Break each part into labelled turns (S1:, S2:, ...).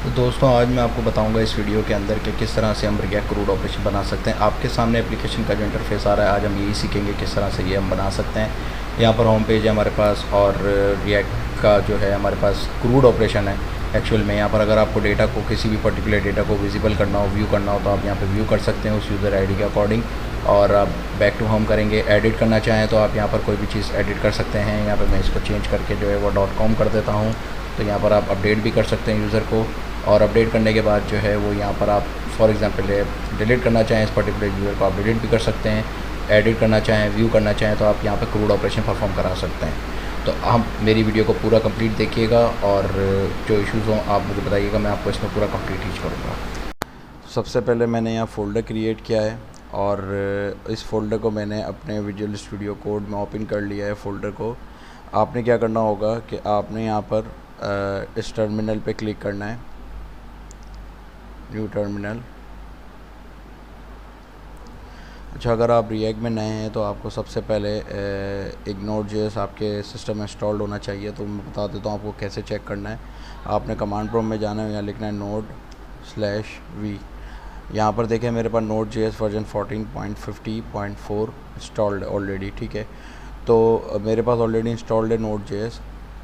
S1: तो दोस्तों आज मैं आपको बताऊंगा इस वीडियो के अंदर कि किस तरह से हम रिएक्ट क्रूड ऑपरेशन बना सकते हैं। आपके सामने एप्लीकेशन का जो इंटरफेस आ रहा है, आज हम यही सीखेंगे किस तरह से ये हम बना सकते हैं। यहाँ पर होम पेज है हमारे पास और रिएक्ट का जो है हमारे पास क्रूड ऑपरेशन है। एक्चुअल में यहाँ पर अगर आपको डेटा को किसी भी पर्टिकुलर डेटा को विजिबल करना हो, व्यू करना हो, तो आप यहाँ पर व्यू कर सकते हैं उस यूज़र आईडी के अकॉर्डिंग। और आप बैक टू होम करेंगे, एडिट करना चाहें तो आप यहाँ पर कोई भी चीज़ एडिट कर सकते हैं। यहाँ पर मैं इसको चेंज करके जो है वो .com कर देता हूँ। तो यहाँ पर आप अपडेट भी कर सकते हैं यूज़र को, और अपडेट करने के बाद जो है वो यहाँ पर आप फॉर एग्ज़ाम्पल डिलीट करना चाहें इस पर्टिकुलर यूज़र को, आप डिलीट भी कर सकते हैं। एडिट करना चाहें, व्यू करना चाहें, तो आप यहाँ पर क्रूड ऑपरेशन परफॉर्म करा सकते हैं। तो हम मेरी वीडियो को पूरा कंप्लीट देखिएगा और जो इश्यूज़ हों आप मुझे बताइएगा, मैं आपको इसमें पूरा कंप्लीट टीच करूँगा। सबसे पहले मैंने यहाँ फ़ोल्डर क्रिएट किया है और इस फ़ोल्डर को मैंने अपने विजुअल स्टूडियो कोड में ओपन कर लिया है फ़ोल्डर को। आपने क्या करना होगा कि आपने यहाँ पर इस टर्मिनल पे क्लिक करना है, न्यू टर्मिनल। अच्छा, अगर आप रिएक्ट में नए हैं तो आपको सबसे पहले एक Node.js आपके सिस्टम में इंस्टॉल्ड होना चाहिए। तो मैं बता देता हूँ आपको कैसे चेक करना है। आपने कमांड प्रॉम्प्ट में जाना है, यहाँ लिखना है node/v। यहाँ पर देखें मेरे पास Node.js वर्जन 14.50.4 इंस्टॉल्ड है ऑलरेडी, ठीक है। तो मेरे पास ऑलरेडी इंस्टॉल्ड है Node.js,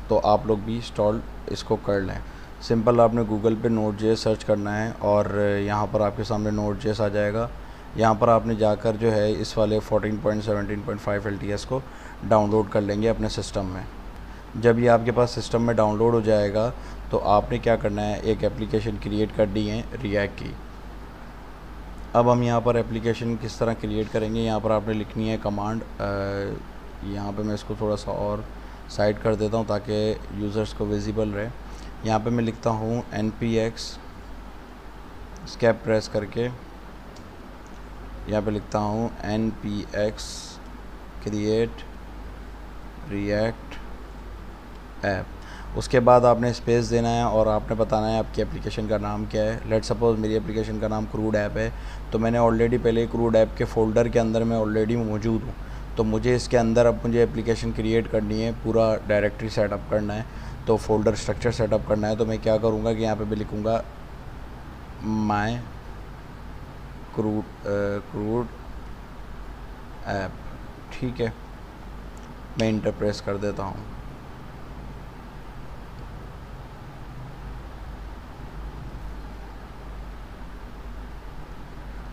S1: तो आप लोग भी इंस्टॉल इसको कर लें। सिंपल आपने गूगल पे Node.js सर्च करना है और यहाँ पर आपके सामने Node.js आ जाएगा। यहाँ पर आपने जाकर जो है इस वाले 14.17.5 LTS को डाउनलोड कर लेंगे अपने सिस्टम में। जब ये आपके पास सिस्टम में डाउनलोड हो जाएगा तो आपने क्या करना है, एक एप्लीकेशन क्रिएट करनी है रिएक्ट की। अब हम यहाँ पर एप्लीकेशन किस तरह क्रिएट करेंगे, यहाँ पर आपने लिखनी है कमांड। यहाँ पे मैं इसको थोड़ा सा और साइड कर देता हूँ ताकि यूज़र्स को विजिबल रहे। यहाँ पे मैं लिखता हूँ npx स्केप प्रेस करके, यहाँ पे लिखता हूँ npx क्रिएट रिएक्ट ऐप। उसके बाद आपने स्पेस देना है और आपने बताना है आपकी एप्लीकेशन का नाम क्या है। लेट सपोज मेरी एप्लीकेशन का नाम क्रूड ऐप है, तो मैंने ऑलरेडी पहले क्रूड ऐप के फ़ोल्डर के अंदर मैं ऑलरेडी मौजूद हूँ। तो मुझे इसके अंदर अब मुझे एप्लीकेशन क्रिएट करनी है, पूरा डायरेक्टरी सेटअप करना है, तो फ़ोल्डर स्ट्रक्चर सेटअप करना है। तो मैं क्या करूँगा कि यहाँ पे मैं लिखूँगा माय क्रूड ऐप, ठीक है। मैं इंटर प्रेस कर देता हूँ।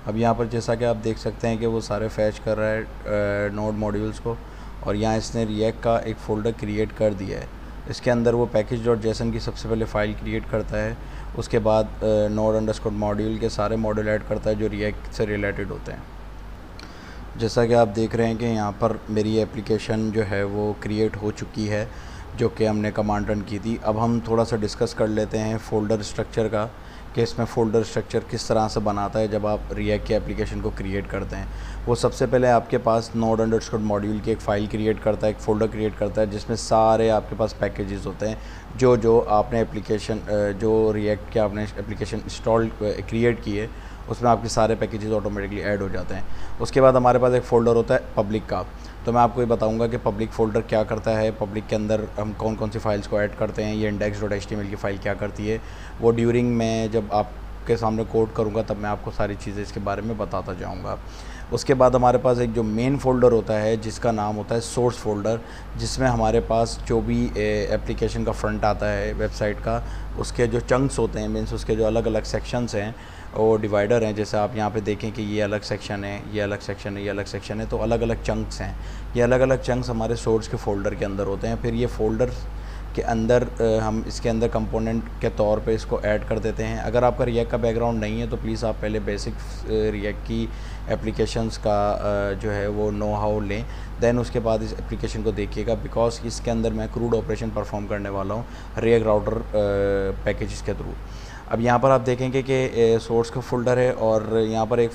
S1: अब यहाँ पर जैसा कि आप देख सकते हैं कि वो सारे फैच कर रहा है नोड मॉड्यूल्स को, और यहाँ इसने रिएक्ट का एक फ़ोल्डर क्रिएट कर दिया है। इसके अंदर वो package.json की सबसे पहले फ़ाइल क्रिएट करता है, उसके बाद node_module के सारे मॉड्यूल ऐड करता है जो रिएक्ट से रिलेटेड होते हैं। जैसा कि आप देख रहे हैं कि यहाँ पर मेरी एप्लीकेशन जो है वो क्रिएट हो चुकी है, जो कि हमने कमांड रन की थी। अब हम थोड़ा सा डिस्कस कर लेते हैं फ़ोल्डर स्ट्रक्चर का, कि इसमें फ़ोल्डर स्ट्रक्चर किस तरह से बनाता है जब आप रिएक्ट की एप्लीकेशन को क्रिएट करते हैं। वो सबसे पहले आपके पास node_module की एक फ़ाइल क्रिएट करता है, एक फ़ोल्डर क्रिएट करता है जिसमें सारे आपके पास पैकेजेस होते हैं जो आपने एप्लीकेशन जो रिएक्ट के आपने एप्लीकेशन इंस्टॉल क्रिएट की है उसमें आपके सारे पैकेजेस ऑटोमेटिकली ऐड हो जाते हैं। उसके बाद हमारे पास एक फ़ोल्डर होता है पब्लिक का। तो मैं आपको ये बताऊंगा कि पब्लिक फ़ोल्डर क्या करता है, पब्लिक के अंदर हम कौन कौन सी फ़ाइल्स को ऐड करते हैं, ये index.html की फ़ाइल क्या करती है, वो ड्यूरिंग मैं जब आपके सामने कोड करूँगा तब मैं आपको सारी चीज़ें इसके बारे में बताता जाऊँगा। उसके बाद हमारे पास एक जो मेन फ़ोल्डर होता है जिसका नाम होता है सोर्स फ़ोल्डर, जिसमें हमारे पास जो भी एप्लीकेशन का फ्रंट आता है वेबसाइट का, उसके जो चंक्स होते हैं, मीन्स उसके जो अलग अलग सेक्शंस हैं वो डिवाइडर हैं। जैसे आप यहाँ पे देखें कि ये अलग सेक्शन है, ये अलग सेक्शन है, ये अलग सेक्शन है, तो अलग अलग चंक्स हैं। ये अलग अलग चंक्स हमारे सोर्स के फ़ोल्डर के अंदर होते हैं। फिर ये फ़ोल्डर के अंदर हम इसके अंदर कंपोनेंट के तौर पे इसको ऐड कर देते हैं। अगर आपका रिएक्ट का बैकग्राउंड नहीं है तो प्लीज़ आप पहले बेसिक रिएक्ट की एप्लीकेशंस का जो है वो नो हाउ लें, देन उसके बाद इस एप्लीकेशन को देखिएगा, बिकॉज इसके अंदर मैं क्रूड ऑपरेशन परफॉर्म करने वाला हूँ रिएक्ट राउटर पैकेजेस के थ्रू। अब यहाँ पर आप देखेंगे कि सोर्स का फ़ोल्डर है और यहाँ पर एक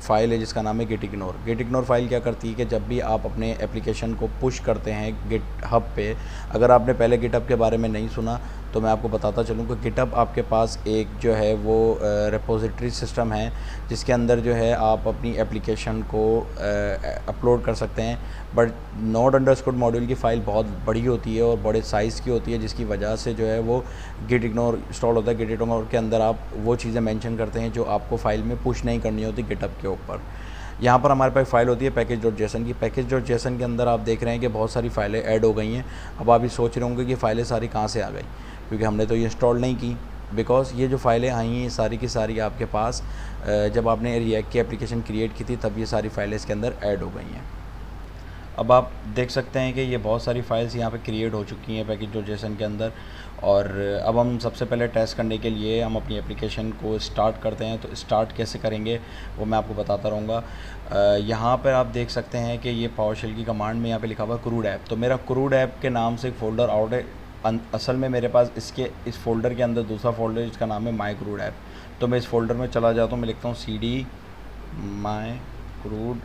S1: फ़ाइल है जिसका नाम है गिट इग्नोर फ़ाइल क्या करती है कि जब भी आप अपने एप्लीकेशन को पुश करते हैं गिटहब पे, अगर आपने पहले गिटहब के बारे में नहीं सुना तो मैं आपको बताता चलूँ कि गिटहब आपके पास एक जो है वो रिपोजिटरी सिस्टम है जिसके अंदर जो है आप अपनी एप्लीकेशन को अपलोड कर सकते हैं। बट node_modules की फ़ाइल बहुत बड़ी होती है और बड़े साइज़ की होती है, जिसकी वजह से जो है वो गिट इग्नोर इंस्टॉल होता है। गिट इग्नोर के अंदर आप वो चीज़ें मेंशन करते हैं जो आपको फ़ाइल में पुश नहीं करनी होती गिटहब के ऊपर। यहाँ पर हमारे पास फ़ाइल होती है package.json की। package.json के अंदर आप देख रहे हैं कि बहुत सारी फ़ाइलें ऐड हो गई हैं। अब आप ये सोच रहे होंगे कि फ़ाइलें सारी कहाँ से आ गई, क्योंकि हमने तो ये इंस्टॉल नहीं की। बिकॉज़ ये जो फ़ाइलें आई हैं सारी की सारी आपके पास जब आपने रिएक्ट की एप्लीकेशन क्रिएट की थी तब ये सारी फ़ाइलें इसके अंदर ऐड हो गई हैं। अब आप देख सकते हैं कि ये बहुत सारी फ़ाइल्स यहाँ पे क्रिएट हो चुकी हैं package.json के अंदर। और अब हम सबसे पहले टेस्ट करने के लिए हम अपनी एप्लीकेशन को स्टार्ट करते हैं। तो स्टार्ट कैसे करेंगे वो मैं आपको बताता रहूँगा। यहाँ पर आप देख सकते हैं कि ये पावरशेल की कमांड में यहाँ पे लिखा हुआ है क्रूड ऐप। तो मेरा क्रूड ऐप के नाम से एक फ़ोल्डर आउट है। असल में मेरे पास इस फ़ोल्डर के अंदर दूसरा फ़ोल्डर जिसका नाम है माई क्रूड ऐप। तो मैं इस फ़ोल्डर में चला जाता हूँ, मैं लिखता हूँ cd माई क्रूड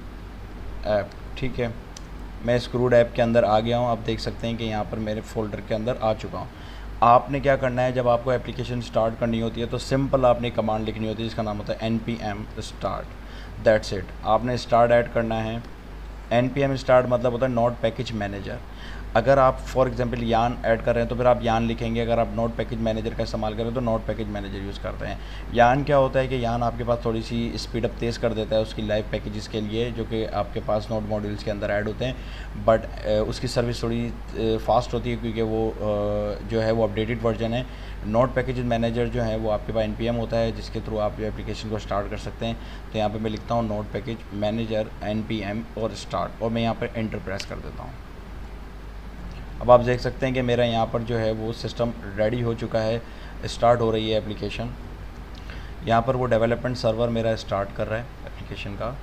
S1: ऐप। ठीक है, मैं इस क्रूड ऐप के अंदर आ गया हूँ। आप देख सकते हैं कि यहाँ पर मेरे फ़ोल्डर के अंदर आ चुका हूँ। आपने क्या करना है, जब आपको एप्लीकेशन स्टार्ट करनी होती है तो सिंपल आपने कमांड लिखनी होती है जिसका नाम होता है npm start। That's it. आपने स्टार्ट ऐड करना है। npm start मतलब होता है नोड पैकेज मैनेजर। अगर आप फॉर एग्जांपल यान ऐड कर रहे हैं तो फिर आप यान लिखेंगे। अगर आप नोड पैकेज मैनेजर का इस्तेमाल करें तो नोड पैकेज मैनेजर यूज़ करते हैं। यान क्या होता है कि यान आपके पास थोड़ी सी स्पीड अप तेज़ कर देता है उसकी लाइव पैकेजेस के लिए जो कि आपके पास नोड मॉड्यूल्स के अंदर ऐड होते हैं। बट उसकी सर्विस थोड़ी फास्ट होती है क्योंकि वो जो है वो अपडेटेड वर्जन है। नोड पैकेज मैनेजर जो है वो आपके पास npm होता है जिसके थ्रू आप जो एप्लीकेशन को स्टार्ट कर सकते हैं। तो यहाँ पर मैं लिखता हूँ नोड पैकेज मैनेजर npm और स्टार्ट, और मैं यहाँ पर एंटर प्रेस कर देता हूँ। अब आप देख सकते हैं कि मेरा यहाँ पर जो है वो सिस्टम रेडी हो चुका है, स्टार्ट हो रही है एप्लीकेशन। यहाँ पर वो डेवलपमेंट सर्वर मेरा स्टार्ट कर रहा है एप्लीकेशन का।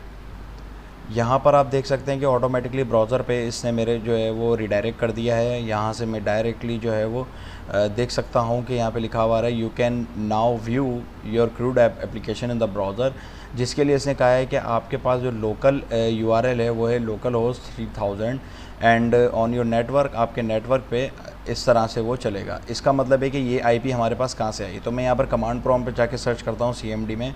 S1: यहाँ पर आप देख सकते हैं कि ऑटोमेटिकली ब्राउज़र पे इसने मेरे जो है वो रिडायरेक्ट कर दिया है। यहाँ से मैं डायरेक्टली जो है वो देख सकता हूँ कि यहाँ पे लिखा हुआ है you can now view your crude app application in the browser, जिसके लिए इसने कहा है कि आपके पास जो लोकल URL है वो है local host 3000 and on your network, आपके नेटवर्क पे इस तरह से वो चलेगा। इसका मतलब है कि ये IP हमारे पास कहाँ से आई। तो मैं यहाँ पर कमांड प्रॉम्प्ट पे जाके सर्च करता हूँ CMD में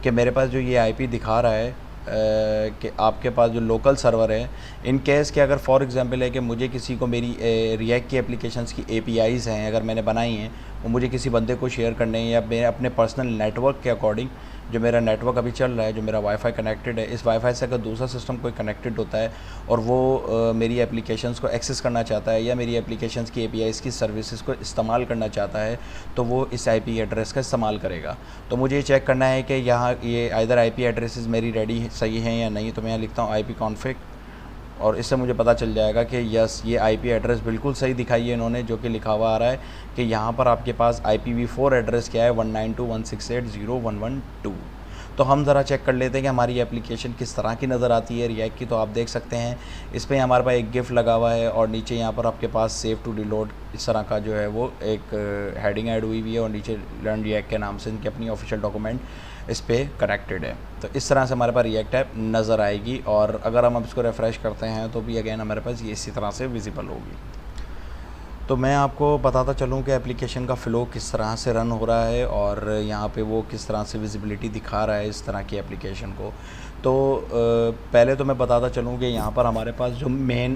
S1: कि मेरे पास जो ये IP दिखा रहा है कि आपके पास जो लोकल सर्वर है, इन केस कि अगर फॉर एग्जांपल है कि मुझे किसी को मेरी रिएक्ट की एप्लीकेशंस की APIs हैं अगर मैंने बनाई हैं वो मुझे किसी बंदे को शेयर करने हैं या मेरे अपने पर्सनल नेटवर्क के अकॉर्डिंग, जो मेरा नेटवर्क अभी चल रहा है, जो मेरा वाईफाई कनेक्टेड है, इस वाईफाई से अगर दूसरा सिस्टम कोई कनेक्टेड होता है और वो मेरी एप्लीकेशंस को एक्सेस करना चाहता है या मेरी एप्लीकेशंस की APIs की सर्विसेज को इस्तेमाल करना चाहता है तो वो इस IP एड्रेस का इस्तेमाल करेगा। तो मुझे ये चेक करना है कि यहाँ ये आइदर IP एड्रेसेस मेरी रेडी सही हैं या नहीं। तो मैं यहाँ लिखता हूँ IP config और इससे मुझे पता चल जाएगा कि यस ये IP एड्रेस बिल्कुल सही दिखाई है इन्होंने, जो कि लिखा हुआ आ रहा है कि यहाँ पर आपके पास IPv4 एड्रेस क्या है 192.168.0.112। तो हम ज़रा चेक कर लेते हैं कि हमारी एप्लीकेशन किस तरह की नज़र आती है रिएक्ट की। तो आप देख सकते हैं इस पर हमारे पास एक गिफ्ट लगा हुआ है और नीचे यहाँ पर आपके पास सेव टू रिलोड इस तरह का जो है वो एक हेडिंग ऐड हुई हुई है और नीचे लर्न रिएक्ट के नाम से इनकी अपनी ऑफिशियल डॉक्यूमेंट इस पर कनेक्टेड है। तो इस तरह से हमारे पास रिएक्ट ऐप नज़र आएगी और अगर हम अब इसको रिफ़्रेश करते हैं तो भी अगेन हमारे पास ये इसी तरह से विजिबल होगी। तो मैं आपको बताता चलूँ कि एप्लीकेशन का फ़्लो किस तरह से रन हो रहा है और यहाँ पे वो किस तरह से विजिबिलिटी दिखा रहा है इस तरह की एप्लीकेशन को। तो पहले तो मैं बताता चलूँ कि यहाँ पर हमारे पास जो मेन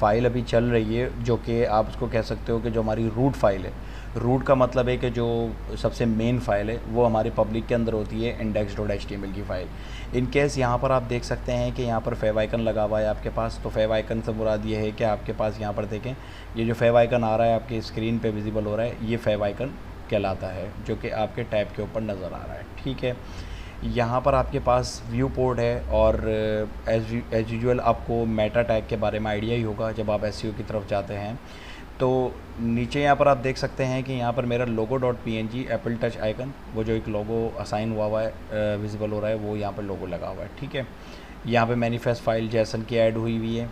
S1: फ़ाइल अभी चल रही है, जो कि आप उसको कह सकते हो कि जो हमारी रूट फ़ाइल है। रूट का मतलब है कि जो सबसे मेन फ़ाइल है वो हमारी पब्लिक के अंदर होती है index.html की फ़ाइल। इन केस यहाँ पर आप देख सकते हैं कि यहाँ पर फेव आइकन लगा हुआ है आपके पास। तो फेव आइकन से मुराद ये है कि आपके पास यहाँ पर देखें ये जो फेव आइकन आ रहा है आपकी स्क्रीन पे विजिबल हो रहा है, ये फेव आइकन कहलाता है, जो कि आपके टैब के ऊपर नज़र आ रहा है। ठीक है, यहाँ पर आपके पास व्यू पोर्ट है और एज यूजुअल आपको मेटा टैग के बारे में आइडिया ही होगा जब आप SEO की तरफ जाते हैं। तो नीचे यहाँ पर आप देख सकते हैं कि यहाँ पर मेरा logo.png एप्पल टच आइकन, वो जो एक लोगो असाइन हुआ है विजिबल हो रहा है, वो यहाँ पर लोगो लगा हुआ है। ठीक है, यहाँ पे मैनिफेस्ट फाइल जैसन की ऐड हुई हुई है।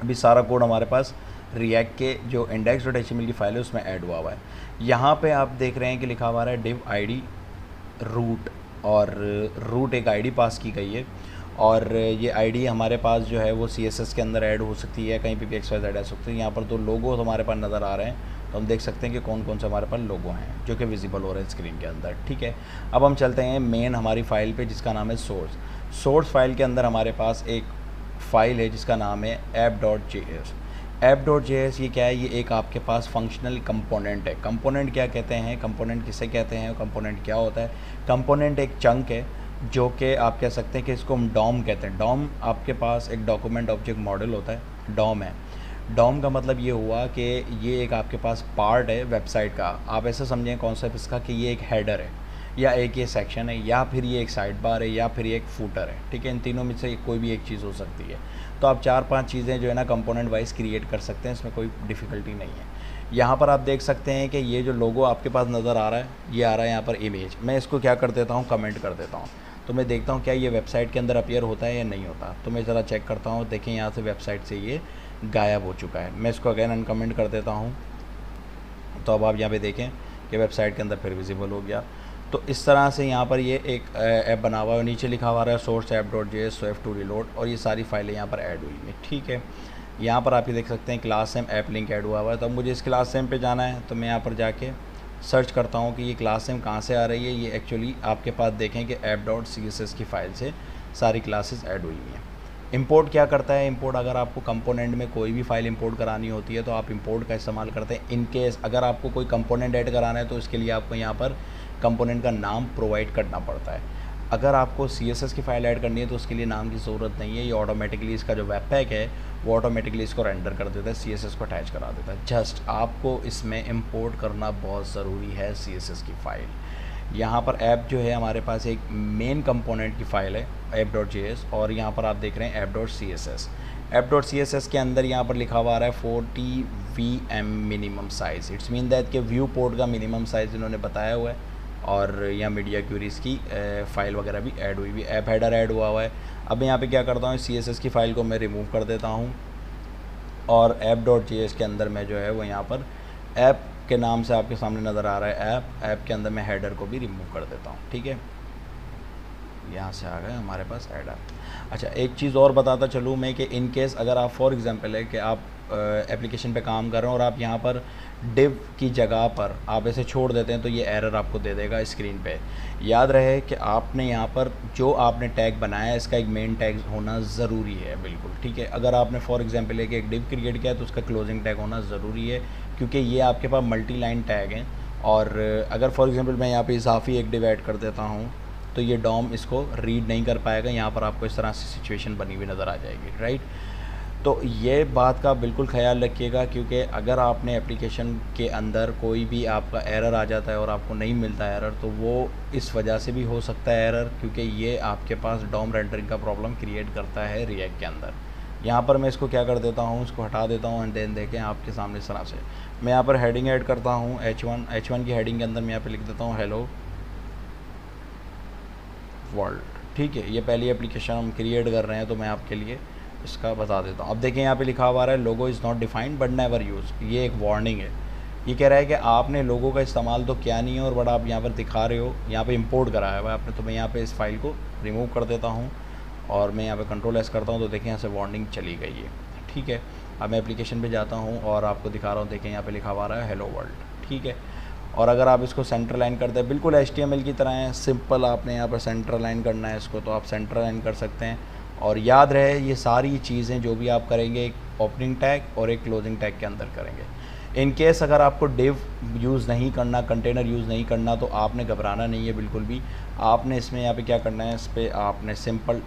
S1: अभी सारा कोड हमारे पास रिएक्ट के जो index.html की फ़ाइल है उसमें ऐड हुआ है। यहाँ पे आप देख रहे हैं कि लिखा हुआ है div id रूट, और रूट एक ID पास की गई है और ये ID हमारे पास जो है वो CSS के अंदर ऐड हो सकती है, कहीं पे भी XYZ ऐड हो सकती है। यहाँ पर दो लोगो हमारे पास नज़र आ रहे हैं, तो हम देख सकते हैं कि कौन कौन से हमारे पास लोगो हैं जो कि विजिबल हो रहे हैं स्क्रीन के अंदर। ठीक है, अब हम चलते हैं मेन हमारी फ़ाइल पे जिसका नाम है सोर्स फाइल के अंदर हमारे पास एक फ़ाइल है जिसका नाम है app.js। app.js ये क्या है, ये एक आपके पास फंक्शनल कंपोनेंट है। कंपोनेंट क्या कहते हैं, कंपोनेंट किसे कहते हैं, कंपोनेंट क्या होता है? कंपोनेंट एक चंक है जो कि आप कह सकते हैं कि इसको हम डॉम कहते हैं। डॉम आपके पास एक डॉक्यूमेंट ऑब्जेक्ट मॉडल होता है, डॉम है। डॉम का मतलब ये हुआ कि ये एक आपके पास पार्ट है वेबसाइट का। आप ऐसे समझें कॉन्सेप्ट इसका कि ये एक हेडर है या एक ये सेक्शन है या फिर ये एक साइड बार है या फिर ये एक फूटर है। ठीक है, इन तीनों में से कोई भी एक चीज़ हो सकती है। तो आप 4-5 चीज़ें जो है ना कंपोनेंट वाइज क्रिएट कर सकते हैं, इसमें कोई डिफ़िकल्टी नहीं है। यहाँ पर आप देख सकते हैं कि ये जो लोगो आपके पास नज़र आ रहा है, ये आ रहा है यहाँ पर इमेज। मैं इसको क्या कर देता हूँ, कमेंट कर देता हूँ। तो मैं देखता हूँ क्या ये वेबसाइट के अंदर अपीयर होता है या नहीं होता। तो मैं ज़रा चेक करता हूँ, देखें यहाँ से वेबसाइट से ये गायब हो चुका है। मैं इसको अगेन अनकमेंट कर देता हूँ। तो अब आप यहाँ पे देखें कि वेबसाइट के अंदर फिर विजिबल हो गया। तो इस तरह से यहाँ पर ये एक ऐप बना हुआ है, नीचे लिखा हुआ है source app.js swift to reload, और ये सारी फाइलें यहाँ पर ऐड हुई हैं। ठीक है, यहाँ पर आप ये देख सकते हैं class name app link add हुआ है। तो अब मुझे इस क्लास नेम पे जाना है, तो मैं यहाँ पर जाके सर्च करता हूँ कि ये क्लास नेम कहाँ से आ रही है। ये एक्चुअली आपके पास देखें कि app.css की फ़ाइल से सारी क्लासेस ऐड हुई हैं। इंपोर्ट क्या करता है, इंपोर्ट अगर आपको कंपोनेंट में कोई भी फ़ाइल इंपोर्ट करानी होती है तो आप इंपोर्ट का इस्तेमाल करते हैं। इन केस अगर आपको कोई कंपोनेंट ऐड कराना है तो इसके लिए आपको यहाँ पर कंपोनेंट का नाम प्रोवाइड करना पड़ता है। अगर आपको CSS की फ़ाइल ऐड करनी है तो उसके लिए नाम की ज़रूरत नहीं है, ये ऑटोमेटिकली इसका जो वेब पैक है वो ऑटोमेटिकली इसको रेंडर कर देता है, CSS को अटैच करा देता है। जस्ट आपको इसमें इंपोर्ट करना बहुत ज़रूरी है CSS की फ़ाइल। यहाँ पर ऐप जो है हमारे पास एक मेन कंपोनेंट की फ़ाइल है app.js, और यहाँ पर आप देख रहे हैं app.css। app.css के अंदर यहाँ पर लिखा हुआ है 40 VM minimum size. It's mean that कि व्यू पोर्ट का मिनिमम साइज़ इन्होंने बताया हुआ है, और यहाँ मीडिया क्यूरीज की फ़ाइल वगैरह भी ऐड हुई हुई, ऐप हेडर ऐड हुआ है। अब मैं यहाँ पे क्या करता हूँ, CSS की फ़ाइल को मैं रिमूव कर देता हूँ, और app.js के अंदर मैं जो है वो यहाँ पर ऐप के नाम से आपके सामने नज़र आ रहा है ऐप के अंदर मैं हेडर को भी रिमूव कर देता हूँ। ठीक है, यहाँ से आ गए हमारे पास हेडर। अच्छा, एक चीज़ और बताता चलूँ मैं कि इन केस अगर आप फॉर एग्जांपल है कि आप एप्लीकेशन पे काम कर रहे हो और आप यहाँ पर डिव की जगह पर आप ऐसे छोड़ देते हैं तो ये एरर आपको दे देगा स्क्रीन पे। याद रहे कि आपने यहाँ पर जो आपने टैग बनाया है इसका एक मेन टैग होना ज़रूरी है, बिल्कुल। ठीक है, अगर आपने फॉर एग्जांपल है कि एक डिव क्रिएट किया है तो उसका क्लोजिंग टैग होना ज़रूरी है, क्योंकि ये आपके पास मल्टी लाइन टैग हैं। और अगर फॉर एग्जांपल मैं यहाँ पे इजाफी एक डिव ऐड कर देता हूँ तो ये डॉम इसको रीड नहीं कर पाएगा। यहाँ पर आपको इस तरह से सिचुएशन बनी हुई नज़र आ जाएगी, राइट। तो ये बात का बिल्कुल ख्याल रखिएगा, क्योंकि अगर आपने एप्लीकेशन के अंदर कोई भी आपका एरर आ जाता है और आपको नहीं मिलता एरर, तो वो इस वजह से भी हो सकता है एरर, क्योंकि ये आपके पास डॉम रेंडरिंग का प्रॉब्लम क्रिएट करता है रिएक्ट के अंदर। यहाँ पर मैं इसको क्या कर देता हूँ, इसको हटा देता हूँ एंड देन देखें आपके सामने इस तरह से मैं यहाँ पर हेडिंग ऐड करता हूँ H1 की हेडिंग के अंदर मैं यहाँ पर लिख देता हूँ हेलो वर्ल्ड। ठीक है, ये पहली एप्लीकेशन हम क्रिएट कर रहे हैं तो मैं आपके लिए इसका बता देता हूँ। अब देखें यहाँ पे लिखा हुआ है logo is not defined but never use. ये एक वार्निंग है, ये कह रहा है कि आपने लोगो का इस्तेमाल तो किया नहीं है और बट आप यहाँ पर दिखा रहे हो, यहाँ पे इंपोर्ट कराया हुआ है आपने। तो मैं यहाँ पे इस फाइल को रिमूव कर देता हूँ और मैं यहाँ पे Ctrl+S करता हूँ तो देखें यहाँ से वार्निंग चली गई है। ठीक है, अब मैं एप्लीकेशन पे जाता हूँ और आपको दिखा रहा हूँ, देखें यहाँ पे लिखा हुआ है हेलो वर्ल्ड। ठीक है, और अगर आप इसको सेंटर लाइन करते हैं बिल्कुल HTML की तरह है, सिंपल आपने यहाँ पर सेंटर लाइन करना है इसको, तो आप सेंटर लाइन कर सकते हैं। और याद रहे ये सारी चीज़ें जो भी आप करेंगे एक ओपनिंग टैग और एक क्लोजिंग टैग के अंदर करेंगे। इन केस अगर आपको डिव यूज़ नहीं करना, कंटेनर यूज़ नहीं करना, तो आपने घबराना नहीं है बिल्कुल भी। आपने इसमें यहाँ पे क्या करना है, इस पर आपने सिंपल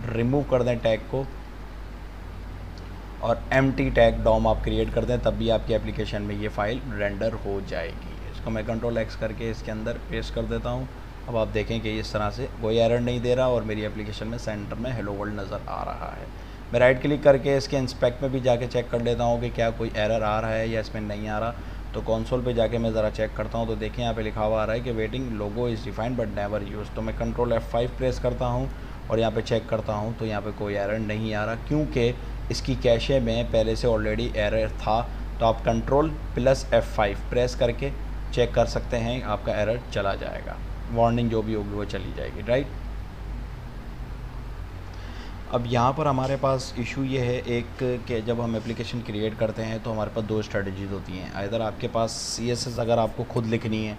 S1: रिमूव कर दें टैग को और एम्प्टी टैग डॉम आप क्रिएट कर दें, तब भी आपकी एप्लीकेशन में ये फ़ाइल रेंडर हो जाएगी। इसको मैं Ctrl+X करके इसके अंदर पेस्ट कर देता हूँ। अब आप देखें कि इस तरह से कोई एरर नहीं दे रहा और मेरी एप्लीकेशन में सेंटर में हेलो वर्ल्ड नज़र आ रहा है। मैं राइट क्लिक करके इसके इंस्पेक्ट में भी जाके चेक कर लेता हूँ कि क्या कोई एरर आ रहा है या इसमें नहीं आ रहा। तो कंसोल पे जाके मैं ज़रा चेक करता हूँ तो देखें यहाँ पे लिखा हुआ आ रहा है कि waiting logo is defined but never use. तो मैं Ctrl+F5 प्रेस करता हूँ और यहाँ पे चेक करता हूँ तो यहाँ पे कोई एरर नहीं आ रहा, क्योंकि इसकी कैशे में पहले से ऑलरेडी एरर था। तो आप Ctrl+F5 प्रेस करके चेक कर सकते हैं, आपका एरर चला जाएगा, वार्निंग जो भी होगी वो चली जाएगी, राइट। अब यहाँ पर हमारे पास इशू ये है एक कि जब हम एप्लीकेशन क्रिएट करते हैं तो हमारे पास दो स्ट्रेटजीज़ होती हैं। इधर आपके पास CSS अगर आपको खुद लिखनी है,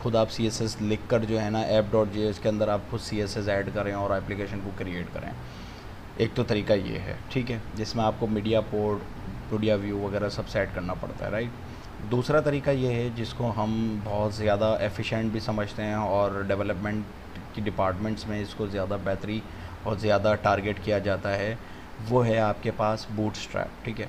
S1: खुद आप CSS लिख कर जो है ना app.js के अंदर आप खुद CSS ऐड करें और एप्लीकेशन को क्रिएट करें। एक तो तरीका ये है, ठीक है, जिसमें आपको मीडिया पोर्ट, मीडिया व्यू वगैरह सब सेट करना पड़ता है, राइट। दूसरा तरीका ये है जिसको हम बहुत ज़्यादा एफिशिएंट भी समझते हैं और डेवलपमेंट की डिपार्टमेंट्स में इसको ज़्यादा बेहतरी और ज़्यादा टारगेट किया जाता है, वो है आपके पास बूटस्ट्रैप, ठीक है।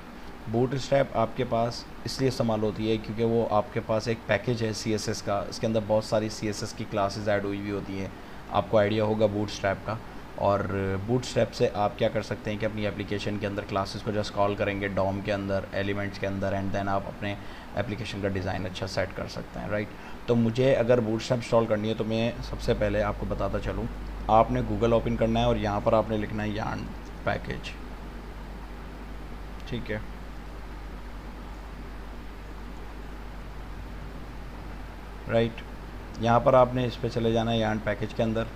S1: बूटस्ट्रैप आपके पास इसलिए इस्तेमाल होती है क्योंकि वो आपके पास एक पैकेज है CSS का, इसके अंदर बहुत सारी CSS की क्लासेस ऐड हुई होती हैं, आपको आइडिया होगा बूटस्ट्रैप का। और बूटस्ट्रैप से आप क्या कर सकते हैं कि अपनी एप्लीकेशन के अंदर क्लासेस को जस्ट कॉल करेंगे डॉम के अंदर, एलिमेंट्स के अंदर, एंड देन आप अपने एप्लीकेशन का डिज़ाइन अच्छा सेट कर सकते हैं, राइट। तो मुझे अगर बूटस्ट्रैप इंस्टॉल करनी है तो मैं सबसे पहले आपको बताता चलूँ, आपने गूगल ओपन करना है और यहाँ पर आपने लिखना है यार्न पैकेज, ठीक है। राइट, यहाँ पर आपने इस पे चले जाना है यार्न पैकेज के अंदर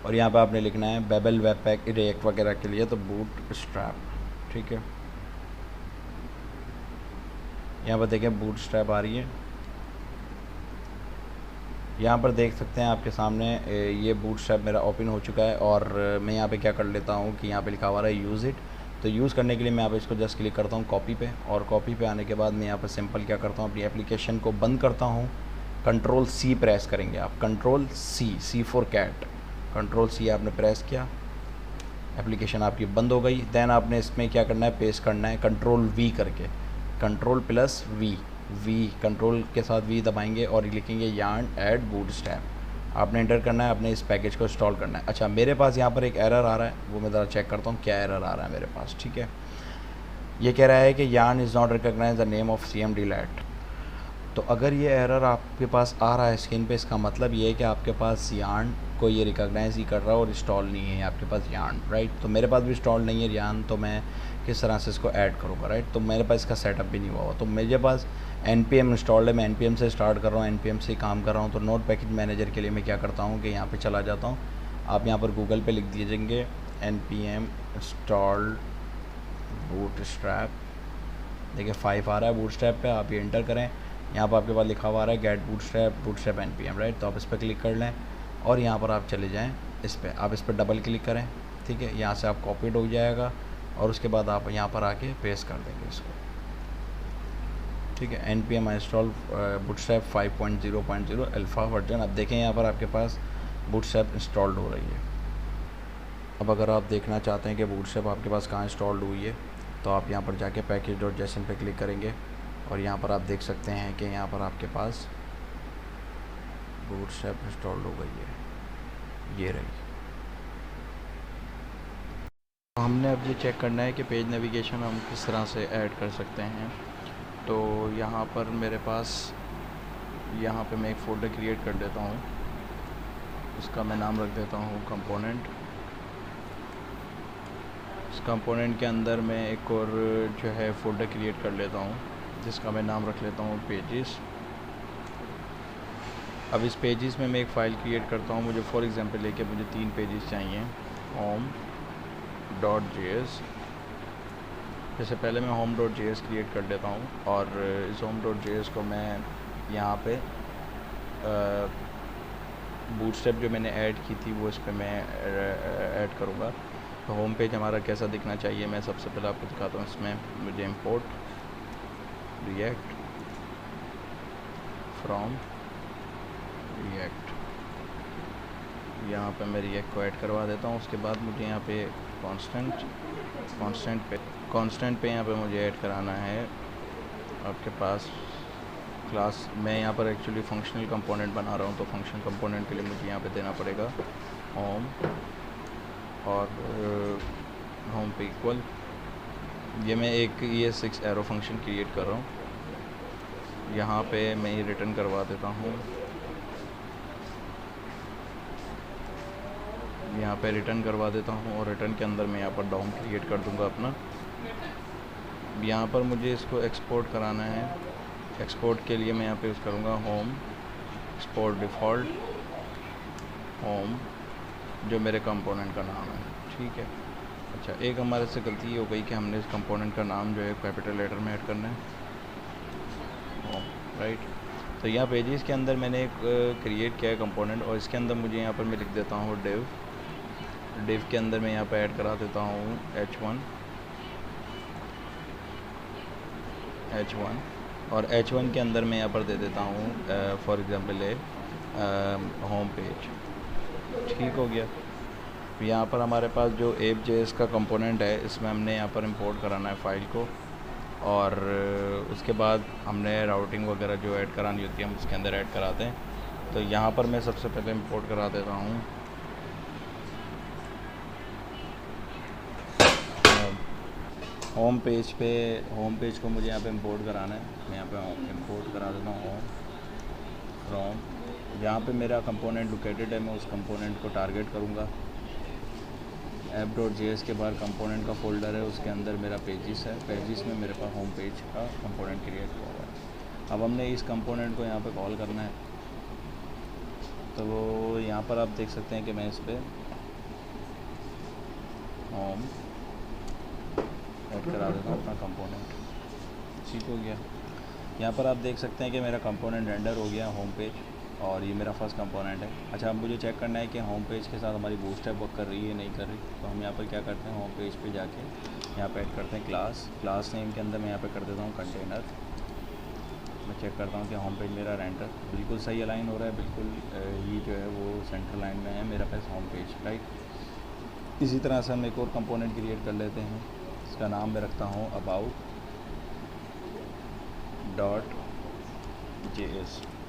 S1: और यहाँ पे आपने लिखना है बेबल वेब पैक रिएक्ट वगैरह के लिए तो बूटस्ट्रैप, ठीक है। यहाँ पर देखें बूटस्ट्रैप आ रही है, यहाँ पर देख सकते हैं आपके सामने ये बूटस्ट्रैप मेरा ओपन हो चुका है। और मैं यहाँ पे क्या कर लेता हूँ कि यहाँ पे लिखा हुआ है यूज़ इट, तो यूज़ करने के लिए मैं यहाँ पे इसको जस्ट क्लिक करता हूँ कॉपी पे, और कॉपी पे आने के बाद मैं यहाँ पे सिंपल क्या करता हूँ, अपनी एप्लीकेशन को बंद करता हूँ। Ctrl+C प्रेस करेंगे आप, Ctrl+C फॉर कैट, Ctrl+C आपने प्रेस किया, एप्लीकेशन आपकी बंद हो गई। देन आपने इसमें क्या करना है, पेस्ट करना है Ctrl+V करके, Ctrl+V, कंट्रोल के साथ V दबाएंगे और लिखेंगे यार्न ऐड बूटस्ट्रैप, आपने एंटर करना है, आपने इस पैकेज को इंस्टॉल करना है। अच्छा, मेरे पास यहाँ पर एक एरर आ रहा है, वो मैं ज़रा चेक करता हूँ क्या एरर आ रहा है मेरे पास, ठीक है। ये कह रहा है कि yarn is not recognize the name of cmd-lat। तो अगर ये एरर आपके पास आ रहा है स्क्रीन पे, इसका मतलब ये है कि आपके पास यार्न को ये रिकॉग्नाइज ही कर रहा है और इंस्टॉल नहीं है आपके पास यार्न, राइट। तो मेरे पास भी इंस्टॉल नहीं है यार्न, तो मैं किस तरह से इसको ऐड करूँगा, राइट। तो मेरे पास इसका सेटअप भी नहीं हुआ, तो मेरे पास npm इंस्टॉल्ड है, मैं npm से स्टार्ट कर रहा हूँ, npm से काम कर रहा हूँ। तो नोड पैकेज मैनेजर के लिए मैं क्या करता हूँ कि यहाँ पे चला जाता हूँ, आप यहाँ पर गूगल पे लिख दीजिएंगे npm इंस्टॉल बूटस्ट्रैप, देखिए 5 आ रहा है बूटस्ट्रैप पे, आप ये इंटर करें, यहाँ पर आपके पास लिखा हुआ आ रहा है गेट बूटस्ट्रैप npm, राइट। तो आप इस पर क्लिक कर लें और यहाँ पर आप चले जाएँ इस पर, आप इस पर डबल क्लिक करें, ठीक है। यहाँ से आप कॉपीड हो जाएगा और उसके बाद आप यहाँ पर आके पेस्ट कर देंगे इसको, ठीक है। npm install bootstrap 5.0.0 alpha version. अब देखें यहाँ पर आपके पास बूटस्ट्रैप इंस्टॉल्ड हो रही है। अब अगर आप देखना चाहते हैं कि बूटस्ट्रैप आपके पास कहाँ इंस्टॉल्ड हुई है, तो आप यहाँ पर जाके package.json पे क्लिक करेंगे और यहाँ पर आप देख सकते हैं कि यहाँ पर आपके पास बूटस्ट्रैप इंस्टॉल्ड हो गई है, ये रही। तो हमने अब ये चेक करना है कि पेज नेविगेशन हम किस तरह से ऐड कर सकते हैं। तो यहाँ पर मेरे पास, यहाँ पे मैं एक फ़ोल्डर क्रिएट कर देता हूँ, इसका मैं नाम रख देता हूँ कंपोनेंट। इस कंपोनेंट के अंदर मैं एक और जो है फ़ोल्डर क्रिएट कर लेता हूँ जिसका मैं नाम रख लेता हूँ पेजेस। अब इस पेजेस में मैं एक फ़ाइल क्रिएट करता हूँ, मुझे फॉर एग्जांपल लेके मुझे 3 पेजेस चाहिए, home.js। जैसे पहले मैं home.js क्रिएट कर लेता हूँ और इस home.js को मैं यहाँ पे बूटस्ट्रैप जो मैंने ऐड की थी वो इस पर मैं ऐड करूँगा। तो होम पेज हमारा कैसा दिखना चाहिए, मैं सबसे पहले आपको दिखाता हूँ। इसमें मुझे इंपोर्ट रिएक्ट फ्रॉम रिएक्ट, यहाँ पे मैं रिएक्ट को ऐड करवा देता हूँ। उसके बाद मुझे यहाँ पे कांस्टेंट पे यहाँ पे मुझे ऐड कराना है आपके पास क्लास। मैं यहाँ पर एक्चुअली फंक्शनल कंपोनेंट बना रहा हूँ, तो फंक्शनल कंपोनेंट के लिए मुझे यहाँ पे देना पड़ेगा होम और होम पे इक्वल, ये मैं एक ES6 एरो फंक्शन क्रिएट कर रहा हूँ। यहाँ पे मैं ये रिटर्न करवा देता हूँ, यहाँ पे रिटर्न करवा देता हूँ और रिटर्न के अंदर मैं यहाँ पर डॉम क्रिएट कर दूँगा अपना। यहाँ पर मुझे इसको एक्सपोर्ट कराना है, एक्सपोर्ट के लिए मैं यहाँ पे यूज़ करूँगा होम एक्सपोर्ट डिफ़ॉल्ट होम, जो मेरे कंपोनेंट का नाम है, ठीक है। अच्छा, एक हमारे से गलती ये हो गई कि हमने इस कंपोनेंट का नाम जो है कैपिटल लेटर में ऐड करना है, राइट। तो यहाँ पेजेस के अंदर मैंने एक क्रिएट किया है कंपोनेंट, और इसके अंदर मुझे यहाँ पर मैं लिख देता हूँ डिव के अंदर मैं यहाँ पर ऐड करा देता हूँ h1, और h1 के अंदर मैं यहाँ पर दे देता हूँ फॉर एग्ज़ाम्पल होम पेज। ठीक हो गया। यहाँ पर हमारे पास जो app.js का कंपोनेंट है, इसमें हमने यहाँ पर इंपोर्ट कराना है फ़ाइल को, और उसके बाद हमने राउटिंग वगैरह जो ऐड करानी होती है हम उसके अंदर ऐड कराते हैं। तो यहाँ पर मैं सबसे पहले इंपोर्ट करा देता हूँ होम पेज को मुझे यहाँ पे इंपोर्ट कराना है। मैं यहाँ पे इंपोर्ट करा देता हूँ होम फ्रॉम, यहाँ पे मेरा कंपोनेंट लोकेटेड है, मैं उस कंपोनेंट को टारगेट करूँगा। app.js के बाद कंपोनेंट का फ़ोल्डर है, उसके अंदर मेरा पेजेस है, पेजेस में मेरे पास होम पेज का कंपोनेंट क्रिएट हुआ हुआ है। अब हमने इस कंपोनेंट को यहाँ पे कॉल करना है। तो वो यहाँ पर आप देख सकते हैं कि मैं इस पर होम ऐड करा देता हूँ अपना कंपोनेंट। ठीक हो गया। यहाँ पर आप देख सकते हैं कि मेरा कंपोनेंट रेंडर हो गया होम पेज, और ये मेरा फर्स्ट कंपोनेंट है। अच्छा, अब मुझे चेक करना है कि होम पेज के साथ हमारी बूटस्ट्रैप वर्क कर रही है नहीं कर रही। तो हम यहाँ पर क्या करते हैं, होम पेज पे जाके यहाँ पे ऐड करते हैं क्लास नेम के अंदर मैं यहाँ पे कर देता हूँ कंटेनर। मैं चेक करता हूँ कि होम पेज मेरा रेंडर बिल्कुल सही अलाइन हो रहा है, बिल्कुल ये जो है वो सेंटर लाइन में है मेरा पास होम पेज, राइट। इसी तरह से हम एक और कंपोनेंट क्रिएट कर लेते हैं। इसका नाम मैं रखता हूँ about.js,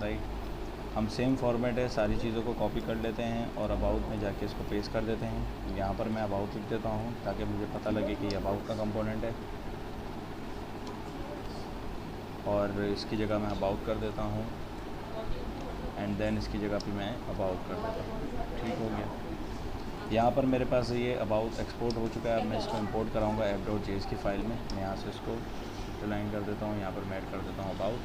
S1: राइट। हम सेम फॉर्मेट है, सारी चीज़ों को कॉपी कर लेते हैं और अबाउट में जाके इसको पेस्ट कर देते हैं। यहाँ पर मैं अबाउट लिख देता हूँ ताकि मुझे पता लगे कि ये अबाउट का कंपोनेंट है, और इसकी जगह मैं अबाउट कर देता हूँ, एंड देन इसकी जगह पे मैं अबाउट कर देता हूँ। ठीक हो गया। यहाँ पर मेरे पास ये अबाउट एक्सपोर्ट हो चुका है। अब मैं इसको इंपोर्ट कराऊँगा app.js की फ़ाइल में। मैं यहाँ से इसको लाइन कर देता हूँ, यहाँ पर मैं ऐड कर देता हूँ अबाउट,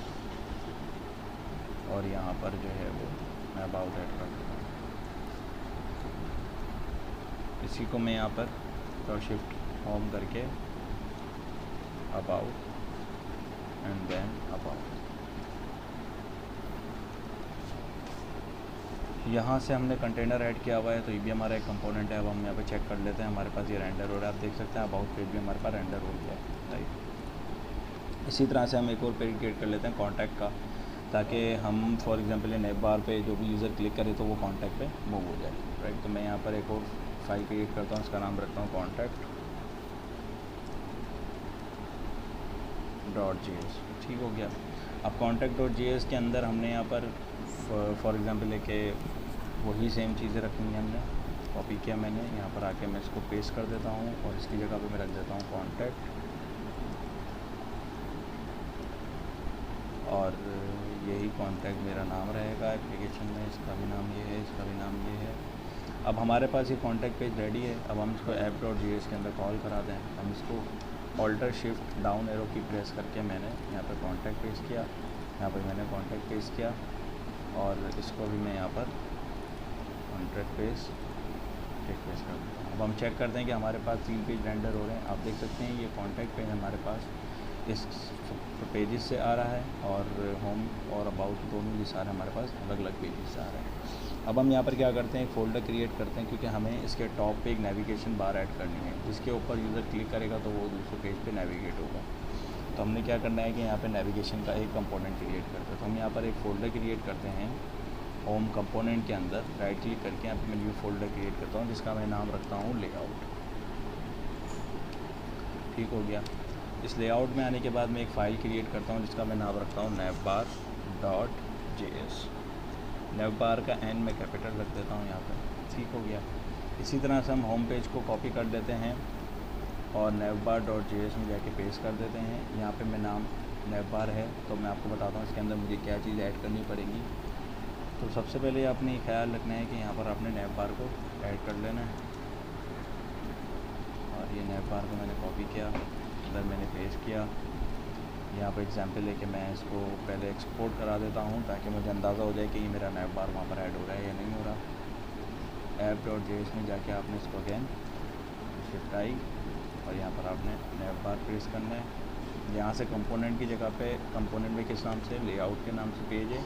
S1: और यहाँ पर जो है वो मैं अबाउट ऐड कर देता हूँ। इसी को मैं यहाँ पर शिफ्ट होम करके अबाउट एंड देन अबाउट। यहाँ से हमने कंटेनर ऐड किया हुआ है, तो ये भी हमारा एक कंपोनेंट है। अब हम यहाँ पे चेक कर लेते हैं, हमारे पास ये रेंडर हो रहा है। आप देख सकते हैं अबाउट पेज भी हमारे पास रेंडर हो गया है, राइट। इसी तरह से हम एक और पेज क्रिएट कर लेते हैं कॉन्टैक्ट का, ताकि हम फॉर एग्जांपल ये नेव बार पे जो भी यूज़र क्लिक करे तो वो कॉन्टैक्ट पे मूव हो जाए, राइट। तो मैं यहाँ पर एक और फाइल क्रिएट करता हूँ, इसका नाम रखता हूँ contact.js। ठीक हो गया। अब contact.js के अंदर हमने यहाँ पर फॉर एग्जांपल लेके वही सेम चीज़ें रखनी है, हमने कॉपी किया मैंने। यहाँ पर आके मैं इसको पेस्ट कर देता हूँ और इसकी जगह पे मैं रख देता हूँ कॉन्टैक्ट, और यही कॉन्टैक्ट मेरा नाम रहेगा एप्लीकेशन में। इसका भी नाम ये है, इसका भी नाम ये है। अब हमारे पास ये कॉन्टैक्ट पेज रेडी है। अब हम इसको app.js के अंदर कॉल करा दें। हम इसको ऑल्टर शिफ्ट डाउन एरो की प्रेस करके मैंने यहाँ पर कॉन्टैक्ट पेस्ट किया, यहाँ पर मैंने कॉन्टैक्ट पेस्ट किया, और इसको भी मैं यहाँ पर कॉन्टैक्ट पेस्ट कर देता हूँ। अब हम चेक करते हैं कि हमारे पास 3 पेज रेंडर हो रहे हैं। आप देख सकते हैं ये कॉन्टैक्ट पेज हमारे पास इस पेजेस से आ रहा है, और होम और अबाउट दोनों भी सारे हमारे पास अलग अलग पेजेस से आ रहे हैं। अब हम यहाँ पर क्या करते हैं, एक फ़ोल्डर क्रिएट करते हैं, क्योंकि हमें इसके टॉप पे एक नेविगेशन बार ऐड करनी है, जिसके ऊपर यूज़र क्लिक करेगा तो वो दूसरे पेज पे नेविगेट होगा। तो हमने क्या करना है कि यहाँ पे नेविगेशन का एक कंपोनेंट क्रिएट करते हैं। तो हम यहाँ पर एक फ़ोल्डर क्रिएट करते हैं होम कंपोनेंट के अंदर, राइट क्लिक करके यहाँ पर मैं न्यू फोल्डर क्रिएट करता हूँ, जिसका मैं नाम रखता हूँ लेआउट। ठीक हो गया। इस लेआउट में आने के बाद मैं एक फ़ाइल क्रिएट करता हूँ जिसका मैं नाम रखता हूँ navbar.js। navbar का n मैं कैपिटल रख देता हूँ यहाँ पे। ठीक हो गया। इसी तरह से हम होम पेज को कॉपी कर देते हैं और navbar.js में जाके पेस्ट कर देते हैं। यहाँ पे मैं नाम navbar है, तो मैं आपको बताता हूँ इसके अंदर मुझे क्या चीज़ ऐड करनी पड़ेगी। तो सबसे पहले आपने ख्याल रखना है कि यहाँ पर आपने navbar को ऐड कर लेना है, और ये navbar को मैंने कॉपी किया, इधर मैंने पेस्ट किया। यहाँ पर एग्जांपल लेके मैं इसको पहले एक्सपोर्ट करा देता हूँ ताकि मुझे अंदाज़ा हो जाए कि ये मेरा navbar वहाँ पर ऐड हो रहा है या नहीं हो रहा। app.js में जाके आपने इसको अगेन शिफ्ट आई और यहाँ पर आपने नैव बार प्रेस करना है। यहाँ से कंपोनेंट की जगह पे कंपोनेंट में किस नाम से, लेआउट के नाम से पेज है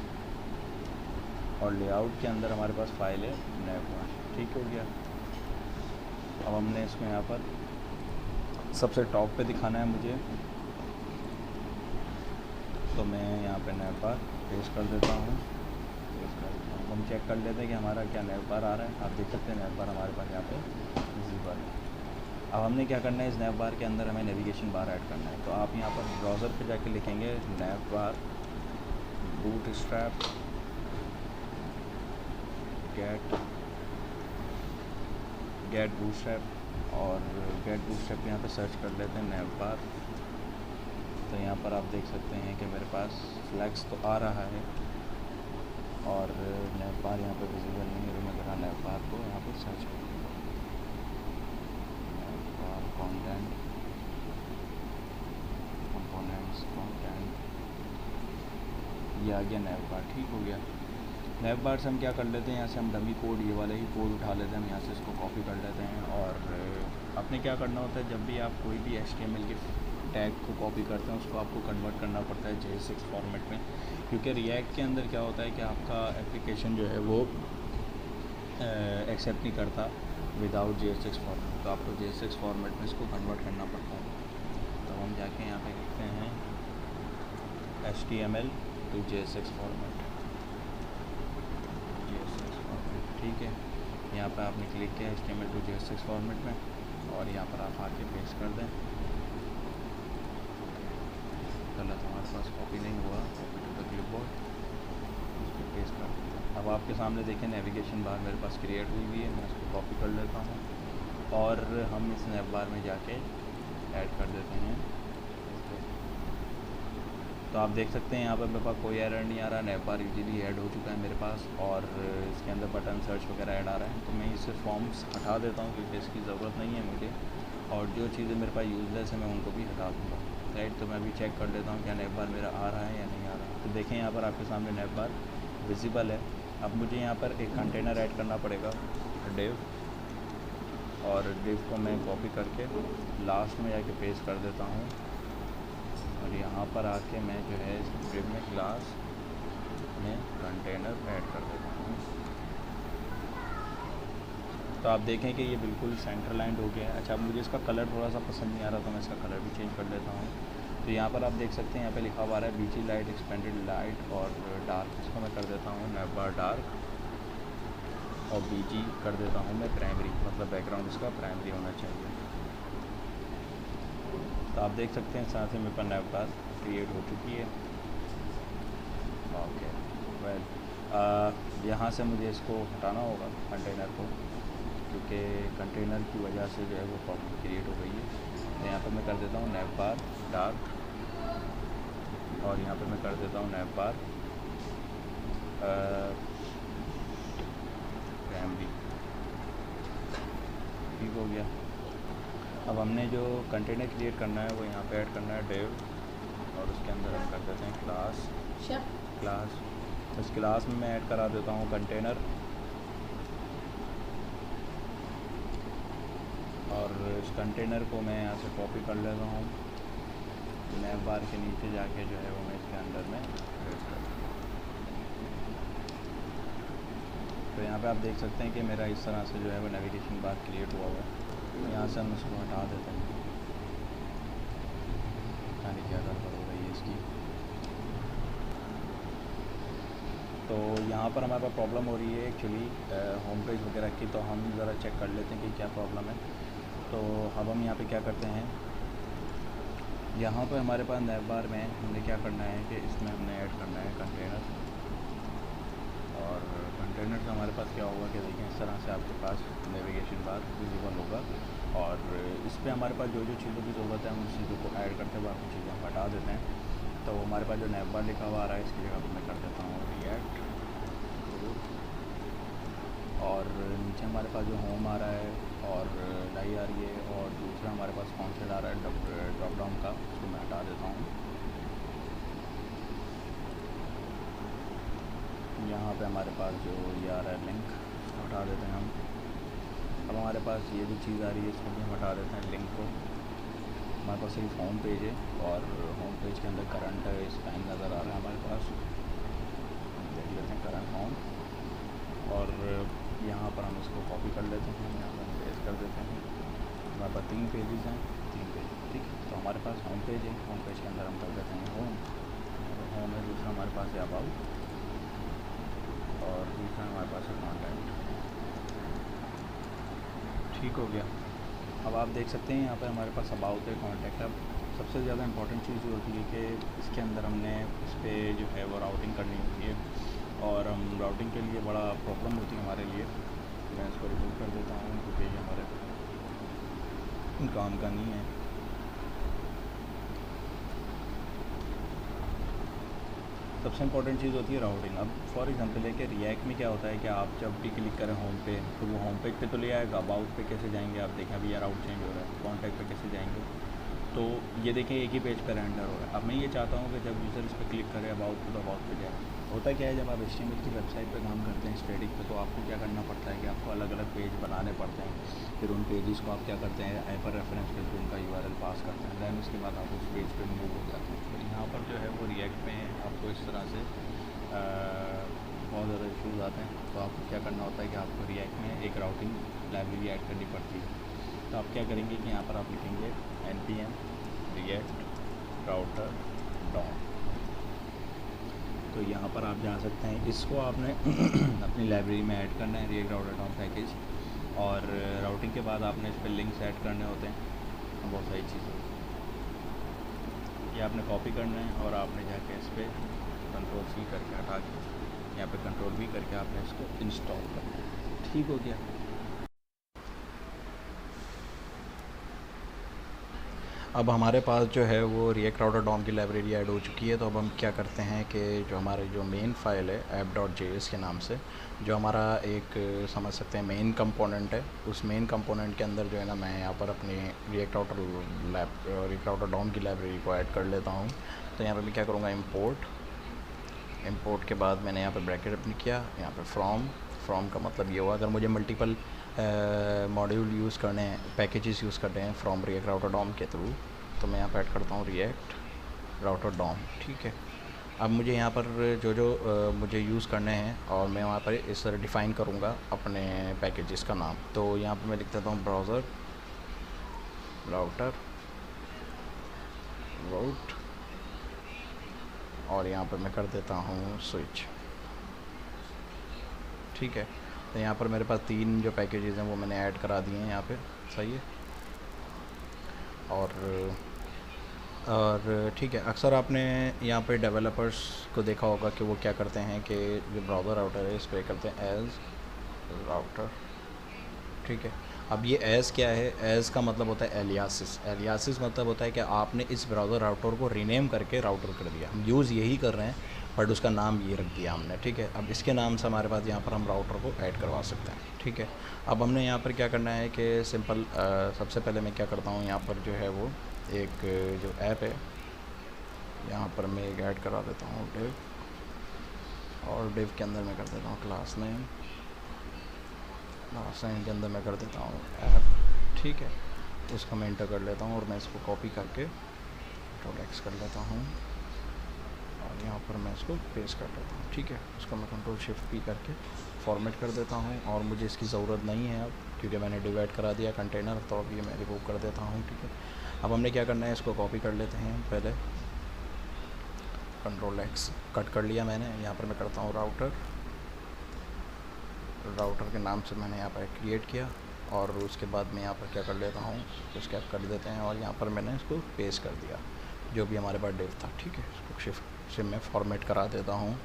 S1: और लेआउट के अंदर हमारे पास फाइल है नैव बार। ठीक हो गया। अब हमने इसको यहाँ पर सबसे टॉप पे दिखाना है मुझे, तो मैं यहाँ पे नैव बार पेस्ट कर देता हूँ। हम चेक कर लेते हैं कि हमारा क्या नैव बार आ रहा है। आप देख सकते हैं नैव बार हमारे पास यहाँ पे विजिबल है। अब हमने क्या करना है, इस नैव बार के अंदर हमें नेविगेशन बार ऐड करना है। तो आप यहाँ पर ब्राउज़र पे जाके लिखेंगे नैव बार बूटस्ट्रैप गेट बूटस्ट्रैप और गेट बूटस्ट्रैप यहाँ पे सर्च कर लेते हैं नैव बार। तो यहाँ पर आप देख सकते हैं कि मेरे पास फ्लैक्स तो आ रहा है और नैव बार यहाँ पे विजिबल नहीं है। तो मैं ज़रा नैव बार को यहाँ पर सर्च करूँगा, नैव बार कंटेंट कंपोनेंट्स कंटेंट, ये आ गया नैव बार। ठीक हो गया। नैव बार से हम क्या कर लेते हैं, यहाँ से हम डमी कोड, ये वाले ही कोड उठा लेते हैं, हम यहाँ से इसको कॉपी कर लेते हैं। और आपने क्या करना होता है, जब भी आप कोई भी HTML के टैग को कॉपी करते हैं उसको आपको कन्वर्ट करना पड़ता है JS6 फॉर्मेट में, क्योंकि रिएक्ट के अंदर क्या होता है कि आपका एप्लीकेशन जो है वो एक्सेप्ट नहीं करता विदाउट JS6 फॉर्मेट। तो आपको JS6 फॉर्मेट में इसको कन्वर्ट करना पड़ता है। तो हम जाके यहाँ पे लिखते हैं HTML टू JS6 फॉर्मेट, ठीक है। यहाँ पर आपने क्लिक किया HTML टू JS6 फॉर्मेट में और यहाँ पर आप आके पेस्ट कर दें। गलत हमारे पास कॉपी नहीं हुआ, कॉपी टू द क्लिपबोर्ड, उसको पेस्ट कर देते हैं। अब आपके सामने देखें नेविगेशन बार मेरे पास क्रिएट हुई हुई है, मैं इसको कॉपी कर लेता हूँ और हम इस नैव बार में जाके ऐड कर देते हैं। तो आप देख सकते हैं यहाँ पर मेरे पास कोई एरर नहीं आ रहा, नैव बार इजीली ऐड हो चुका है मेरे पास और इसके अंदर बटन सर्च वगैरह ऐड आ रहा है। तो मैं इससे फॉर्म्स हटा देता हूँ क्योंकि इसकी ज़रूरत नहीं है मुझे, और जो चीज़ें मेरे पास यूजलेस है मैं उनको भी हटा दूँगा, राइट। तो मैं अभी चेक कर लेता हूँ क्या नैव बार मेरा आ रहा है या नहीं आ रहा। तो देखें यहाँ पर आपके सामने नैव बार विजिबल है। अब मुझे यहाँ पर एक कंटेनर ऐड करना पड़ेगा डिव, और डिव को मैं कॉपी करके लास्ट में जाके पेस्ट कर देता हूँ और यहाँ पर आके मैं जो है डिव में क्लास में कंटेनर ऐड कर देता हूँ। तो आप देखें कि ये बिल्कुल सेंटर लाइंड हो गया है। अच्छा, अब मुझे इसका कलर थोड़ा सा पसंद नहीं आ रहा तो मैं इसका कलर भी चेंज कर लेता हूँ। तो यहाँ पर आप देख सकते हैं यहाँ पे लिखा हुआ है BG लाइट, एक्सपेंडेड लाइट और डार्क। इसको मैं कर देता हूँ नैव बार डार्क और BG कर देता हूँ मैं प्राइमरी, मतलब बैकग्राउंड इसका प्राइमरी होना चाहिए। तो आप देख सकते हैं साथ ही मेरे पर नैव बार क्रिएट हो चुकी है। ओके वेल, यहाँ से मुझे इसको हटाना होगा कंटेनर को, क्योंकि कंटेनर की वजह से जो है वो प्रॉब्लम क्रिएट हो गई है। तो यहाँ पर मैं कर देता हूँ नैव बार डार्क और यहाँ पर मैं कर देता हूँ नैव बार प्राइमरी। ठीक हो गया। अब हमने जो कंटेनर क्रिएट करना है वो यहाँ पे ऐड करना है डिव और उसके अंदर हम कर देते हैं क्लास। इस क्लास में मैं ऐड करा देता हूँ कंटेनर और इस कंटेनर को मैं यहाँ से कॉपी कर लेता हूँ, नैव बार के नीचे जाके जो है वो मैं इसके अंदर में पेस्ट कर दूँगा। तो यहाँ पे आप देख सकते हैं कि मेरा इस तरह से जो है वो नेविगेशन बार क्रिएट हुआ हुआ है। तो यहाँ से हम इसको हटा देते हैं, यानी क्या गड़बड़ हो रही है इसकी। तो यहाँ पर हमारे पास प्रॉब्लम हो रही है एक्चुअली होम पेज वगैरह की, तो हम ज़रा चेक कर लेते हैं कि क्या प्रॉब्लम है। तो अब हम यहाँ पे क्या करते हैं, यहाँ पर हमारे पास नैव बार में हमने क्या करना है कि इसमें हमने ऐड करना है कंटेनर, और कंटेनर से हमारे पास क्या होगा कि देखें इस तरह से आपके पास नेविगेशन बार विजिबल होगा और इस पर हमारे पास जो जो चीज़ों की ज़रूरत है हम उस चीज़ों को ऐड करते हैं, बाकी चीज़ें हम हटा देते हैं। तो हमारे पास जो नैव बार लिखा हुआ आ रहा है इसकी जगह पर मैं कर देता हूँ रिएक्ट और नीचे हमारे पास जो होम आ रहा है और डाई आ रही है और दूसरा हमारे पास कॉन्सेप्ट आ रहा है ड्रॉप डाउन का, उसको मैं हटा देता हूँ। यहाँ पे हमारे पास जो ये आ रहा है लिंक, उसको हटा देते हैं हम। अब हमारे पास ये जो चीज़ आ रही है इसको भी हम हटा देते हैं, लिंक को। हमारे पास सिर्फ होम पेज है और होम पेज के अंदर करंट स्पैन नज़र आ रहा है हमारे पास। देख लेते हैं करंट होम, और यहाँ पर हम इसको कॉपी कर लेते हैं, यहाँ पर हम पेस्ट कर देते हैं। हमारे पास 3 पेजेस हैं, 3 पेज, ठीक है। तो हमारे पास होम पेज है, होम पेज के अंदर हम कर देते हैं होम है। दूसरा हमारे पास है अबाउट, और तीसरा हमारे पास है कॉन्टैक्ट। ठीक हो गया। अब आप देख सकते हैं यहाँ पर हमारे पास अबाउट है, कॉन्टैक्ट। अब सबसे ज़्यादा इंपॉर्टेंट चीज़ जो होती है कि इसके अंदर हमने इस पर जो है वो राउटिंग करनी होती है, और हम राउटिंग के लिए बड़ा प्रॉब्लम होती है हमारे लिए। मैं इसको रिमूव कर देता हूँ क्योंकि ये हमारे काम का नहीं है। सबसे इंपॉर्टेंट चीज़ होती है राउटिंग। अब फॉर एग्जांपल है कि रिएक्ट में क्या होता है कि आप जब भी क्लिक करें होम पे तो वो होम पेज पे तो ले आएगा, अबाउट पे कैसे जाएंगे आप देखें, अभी यार राउट चेंज हो रहा है, कॉन्टैक्ट पे कैसे जाएंगे, तो ये देखें एक ही पेज पर रेंडर हो रहा है। अब मैं ये चाहता हूँ कि जब यूज़र इस पर क्लिक करे अबाउट पे तो अबाउट पे जाए। होता क्या है, जब आप HTML की वेबसाइट पे काम करते हैं स्टैटिक पे, तो आपको क्या करना पड़ता है कि आपको अलग अलग पेज बनाने पड़ते हैं। फिर उन पेजेस को आप क्या करते हैं, हाइपर रेफरेंस करके उनका URL पास करते हैं, दैन उसके बाद आप उस पेज पे मूव हो जाते हैं। तो यहाँ पर जो है वो रिएक्ट में आपको इस तरह से बहुत ज़्यादा इशूज़ आते हैं। तो आपको क्या करना होता है कि आपको रिएक्ट में एक राउटिंग लाइब्रेरी ऐड करनी पड़ती है। तो आप क्या करेंगे कि यहाँ पर आप लिखेंगे npm react router DOM। तो यहाँ पर आप जा सकते हैं, इसको आपने अपनी लाइब्रेरी में ऐड करना है, रिएक्ट राउटर डॉम पैकेज। और राउटिंग के बाद आपने इस पर लिंक्स ऐड करने होते हैं, बहुत सारी चीज़ें ये आपने कॉपी करना है, और आपने जाके इस पर Ctrl+C करके हटा के यहाँ पे Ctrl+V करके आपने इसको इंस्टॉल करना है। ठीक हो गया। अब हमारे पास जो है वो रिएक्ट राउटर डॉम की लाइब्रेरी ऐड हो चुकी है। तो अब हम क्या करते हैं कि जो हमारे जो मेन फाइल है app.js के नाम से, जो हमारा एक समझ सकते हैं मेन कंपोनेंट है, उस मेन कंपोनेंट के अंदर जो है ना मैं यहाँ पर अपनी रिएक्ट राउटर डॉम की लाइब्रेरी को ऐड कर लेता हूँ। तो यहाँ पर मैं क्या करूँगा, इम्पोर्ट के बाद मैंने यहाँ पर ब्रैकेट अपनी किया, यहाँ पर फ्रॉम का मतलब ये हुआ अगर मुझे मल्टीपल मॉड्यूल यूज़ करने हैं, पैकेजेस यूज़ करने हैं फ्रॉम रिएक्ट राउटर डॉम के थ्रू, तो मैं यहाँ पर ऐड करता हूँ रिएक्ट राउटर डॉम। ठीक है। अब मुझे यहाँ पर जो मुझे यूज़ करने हैं, और मैं वहाँ पर इस तरह डिफ़ाइन करूँगा अपने पैकेजेस का नाम। तो यहाँ पर मैं लिख देता हूँ ब्राउज़र राउटर राउट, और यहाँ पर मैं कर देता हूँ स्विच। ठीक है। तो यहाँ पर मेरे पास 3 जो पैकेजेस हैं वो मैंने ऐड करा दिए हैं यहाँ पे, सही है। और ठीक है, अक्सर आपने यहाँ पे डेवलपर्स को देखा होगा कि वो क्या करते हैं कि जो ब्राउज़र राउटर है इस पर करते हैं एज राउटर। ठीक है। अब ये एज़ क्या है, एज़ का मतलब होता है एलियासिस मतलब होता है कि आपने इस ब्राउज़र राउटर को रीनेम करके राउटर कर दिया। हम यूज़ यही कर रहे हैं बट उसका नाम ये रख दिया हमने। ठीक है। अब इसके नाम से हमारे पास यहाँ पर हम राउटर को ऐड करवा सकते हैं। ठीक है। अब हमने यहाँ पर क्या करना है कि सिंपल सबसे पहले मैं क्या करता हूँ, यहाँ पर जो है वो एक जो ऐप है यहाँ पर मैं एक ऐड करा देता हूँ डिव, और डिव के अंदर मैं कर देता हूँ क्लास नेम के अंदर मैं कर देता हूँ ऐप। ठीक है। उसका मैं इंटर कर लेता हूँ और मैं इसको कॉपी करके Ctrl+X कर लेता हूँ, और यहाँ पर मैं इसको पेस्ट कर देता हूँ। ठीक है। उसको मैं Ctrl+Shift+P करके फॉर्मेट कर देता हूँ, और मुझे इसकी ज़रूरत नहीं है अब क्योंकि मैंने डिवाइड करा दिया कंटेनर, तो अब ये मैं रिमूव कर देता हूँ। ठीक है। अब हमने क्या करना है, इसको कॉपी कर लेते हैं। पहले Ctrl+X कट कर लिया मैंने, यहाँ पर मैं करता हूँ राउटर के नाम से मैंने यहाँ पर क्रिएट किया, और उसके बाद मैं यहाँ पर क्या कर लेता हूँ, इसको कर देते हैं, और यहाँ पर मैंने इसको पेस्ट कर दिया जो भी हमारे पास डिव था। ठीक है। इसको शिफ्ट से मैं फॉर्मेट करा देता हूँ।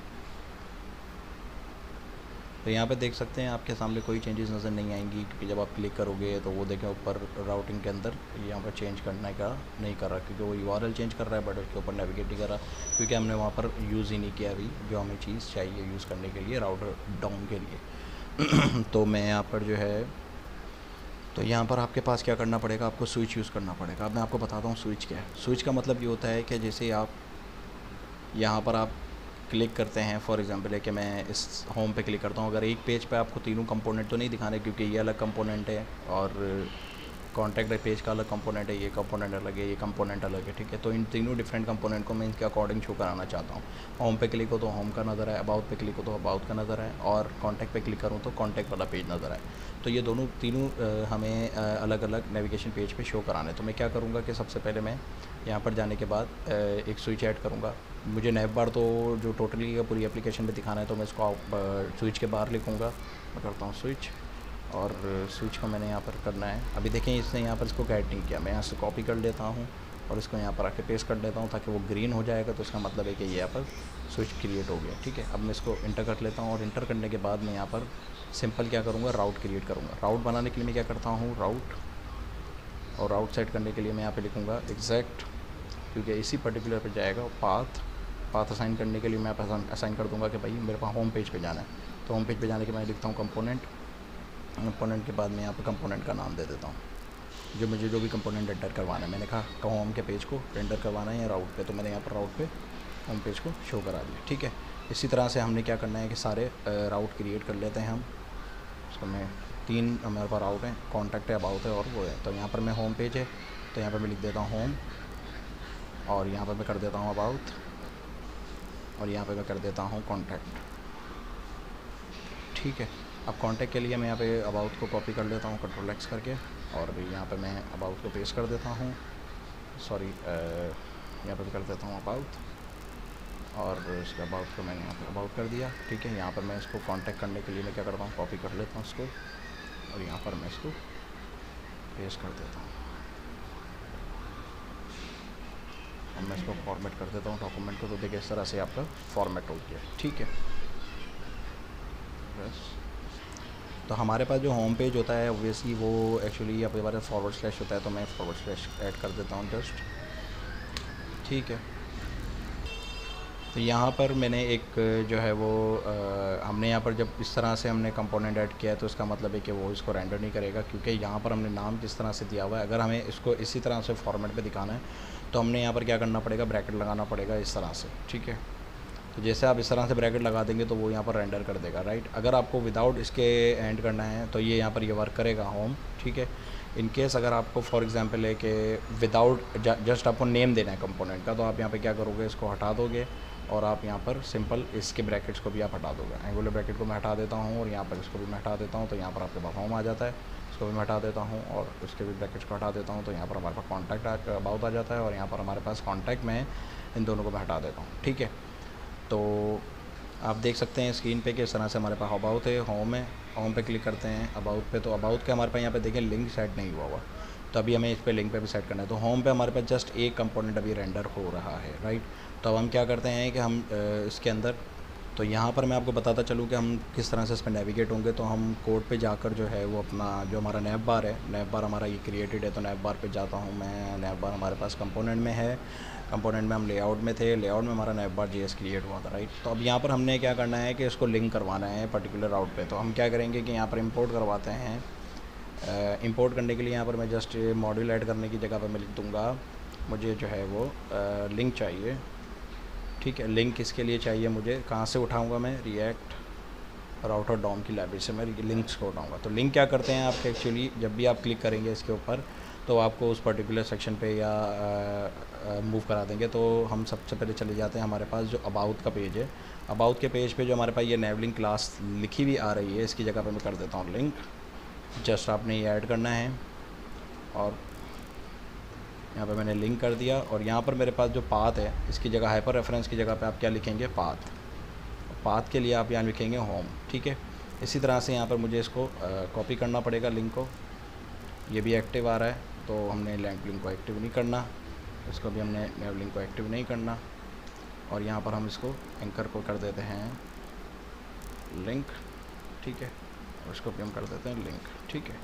S1: तो यहाँ पे देख सकते हैं आपके सामने कोई चेंजेस नज़र नहीं आएंगी, क्योंकि जब आप क्लिक करोगे तो वो देखें ऊपर राउटिंग के अंदर यहाँ पर चेंज करने का नहीं कर रहा, क्योंकि वो URL चेंज कर रहा है बट उसके ऊपर नेविगेट नहीं कर रहा, क्योंकि हमने वहाँ पर यूज़ ही नहीं किया अभी जो हमें चीज़ चाहिए यूज़ करने के लिए राउटर डॉम के लिए। तो मैं यहाँ पर जो है, तो यहाँ पर आपके पास क्या करना पड़ेगा, आपको स्विच यूज़ करना पड़ेगा। अब मैं आपको बताता हूँ स्विच क्या है। स्विच का मतलब ये होता है कि जैसे आप यहाँ पर आप क्लिक करते हैं, फॉर एग्जांपल है कि मैं इस होम पे क्लिक करता हूँ, अगर एक पेज पे आपको तीनों कंपोनेंट तो नहीं दिखाने क्योंकि ये अलग कंपोनेंट है और कॉन्टैक्ट पेज का अलग कंपोनेंट है, ये कंपोनेंट अलग है, ये कंपोनेंट अलग है, ठीक है। तो इन तीनों डिफरेंट कंपोनेंट को मैं इनके अकॉर्डिंग शो कराना चाहता हूँ। होम पे क्लिक हो तो होम का नज़र है, अबाउट पे क्लिक हो तो अबाउट का नज़र है, और कॉन्टैक्ट पे क्लिक करूँ तो कॉन्टैक्ट वाला पेज नज़र है। तो ये दोनों तीनों हमें अलग अलग नेविगेशन पेज पे शो कराने। तो मैं क्या करूँगा कि सबसे पहले मैं यहाँ पर जाने के बाद एक स्विच ऐड करूँगा। मुझे नैव बार तो जो टोटली पूरी एप्लीकेशन में दिखाना है, तो मैं इसको स्विच के बाहर लिखूँगा। मैं करता हूँ स्विच, और स्विच को मैंने यहाँ पर करना है। अभी देखें इसने यहाँ पर इसको ऐड नहीं किया, मैं यहाँ से कॉपी कर लेता हूँ और इसको यहाँ पर आके पेस्ट कर देता हूँ ताकि वो ग्रीन हो जाएगा, तो इसका मतलब है कि ये यहाँ पर स्विच क्रिएट हो गया, ठीक है। अब मैं इसको इंटर कर लेता हूँ और इंटर करने के बाद मैं यहाँ पर सिंपल क्या करूँगा, राउट क्रिएट करूँगा। राउट बनाने के लिए मैं क्या करता हूँ, राउट, और राउट सेट करने के लिए मैं यहाँ पर लिखूँगा एग्जैक्ट, क्योंकि इसी पर्टिकुलर पर जाएगा। पाथ असाइन करने के लिए मैं असाइन कर दूँगा कि भाई मेरे पास होम पेज पे जाना है, तो होम पेज पे जाने के मैं लिखता हूँ कंपोनेंट के बाद मैं यहाँ पे कंपोनेंट का नाम दे देता हूँ, जो मुझे जो भी कंपोनेंट एंटर करवाना है। मैंने कहा तो होम के पेज को रेंडर करवाना है या राउट पे, तो मैंने यहाँ पर राउट पे होम पेज को शो करा दिया, ठीक है। इसी तरह से हमने क्या करना है कि सारे राउट क्रिएट कर लेते हैं हम। उसको मैं 3 हमारे पास राउट हैं, कॉन्टैक्ट है, अबाउट है और वो है। तो यहाँ पर मैं होम पेज है तो यहाँ पर मैं लिख देता हूँ होम, और यहाँ पर मैं कर देता हूँ अबाउट, और यहाँ पर मैं कर देता हूँ कॉन्टैक्ट, ठीक है। अब कॉन्टैक्ट के लिए मैं यहाँ पे अबाउट को कॉपी कर लेता हूँ Ctrl+X करके, और अभी यहाँ पे मैं अबाउट को पेस्ट कर देता हूँ, सॉरी यहाँ पे कर देता हूँ अबाउट, और इसके अबाउट को मैंने यहाँ पे अबाउट कर दिया, ठीक है। यहाँ पर मैं इसको कॉन्टैक्ट करने के लिए मैं क्या करता हूँ, कॉपी कर लेता हूँ इसको, और यहाँ पर मैं इसको पेस्ट कर देता हूँ। अब मैं इसको फॉर्मेट कर देता हूँ डॉक्यूमेंट को, तो देखिए इस तरह से आपका फॉर्मेट हो गया, ठीक है। बस तो हमारे पास जो होम पेज होता है ऑब्वियसली वो एक्चुअली अपने बारे में फॉरवर्ड स्लैश होता है, तो मैं फॉरवर्ड स्लैश ऐड कर देता हूँ जस्ट, ठीक है। तो यहाँ पर मैंने एक जो है वो हमने यहाँ पर जब इस तरह से हमने कंपोनेंट ऐड किया है, तो इसका मतलब है कि वो इसको रेंडर नहीं करेगा, क्योंकि यहाँ पर हमने नाम किस तरह से दिया हुआ है। अगर हमें इसको इसी तरह से फॉर्मेट पे दिखाना है तो हमने यहाँ पर क्या करना पड़ेगा, ब्रैकेट लगाना पड़ेगा इस तरह से, ठीक है। तो जैसे आप इस तरह से ब्रैकेट लगा देंगे तो वो यहाँ पर रेंडर कर देगा, राइट। अगर आपको विदाउट इसके एंड करना है तो ये यहाँ पर ये वर्क करेगा होम, ठीक है। इन केस अगर आपको फॉर एग्जांपल है कि विदाउट जस्ट आपको नेम देना है कंपोनेंट का, तो आप यहाँ पे क्या करोगे, इसको हटा दोगे और आप यहाँ पर सिंपल इसके ब्रैकेट्स को भी आप हटा दोगे। एंगुलर ब्रैकेट को मैं हटा देता हूँ और यहाँ पर इसको भी मैं हटा देता हूँ, तो यहाँ पर आपके पास होम आ जाता है। इसको भी मैं हटा देता हूँ और उसके भी ब्रैकेट्स को हटा देता हूँ, तो यहाँ पर हमारे पास कॉन्टैक्ट अबाउट आ जाता है, और यहाँ पर हमारे पास कॉन्टैक्ट में इन दोनों को मैं हटा देता हूँ, ठीक है। तो आप देख सकते हैं स्क्रीन पे कि इस तरह से हमारे पास अबाउट है, होम है, होम पे क्लिक करते हैं अबाउट पे, तो अबाउट के हमारे पास यहाँ पे देखें लिंक सेट नहीं हुआ, तो अभी हमें इस पे लिंक पे भी सेट करना है। तो होम पे हमारे पास जस्ट एक कंपोनेंट अभी रेंडर हो रहा है, राइट। तो अब हम क्या करते हैं कि हम इसके अंदर, तो यहाँ पर मैं आपको बताता चलूँ कि हम किस तरह से इस पर नेविगेट होंगे। तो हम कोड पे जाकर जो है वो अपना जो हमारा नैव बार है, नैव बार हमारा ये क्रिएटेड है, तो नैव बार पे जाता हूँ मैं। नैव बार हमारे पास कंपोनेंट में है, कंपोनेंट में हम लेआउट में थे, लेआउट में हमारा नैव बार JS क्रिएट हुआ था, राइट। तो अब यहाँ पर हमने क्या करना है कि इसको लिंक करवाना है पर्टिकुलर राउट पे। तो हम क्या करेंगे कि यहाँ पर इंपोर्ट करवाते हैं। इंपोर्ट करने के लिए यहाँ पर मैं जस्ट मॉड्यूल ऐड करने की जगह पर मैं लिख दूँगा मुझे जो है वो लिंक चाहिए, ठीक है। लिंक किसके लिए चाहिए, मुझे कहाँ से उठाऊँगा मैं, रिएक्ट राउटर डॉम की लाइब्रेरी से मैं लिंक्स को उठाऊँगा। तो लिंक क्या करते हैं आप एक्चुअली, जब भी आप क्लिक करेंगे इसके ऊपर तो आपको उस पर्टिकुलर सेक्शन पे या मूव करा देंगे। तो हम सबसे पहले चले जाते हैं हमारे पास जो अबाउट का पेज है। अबाउट के पेज पे जो हमारे पास ये नैवलिंक क्लास लिखी हुई आ रही है, इसकी जगह पे मैं कर देता हूँ लिंक। जस्ट आपने ये ऐड करना है और यहाँ पे मैंने लिंक कर दिया, और यहाँ पर मेरे पास जो पाथ है इसकी जगह हाइपर रेफरेंस की जगह पे आप क्या लिखेंगे, पाथ। पाथ के लिए आप यहाँ लिखेंगे होम, ठीक है। इसी तरह से यहाँ पर मुझे इसको कॉपी करना पड़ेगा लिंक को। ये भी एक्टिव आ रहा है, तो हमने लिंक को एक्टिव नहीं करना, इसको भी हमने नैव लिंक को एक्टिव नहीं करना, और यहाँ पर हम इसको एंकर को कर देते हैं लिंक, ठीक है। और इसको भी हम कर देते हैं लिंक, ठीक है।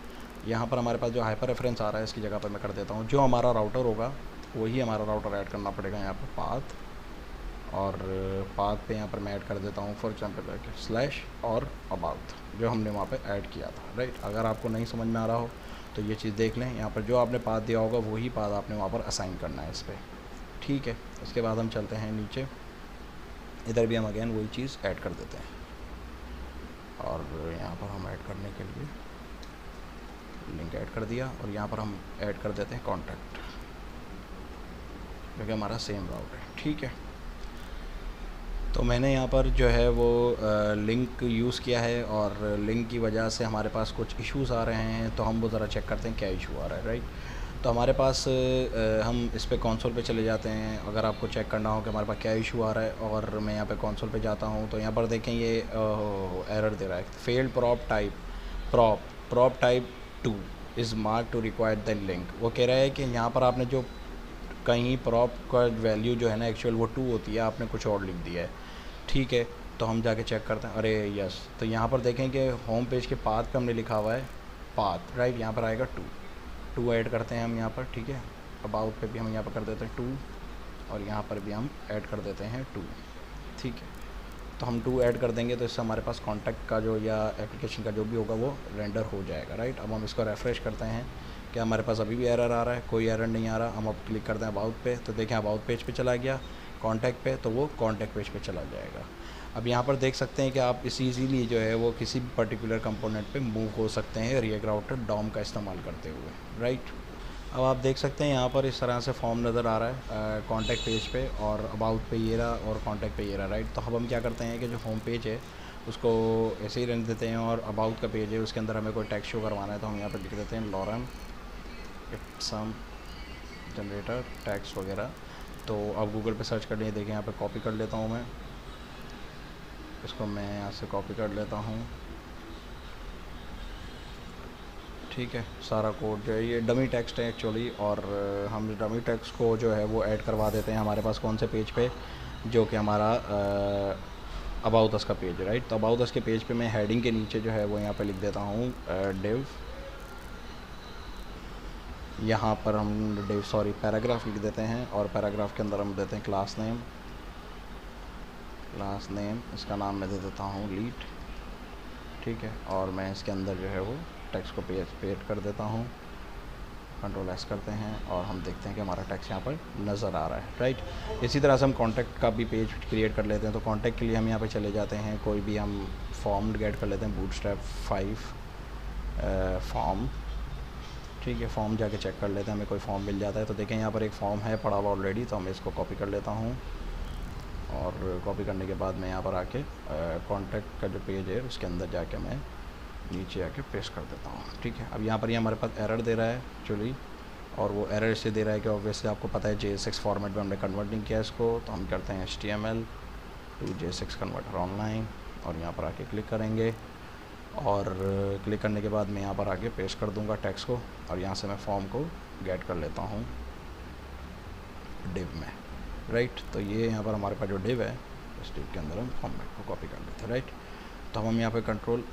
S1: यहाँ पर हमारे पास जो हाइपर रेफरेंस आ रहा है इसकी जगह पर मैं कर देता हूँ जो हमारा राउटर होगा वही हमारा राउटर ऐड करना पड़ेगा यहाँ पर पाथ, और पाथ पे यहाँ पर मैं ऐड कर देता हूँ फॉर एग्जाम्पल स्लैश और अबाउट जो हमने वहाँ पे ऐड किया था, राइट। अगर आपको नहीं समझ में आ रहा हो तो ये चीज़ देख लें, यहाँ पर जो आपने पाथ दिया होगा वही पाथ आपने वहाँ पर असाइन करना है इस पर, ठीक है। उसके बाद हम चलते हैं नीचे। इधर भी हम अगेन वही चीज़ ऐड कर देते हैं, और यहाँ पर हम ऐड करने के लिए लिंक ऐड कर दिया, और यहाँ पर हम ऐड कर देते हैं कॉन्टैक्ट, क्योंकि हमारा सेम राउट है। ठीक है, तो मैंने यहाँ पर जो है वो लिंक यूज़ किया है, और लिंक की वजह से हमारे पास कुछ इश्यूज़ आ रहे हैं, तो हम वो ज़रा चेक करते हैं क्या इशू आ रहा है, राइट। तो हमारे पास हम इस पे कंसोल पे चले जाते हैं, अगर आपको चेक करना हो कि हमारे पास क्या इशू आ रहा है, और मैं यहाँ पे कंसोल पे जाता हूँ, तो यहाँ पर देखें ये एरर दे रहा है, failed prop type 2 is mark to require the link. वो कह रहा है कि यहाँ पर आपने जो कहीं प्रॉप का वैल्यू जो है ना एक्चुअल वो 2 होती है, आपने कुछ और लिख दिया है। ठीक है, तो हम जाके चेक करते हैं, अरे यस, तो यहाँ पर देखें कि होम पेज के पाथ पे हमने लिखा हुआ है पाथ, राइट, यहाँ पर आएगा 2 ऐड करते हैं हम यहाँ पर। ठीक है, अबाउट पे भी हम यहाँ पर कर देते हैं 2, और यहाँ पर भी हम ऐड कर देते हैं 2। ठीक है, तो हम 2 ऐड कर देंगे, तो इससे हमारे पास कॉन्टैक्ट का जो या एप्लीकेशन का जो भी होगा वो रेंडर हो जाएगा, राइट। अब हम इसको रेफ़्रेश करते हैं कि हमारे पास अभी भी एरर आ रहा है, कोई एरर नहीं आ रहा। हम अब क्लिक करते हैं अबाउट पे, तो देखें अबाउट पेज पे चला गया, कॉन्टैक्ट पे तो वो कॉन्टैक्ट पेज पे चला जाएगा। अब यहाँ पर देख सकते हैं कि आप इस ईजीली जो है वो किसी भी पर्टिकुलर कंपोनेंट पे मूव हो सकते हैं रिएक्ट राउटर डॉम का इस्तेमाल करते हुए, राइट। अब आप देख सकते हैं यहाँ पर इस तरह से फॉर्म नज़र आ रहा है कॉन्टैक्ट पेज पे, और अबाउट पे ये रहा, और कॉन्टैक्ट पे ये रहा, राइट। तो अब हम क्या करते हैं कि जो होम पेज है उसको ऐसे ही रहने देते हैं, और अबाउट का पेज है उसके अंदर हमें कोई टेक्स्ट शो करवाना है, तो हम यहाँ पर लिख देते हैं लॉरेम इप्सम जनरेटर टैक्स वगैरह। तो अब गूगल पे सर्च कर लिए, देखें यहाँ पे कॉपी कर लेता हूँ मैं इसको, मैं यहाँ से कॉपी कर लेता हूँ। ठीक है, सारा कोड जो है ये डमी टेक्स्ट है एक्चुअली, और हम डमी टेक्स्ट को जो है वो ऐड करवा देते हैं हमारे पास कौन से पेज पे, जो कि हमारा अबाउट अस का पेज है, राइट। तो अबाउट अस के पेज पे मैं हेडिंग के नीचे जो है वो यहाँ पे लिख देता हूँ डिव, यहाँ पर हम पैराग्राफ लिख देते हैं, और पैराग्राफ के अंदर हम देते हैं क्लास नेम, इसका नाम मैं दे देता हूँ लीड। ठीक है, और मैं इसके अंदर जो है वो टेक्स्ट को पेस्ट कर देता हूँ, कंट्रोल एस करते हैं, और हम देखते हैं कि हमारा टेक्स्ट यहाँ पर नज़र आ रहा है, राइट। इसी तरह से हम कॉन्टैक्ट का भी पेज क्रिएट कर लेते हैं। तो कॉन्टैक्ट के लिए हम यहाँ पे चले जाते हैं, कोई भी हम फॉर्म ऐड कर लेते हैं, बूटस्ट्रैप 5 फॉर्म। ठीक है, फॉर्म जाके चेक कर लेते हैं, हमें कोई फॉर्म मिल जाता है। तो देखें यहाँ पर एक फॉर्म है पड़ा हुआ ऑलरेडी, तो मैं इसको कॉपी कर लेता हूँ, और कॉपी करने के बाद मैं यहाँ पर आके कॉन्टैक्ट का जो पेज है उसके अंदर जाके मैं नीचे आके पेस्ट कर देता हूँ। ठीक है, अब यहाँ पर ये हमारे पास एरर दे रहा है एक्चुअली, और वो एरर इससे दे रहा है कि ऑब्वियसली आपको पता है JSX फॉर्मेट में हमने कन्वर्ट नहीं किया इसको, तो हम करते हैं HTML to JSX converter online, और यहाँ पर आके क्लिक करेंगे, और क्लिक करने के बाद मैं यहाँ पर आके पेस्ट कर दूँगा टेक्स्ट को, और यहाँ से मैं फॉर्म को गेट कर लेता हूँ डिव में, राइट। तो ये यहाँ पर हमारे पास जो डिव है, इस डिव के अंदर हम फॉर्मेट को कॉपी कर लेते हैं, राइट। तो हम यहाँ पे कंट्रोल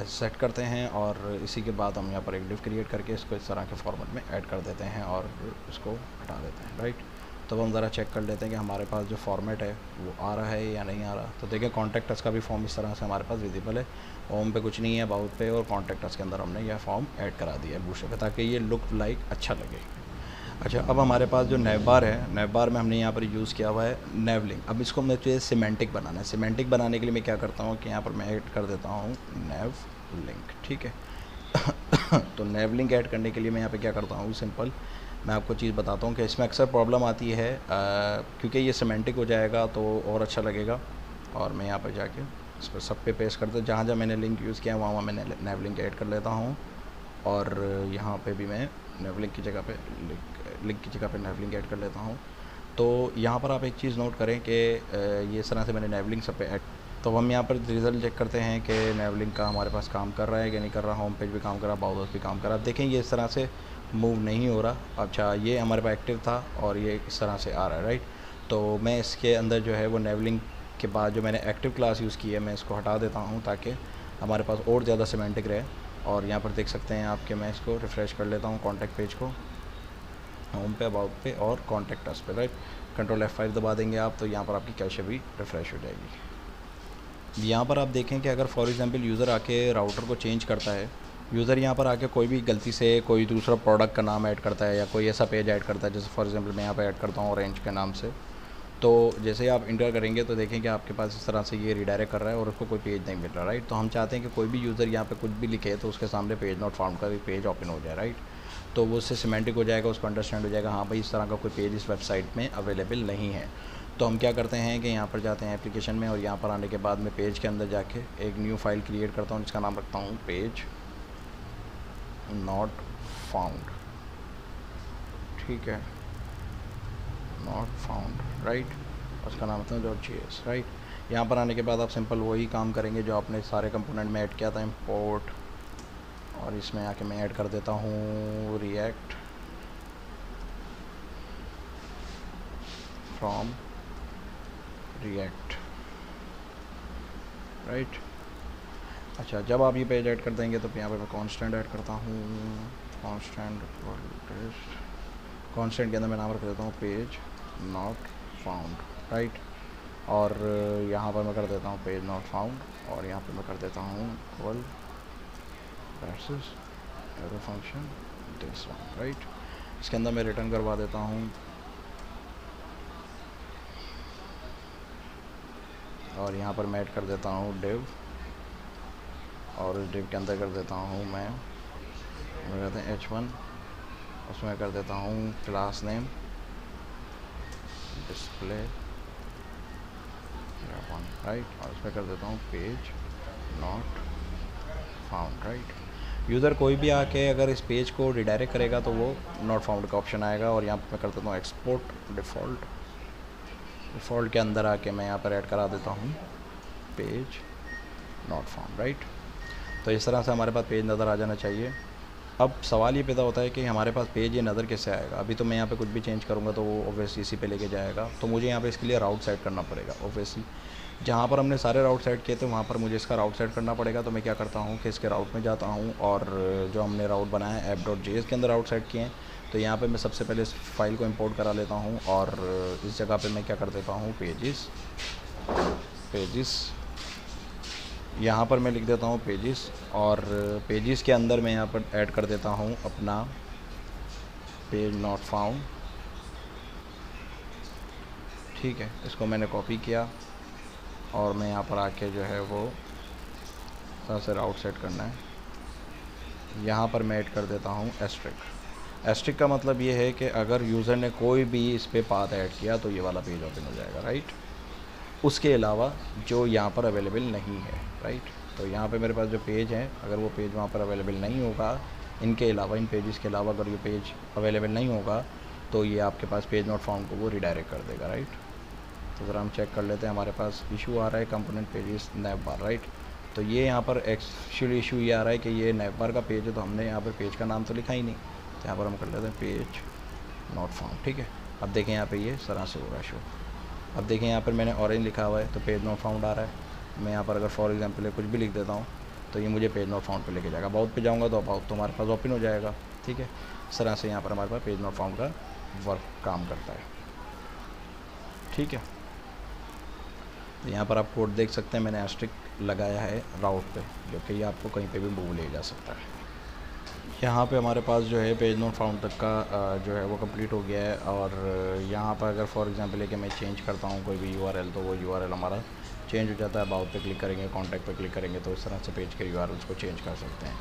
S1: सेट करते हैं, और इसी के बाद हम यहाँ पर एक डिव क्रिएट करके इसको इस तरह के फॉर्मेट में ऐड कर देते हैं, और इसको हटा देते हैं, राइट। तो हम ज़रा चेक कर लेते हैं कि हमारे पास जो फॉर्मेट है वो आ रहा है या नहीं आ रहा। तो देखिए कॉन्टैक्ट अस का भी फॉर्म इस तरह से हमारे पास विजिबल है, होम पे कुछ नहीं है, अबाउट पे और कॉन्टैक्ट अस के अंदर हमने यह फॉर्म ऐड करा दिया है बूस्टर पे, ताकि ये लुक लाइक अच्छा लगे। अच्छा, अब हमारे पास जो नेवबार है, नेवबार में हमने यहाँ पर यूज़ किया हुआ है नेवलिंक। अब इसको मुझे सिमेंटिक बनाना है। सिमेंटिक बनाने के लिए मैं क्या करता हूँ कि यहाँ पर मैं ऐड कर देता हूँ नेवलिंक। ठीक है तो नेवलिंक ऐड करने के लिए मैं यहाँ पे क्या करता हूँ, सिंपल मैं आपको चीज़ बताता हूँ कि इसमें अक्सर प्रॉब्लम आती है, क्योंकि ये सिमेंटिक हो जाएगा तो और अच्छा लगेगा। और मैं यहाँ पर जाके इस पर सब पे पेस्ट करता हूँ, जहाँ जहाँ मैंने लिंक यूज़ किया वहाँ मैंने नेवलिंक ऐड कर लेता हूँ, और यहाँ पे भी मैं नेवलिंक की जगह पे लिंक की जगह पे नेवलिंक ऐड कर लेता हूँ। तो यहाँ पर आप एक चीज़ नोट करें कि ये इस तरह से मैंने नेवलिंक सब पे ऐड, तो हम यहाँ पर रिज़ल्ट चेक करते हैं कि नेवलिंक का हमारे पास काम कर रहा है कि नहीं कर रहा। होम पेज भी काम कर रहा, अबाउट भी काम कर रहा। देखें ये इस तरह से मूव नहीं हो रहा। अच्छा, ये हमारे पास एक्टिव था और ये इस तरह से आ रहा है, राइट। तो मैं इसके अंदर जो है वो नेवलिंक के बाद जो मैंने एक्टिव क्लास यूज़ की है मैं इसको हटा देता हूँ, ताकि हमारे पास और ज़्यादा सिमेंटिक रहे। और यहाँ पर देख सकते हैं आप कि मैं इसको रिफ़्रेश कर लेता हूँ कॉन्टैक्ट पेज को, होम पे, अबाउट पे और कॉन्टैक्ट अस पे, राइट। कंट्रोल F5 दबा देंगे आप, तो यहाँ पर आपकी कैशे भी रिफ़्रेश हो जाएगी। यहाँ पर आप देखें कि अगर फॉर एग्जांपल यूज़र आके राउटर को चेंज करता है, यूज़र यहाँ पर आके कोई भी गलती से कोई दूसरा प्रोडक्ट का नाम ऐड करता है या कोई ऐसा पेज ऐड करता है, जैसे फॉर एग्जांपल मैं यहाँ पे ऐड करता हूँ ऑरेंज के नाम से, तो जैसे ही आप इंटर करेंगे तो देखें कि आपके पास इस तरह से ये रिडायरेक्ट कर रहा है और उसको कोई पेज नहीं मिल रहा, राइट। तो हम चाहते हैं कि कोई भी यूज़र यहाँ पे कुछ भी लिखे तो उसके सामने पेज नॉट फाउंड का पेज ओपन हो जाए, राइट। तो वो उससे सिमेंटिक हो जाएगा, उसको अंडरस्टैंड हो जाएगा, हाँ भाई इस तरह का कोई पेज इस वेबसाइट में अवेलेबल नहीं है। तो हम क्या करते हैं कि यहाँ पर जाते हैं एप्लीकेशन में, और यहाँ पर आने के बाद में पेज के अंदर जाके एक न्यू फाइल क्रिएट करता हूँ जिसका नाम रखता हूँ पेज नॉट फाउंड, ठीक है, नॉट फाउंड, राइट। उसका नाम होता है .js, राइट। यहाँ पर आने के बाद आप सिंपल वही काम करेंगे जो आपने सारे कंपोनेंट में ऐड किया था, इंपोर्ट, और इसमें आके मैं ऐड कर देता हूँ रिएक्ट फ्रॉम रिएक्ट, राइट। अच्छा, जब आप ये पेज ऐड कर देंगे तो यहाँ पे मैं कांस्टेंट ऐड करता हूँ, कांस्टेंट के अंदर मैं नाम रख देता हूँ पेज नॉट फाउंड, राइट। और यहाँ पर मैं कर देता हूँ पेज नॉट फाउंड, और यहाँ पे मैं कर देता हूँ equal versus arrow function this one, right. इसके अंदर मैं रिटर्न करवा देता हूँ, और यहाँ पर मैं ऐड कर देता हूँ डिव, और इस डिव के अंदर कर देता हूँ मैं कहते हैं h1, उसमें कर देता हूँ क्लास नेम डिस्प्ले 1, राइट। और उसमें कर देता हूँ page not found, right. User कोई भी आके अगर इस पेज को रिडायरेक्ट करेगा तो वो नॉट फाउंड का ऑप्शन आएगा, और यहाँ पर मैं कर देता हूँ एक्सपोर्ट डिफ़ॉल्ट के अंदर आके मैं यहाँ पर ऐड करा देता हूँ पेज नॉट फाउंड, राइट। तो इस तरह से हमारे पास पेज नज़र आ जाना चाहिए। अब सवाल ये पैदा होता है कि हमारे पास पेज ये नज़र कैसे आएगा। अभी तो मैं यहाँ पे कुछ भी चेंज करूँगा तो वो ऑब्वियसली इसी पे लेके जाएगा, तो मुझे यहाँ पे इसके लिए राउट सेट करना पड़ेगा। ऑब्वियसली जहाँ पर हमने सारे राउट सेट किए थे वहाँ पर मुझे इसका राउट सेट करना पड़ेगा। तो मैं क्या करता हूँ कि इसके राउट में जाता हूँ, और जो हमने राउट बनाया है app.js के अंदर राउट सेट किए हैं, तो यहाँ पर मैं सबसे पहले इस फाइल को इम्पोर्ट करा लेता हूँ, और इस जगह पर मैं क्या कर देता हूँ पेजेस यहाँ पर मैं लिख देता हूँ पेजेस, और पेजेस के अंदर मैं यहाँ पर ऐड कर देता हूँ अपना पेज नॉट फाउंड, ठीक है। इसको मैंने कॉपी किया, और मैं यहाँ पर आके जो है वो तरह से राउट सेट करना है। यहाँ पर मैं ऐड कर देता हूँ एस्ट्रिक का मतलब ये है कि अगर यूज़र ने कोई भी इस पे पाथ ऐड किया तो ये वाला पेज ओपन हो जाएगा, राइट। उसके अलावा जो यहाँ पर अवेलेबल नहीं है, राइट। तो यहाँ पे मेरे पास जो पेज है, अगर वो पेज वहाँ पर अवेलेबल नहीं होगा, इनके अलावा, इन पेजेस के अलावा अगर ये पेज अवेलेबल नहीं होगा तो ये आपके पास पेज नॉट फाउंड को वो रिडायरेक्ट कर देगा, राइट। तो ज़रा हम चेक कर लेते हैं, हमारे पास इशू आ रहा है कंपोनेंट पेजेस नैव बार, राइट। तो ये यहाँ पर एक्चुअली इशू ये आ रहा है कि ये नैव बार का पेज है, तो हमने यहाँ पर पेज का नाम तो लिखा ही नहीं, तो यहाँ पर हम कर लेते हैं पेज नॉट फाउंड, ठीक है। अब देखें यहाँ पर ये इस तरह से हो रहा है शो। अब देखें यहाँ पर मैंने ऑरेंज लिखा हुआ है तो पेज नॉट फाउंड आ रहा है। मैं यहाँ पर अगर फॉर एग्जांपल कुछ भी लिख देता हूँ तो ये मुझे पेज नॉट फाउंड पे लेके जाएगा। अबाउट पे जाऊँगा तो अबाउट तो हमारे पास ओपन हो जाएगा, ठीक है। इस तरह से यहाँ पर हमारे पास पेज नॉट फाउंड का वर्क काम करता है, ठीक है। तो यहाँ पर आप कोड देख सकते हैं, मैंने एस्ट्रिक लगाया है राउट पे, जो कि ये आपको कहीं पे भी मूव ले जा सकता है। यहाँ पे हमारे पास जो है पेज नॉट फाउंड तक का जो है वो कंप्लीट हो गया है। और यहाँ पर अगर फॉर एग्जांपल है कि मैं चेंज करता हूँ कोई भी URL, तो वो URL हमारा चेंज हो जाता है। अबाउट पे क्लिक करेंगे, कॉन्टैक्ट पे क्लिक करेंगे, तो इस तरह से पेज के URLs को चेंज कर सकते हैं।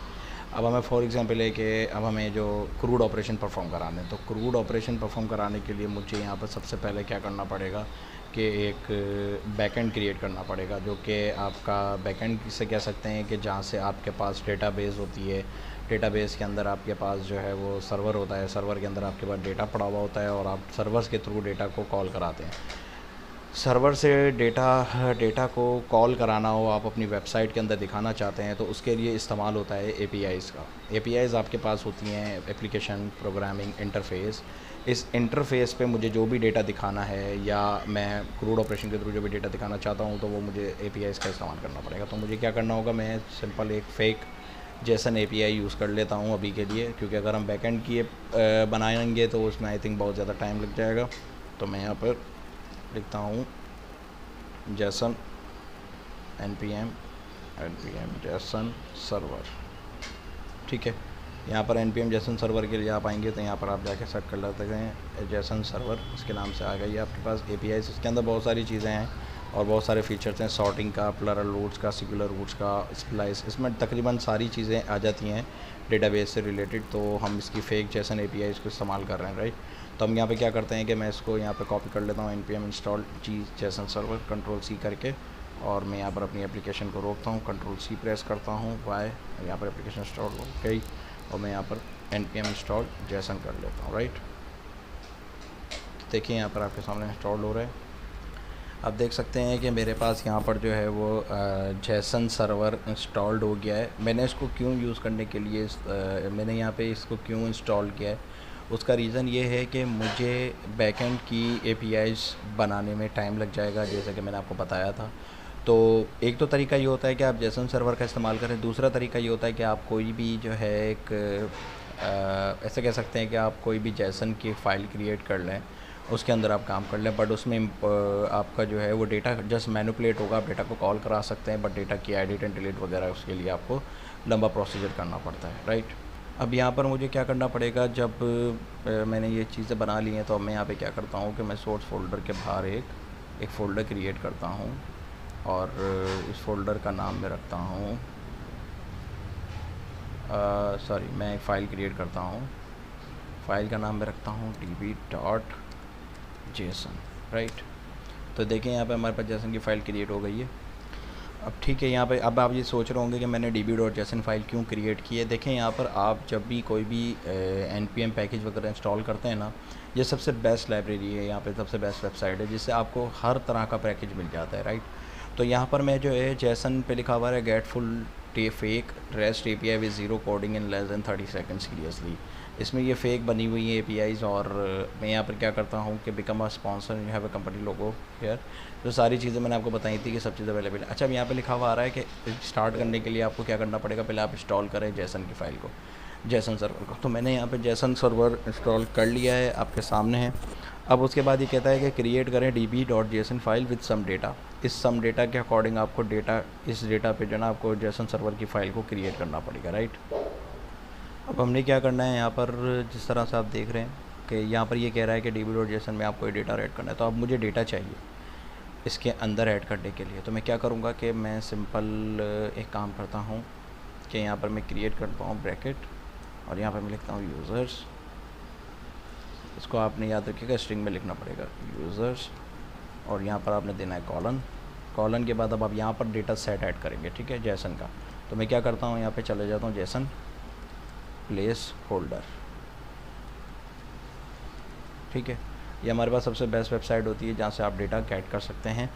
S1: अब हमें फॉर एग्जांपल है कि अब हमें जो क्रूड ऑपरेशन परफॉर्म कराने हैं, तो क्रूड ऑपरेशन परफॉर्म कराने के लिए मुझे यहाँ पर सबसे पहले क्या करना पड़ेगा कि एक बैकएंड क्रिएट करना पड़ेगा, जो कि आपका बैकएंड से कह सकते हैं कि जहाँ से आपके पास डेटाबेस होती है। डेटाबेस के अंदर आपके पास जो है वो सर्वर होता है, सर्वर के अंदर आपके पास डेटा पड़ा हुआ होता है, और आप सर्वर्स के थ्रू डेटा को कॉल कराते हैं। सर्वर से डेटा को कॉल कराना हो, आप अपनी वेबसाइट के अंदर दिखाना चाहते हैं, तो उसके लिए इस्तेमाल होता है APIs का। APIs आपके पास होती हैं एप्लीकेशन प्रोग्रामिंग इंटरफेस। इस इंटरफेस पे मुझे जो भी डेटा दिखाना है, या मैं क्रूड ऑपरेशन के थ्रू जो भी डेटा दिखाना चाहता हूँ, तो वो मुझे APIs का इस्तेमाल करना पड़ेगा। तो मुझे क्या करना होगा, मैं सिंपल एक फेक JSON API यूज़ कर लेता हूँ अभी के लिए, क्योंकि अगर हम बैकएंड की बनाएंगे तो उसमें आई थिंक बहुत ज़्यादा टाइम लग जाएगा। तो मैं यहाँ पर लिखता हूँ JSON npm JSON सर्वर, ठीक है। यहाँ पर npm जेसन सर्वर के लिए आप आएंगे तो यहाँ पर आप जाके सर्च कर लेते हैं जेसन सर्वर, इसके नाम से आ गई है आपके पास APIs। इसके अंदर बहुत सारी चीज़ें हैं और बहुत सारे फीचर्स हैं, सॉर्टिंग का, प्लरल रूट्स का, सिंगुलर रूट्स का, स्प्लाइस, इसमें तकरीबन सारी चीज़ें आ जाती हैं डेटाबेस से रिलेटेड। तो हम इसकी फेक जेसन APIs को इस्तेमाल कर रहे हैं, राइट। तो हम यहाँ पे क्या करते हैं कि मैं इसको यहाँ पे कॉपी कर लेता हूँ npm install Jason server, Ctrl+C करके, और मैं यहाँ पर अपनी एप्लीकेशन को रोकता हूँ, Ctrl+C प्रेस करता हूँ, वाई, यहाँ पर एप्लीकेशन इंस्टॉल हो गई और मैं यहाँ पर npm इंस्टॉल जेसन कर लेता हूँ, राइट। तो देखिए यहाँ पर आपके सामने इंस्टॉल हो रहा है। आप देख सकते हैं कि मेरे पास यहाँ पर जो है वो जेसन सर्वर इंस्टॉल्ड हो गया है। मैंने इसको क्यों यूज़ करने के लिए मैंने यहाँ पे इसको क्यों इंस्टॉल किया है, उसका रीज़न ये है कि मुझे बैकएंड की APIs बनाने में टाइम लग जाएगा, जैसे कि मैंने आपको बताया था। तो एक तो तरीका ये होता है कि आप जेसन सर्वर का इस्तेमाल करें, दूसरा तरीका ये होता है कि आप कोई भी जो है एक ऐसे कह सकते हैं कि आप कोई भी जेसन की फ़ाइल क्रिएट कर लें, उसके अंदर आप काम कर लें, बट उसमें आपका जो है वो डेटा जस्ट मैनिपुलेट होगा। आप डेटा को कॉल करा सकते हैं, बट डेटा की एडिट एंड डिलीट वगैरह उसके लिए आपको लंबा प्रोसीजर करना पड़ता है, राइट। अब यहाँ पर मुझे क्या करना पड़ेगा, जब मैंने ये चीज़ें बना ली हैं तो अब मैं यहाँ पे क्या करता हूँ कि मैं सोर्स फोल्डर के बाहर एक फ़ोल्डर क्रिएट करता हूँ और इस फोल्डर का नाम मैं रखता हूँ मैं एक फ़ाइल क्रिएट करता हूँ, फ़ाइल का नाम मैं रखता हूँ db.json, राइट। तो देखें यहाँ पे हमारे पास जेसन की फ़ाइल क्रिएट हो गई है। अब ठीक है, यहाँ पे अब आप ये सोच रहे होंगे कि मैंने db.json फ़ाइल क्यों क्रिएट की है। देखें यहाँ पर आप जब भी कोई भी npm पैकेज वगैरह इंस्टॉल करते हैं ना, ये सबसे बेस्ट लाइब्रेरी है, यहाँ पे सबसे बेस्ट वेबसाइट है जिससे आपको हर तरह का पैकेज मिल जाता है, राइट। तो यहाँ पर मैं जो है जेसन पे लिखा हुआ है get full fake rest API with zero coding in less than 30 second seriously. इसमें ये फेक बनी हुई है APIs, और मैं यहाँ पर क्या करता हूँ कि become a sponsor, you have a company logo here. तो सारी चीज़ें मैंने आपको बताई थी कि सब चीज़ अवेलेबल है। अच्छा, अब यहाँ पे लिखा हुआ आ रहा है कि स्टार्ट करने के लिए आपको क्या करना पड़ेगा, पहले आप इंस्टॉल करें जेसन की फ़ाइल को, जेसन सर्वर को। तो मैंने यहाँ पे जेसन सर्वर इंस्टॉल कर लिया है, आपके सामने है। अब उसके बाद ये कहता है कि क्रिएट करें db.json file with some data. इस सम डेटा के अकॉर्डिंग आपको इस डेटा पे जो ना आपको जेसन सर्वर की फ़ाइल को क्रिएट करना पड़ेगा, राइट। अब हमने क्या करना है, यहाँ पर जिस तरह से आप देख रहे हैं कि यहाँ पर ये कह रहा है कि db.json में आपको डेटा ऐड करना है। तो अब मुझे डेटा चाहिए इसके अंदर ऐड करने के लिए, तो मैं क्या करूँगा कि मैं सिंपल एक काम करता हूँ कि यहाँ पर मैं क्रिएट करता हूँ ब्रैकेट और यहाँ पर मैं लिखता हूँ यूज़र्स। इसको आपने याद रखिएगा, स्ट्रिंग में लिखना पड़ेगा यूज़र्स, और यहाँ पर आपने देना है कॉलन के बाद अब आप यहाँ पर डेटा सेट ऐड करेंगे, ठीक है, जेसन का। तो मैं क्या करता हूँ, यहाँ पे चले जाता हूँ जेसन प्लेस होल्डर, ठीक है। ये हमारे पास सबसे बेस्ट वेबसाइट होती है जहाँ से आप डेटा कैट कर सकते हैं।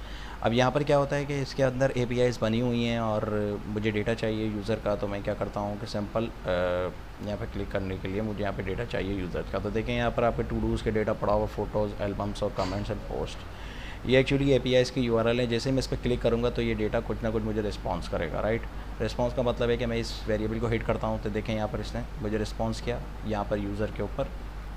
S1: अब यहाँ पर क्या होता है कि इसके अंदर APIs बनी हुई हैं और मुझे डेटा चाहिए यूज़र का। तो मैं क्या करता हूँ कि सिंपल यहाँ पर क्लिक करने के लिए मुझे यहाँ पे डेटा चाहिए यूज़र का। तो देखें यहाँ पर आपके टू डूज़ के डेटा पड़ा हुआ, फ़ोटोज़, एल्बम्स और कमेंट्स एंड पोस्ट। ये एक्चुअली APIs की URL है। जैसे मैं इस पर क्लिक करूँगा तो ये डेटा कुछ ना कुछ मुझे रिस्पॉन्स करेगा, राइट। रिस्पॉन्स का मतलब है कि मैं इस वेरिएबल को हिट करता हूँ तो देखें यहाँ पर इसने मुझे रिस्पॉन्स किया, यहाँ पर यूज़र के ऊपर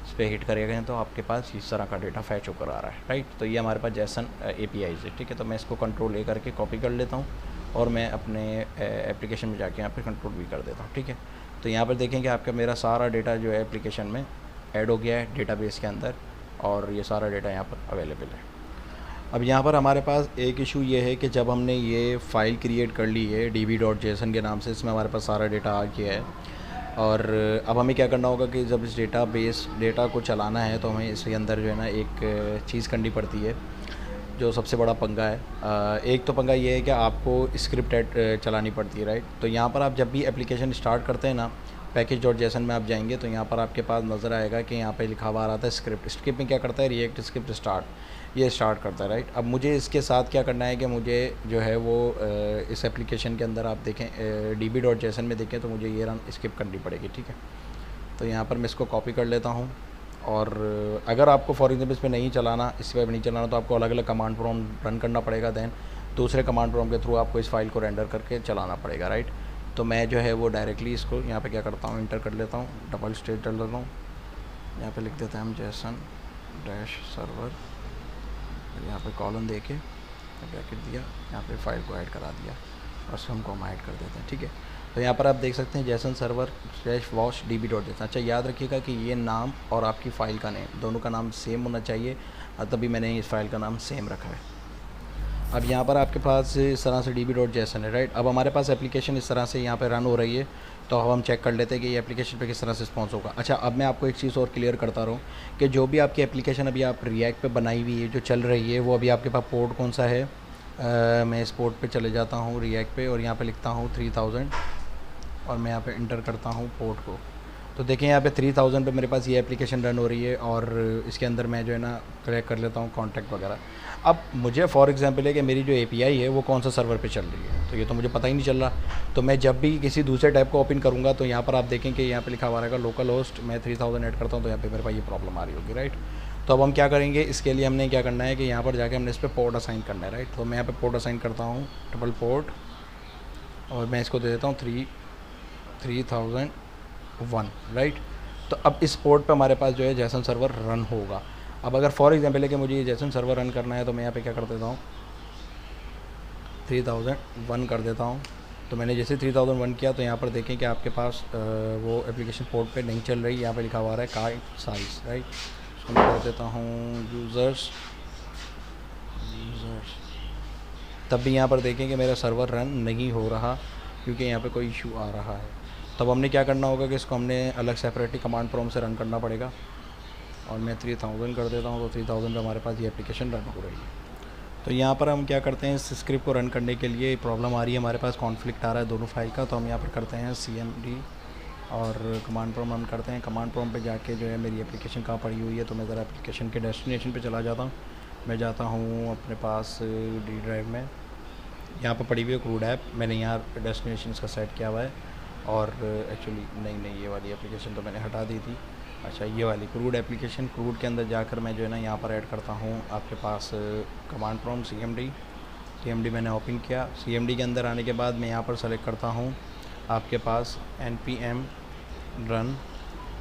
S1: इस पर हिट करेगा तो आपके पास इस तरह का डेटा फैच होकर आ रहा है, राइट। तो ये हमारे पास जेसन APIs है, ठीक है। तो मैं इसको Ctrl+A करके कॉपी कर लेता हूँ और मैं अपने एप्लीकेशन में जाके यहाँ पे Ctrl+V कर देता हूँ, ठीक है। तो यहाँ पर देखें कि आपका मेरा सारा डेटा जो है एप्लीकेशन में ऐड हो गया है डेटाबेस के अंदर, और ये सारा डेटा यहाँ पर अवेलेबल है। अब यहाँ पर हमारे पास एक इशू ये है कि जब हमने ये फ़ाइल क्रिएट कर ली है db.json के नाम से, इसमें हमारे पास सारा डेटा आ गया है, और अब हमें क्या करना होगा कि जब इस डेटा को चलाना है तो हमें इसके अंदर जो है ना एक चीज़ करनी पड़ती है जो सबसे बड़ा पंगा है। एक तो पंगा ये है कि आपको स्क्रिप्ट चलानी पड़ती है, राइट। तो यहाँ पर आप जब भी एप्लीकेशन स्टार्ट करते हैं ना, package.json में आप जाएंगे तो यहाँ पर आपके पास नज़र आएगा कि यहाँ पे लिखा हुआ आता है स्क्रिप्ट में क्या करता है, रिएक्ट स्क्रिप्ट स्टार्ट, ये स्टार्ट करता है, राइट। अब मुझे इसके साथ क्या करना है कि मुझे जो है वो इस एप्लीकेशन के अंदर आप देखें db.json में देखें तो मुझे ये रन स्किप करनी पड़ेगी, ठीक है। तो यहाँ पर मैं इसको कॉपी कर लेता हूँ, और अगर आपको फॉर एग्जाम्पल इस पर नहीं चलाना, इस पर नहीं चलाना, तो आपको अलग अलग कमांड प्रॉम्प्ट रन करना पड़ेगा, देन दूसरे कमांड प्रॉम्प्ट के थ्रू आपको इस फाइल को रेंडर करके चलाना पड़ेगा, राइट। तो मैं जो है वो डायरेक्टली इसको यहाँ पे क्या करता हूँ, इंटर कर लेता हूँ, डबल स्टेट डाल देता हूँ, यहाँ पे लिख देते हैं हम जेसन डैश सर्वर, यहाँ पे कॉलन दे के ब्रैकेट दिया, यहाँ पे फाइल को ऐड करा दिया और उसको हम ऐड कर देते हैं, ठीक है। तो यहाँ पर आप देख सकते हैं जेसन सर्वर /wash db.json। अच्छा याद रखिएगा कि ये नाम और आपकी फ़ाइल का नेम दोनों का नाम सेम होना चाहिए, तभी मैंने इस फाइल का नाम सेम रखा है। अब यहाँ पर आपके पास इस तरह से db.json है, राइट। अब हमारे पास एप्लीकेशन इस तरह से यहाँ पे रन हो रही है, तो अब हम चेक कर लेते हैं कि ये एप्लीकेशन पे किस तरह से रिस्पॉन्स होगा। अच्छा, अब मैं आपको एक चीज़ और क्लियर करता रहूँ कि जो भी आपकी एप्लीकेशन अभी आप रिएक्ट पे बनाई हुई है, जो चल रही है, वो अभी आपके पास पोर्ट कौन सा है। मैं इस पोर्ट पे चले जाता हूँ रिएक्ट पे, और यहाँ पे लिखता हूँ 3000, और मैं यहाँ पे इंटर करता हूँ पोर्ट को। तो देखें यहाँ पे 3000 पे मेरे पास ये एप्लीकेशन रन हो रही है, और इसके अंदर मैं जो है ना कलेक्ट कर लेता हूँ कॉन्टैक्ट वगैरह। अब मुझे फॉर एग्जांपल है कि मेरी जो एपीआई है वो कौन सा सर्वर पे चल रही है, तो ये तो मुझे पता ही नहीं चल रहा। तो मैं जब भी किसी दूसरे टैब को ओपन करूँगा तो यहाँ पर आप देखें कि यहाँ पे लिखा हुआ रहेगा लोकल होस्ट, मैं 3000 ऐड करता हूँ, तो यहाँ पे मेरे पास ये प्रॉब्लम आ रही होगी, राइट। तो अब हम क्या करेंगे, इसके लिए हमने क्या करना है कि यहाँ पर जाके हमने इस पर पोर्ट असाइन करना है, राइट। तो मैं यहाँ पर पोर्ट असाइन करता हूँ ट्रिपल पोर्ट, और मैं इसको दे देता हूँ 3001, राइट। तो अब इस पोर्ट पे हमारे पास जो है जेसन सर्वर रन होगा। अब अगर फॉर एग्जांपल है कि मुझे ये जेसन सर्वर रन करना है, तो मैं यहाँ पे क्या कर देता हूँ 3001 कर देता हूँ। तो मैंने जैसे 3001 किया, तो यहाँ पर देखें कि आपके पास वो एप्लीकेशन पोर्ट पे नहीं चल रही। यहाँ पे लिखा हुआ है कार्ड साइज, राइट। उसको मैं कर देता हूँ यूज़र्स, तब भी यहाँ पर देखें कि मेरा सर्वर रन नहीं हो रहा, क्योंकि यहाँ पे कोई इशू आ रहा है। तब हमने क्या करना होगा कि इसको हमने अलग सेपरेटली कमांड प्रॉम्प्ट से रन करना पड़ेगा, और मैं 3000 कर देता हूँ। तो 3000 पे हमारे पास ये एप्लीकेशन रन हो रही है। तो यहाँ पर हम क्या करते हैं, इस स्क्रिप्ट को रन करने के लिए प्रॉब्लम आ रही है, हमारे पास कॉन्फ्लिक्ट आ रहा है दोनों फाइल का। तो हम यहाँ पर करते हैं cmd और कमांड प्रॉम्प्ट रन करते हैं। कमांड प्रॉम्प्ट पे जाके जो है मेरी एप्लीकेशन कहाँ पड़ी हुई है, तो मैं ज़रा एप्लीकेशन के डेस्टिनेशन पे चला जाता हूँ। मैं जाता हूँ अपने पास डी ड्राइव में, यहाँ पर पड़ी हुई है क्रूड ऐप, मैंने यहाँ डेस्टिनेशन इसका सेट किया हुआ है। और एक्चुअली नहीं, ये वाली एप्लीकेशन तो मैंने हटा दी थी। अच्छा, ये वाली क्रूड एप्लीकेशन, क्रूड के अंदर जाकर मैं जो है ना यहाँ पर ऐड करता हूँ आपके पास कमांड प्रॉम्प्ट cmd मैंने ओपन किया। cmd के अंदर आने के बाद मैं यहाँ पर सेलेक्ट करता हूँ आपके पास npm रन।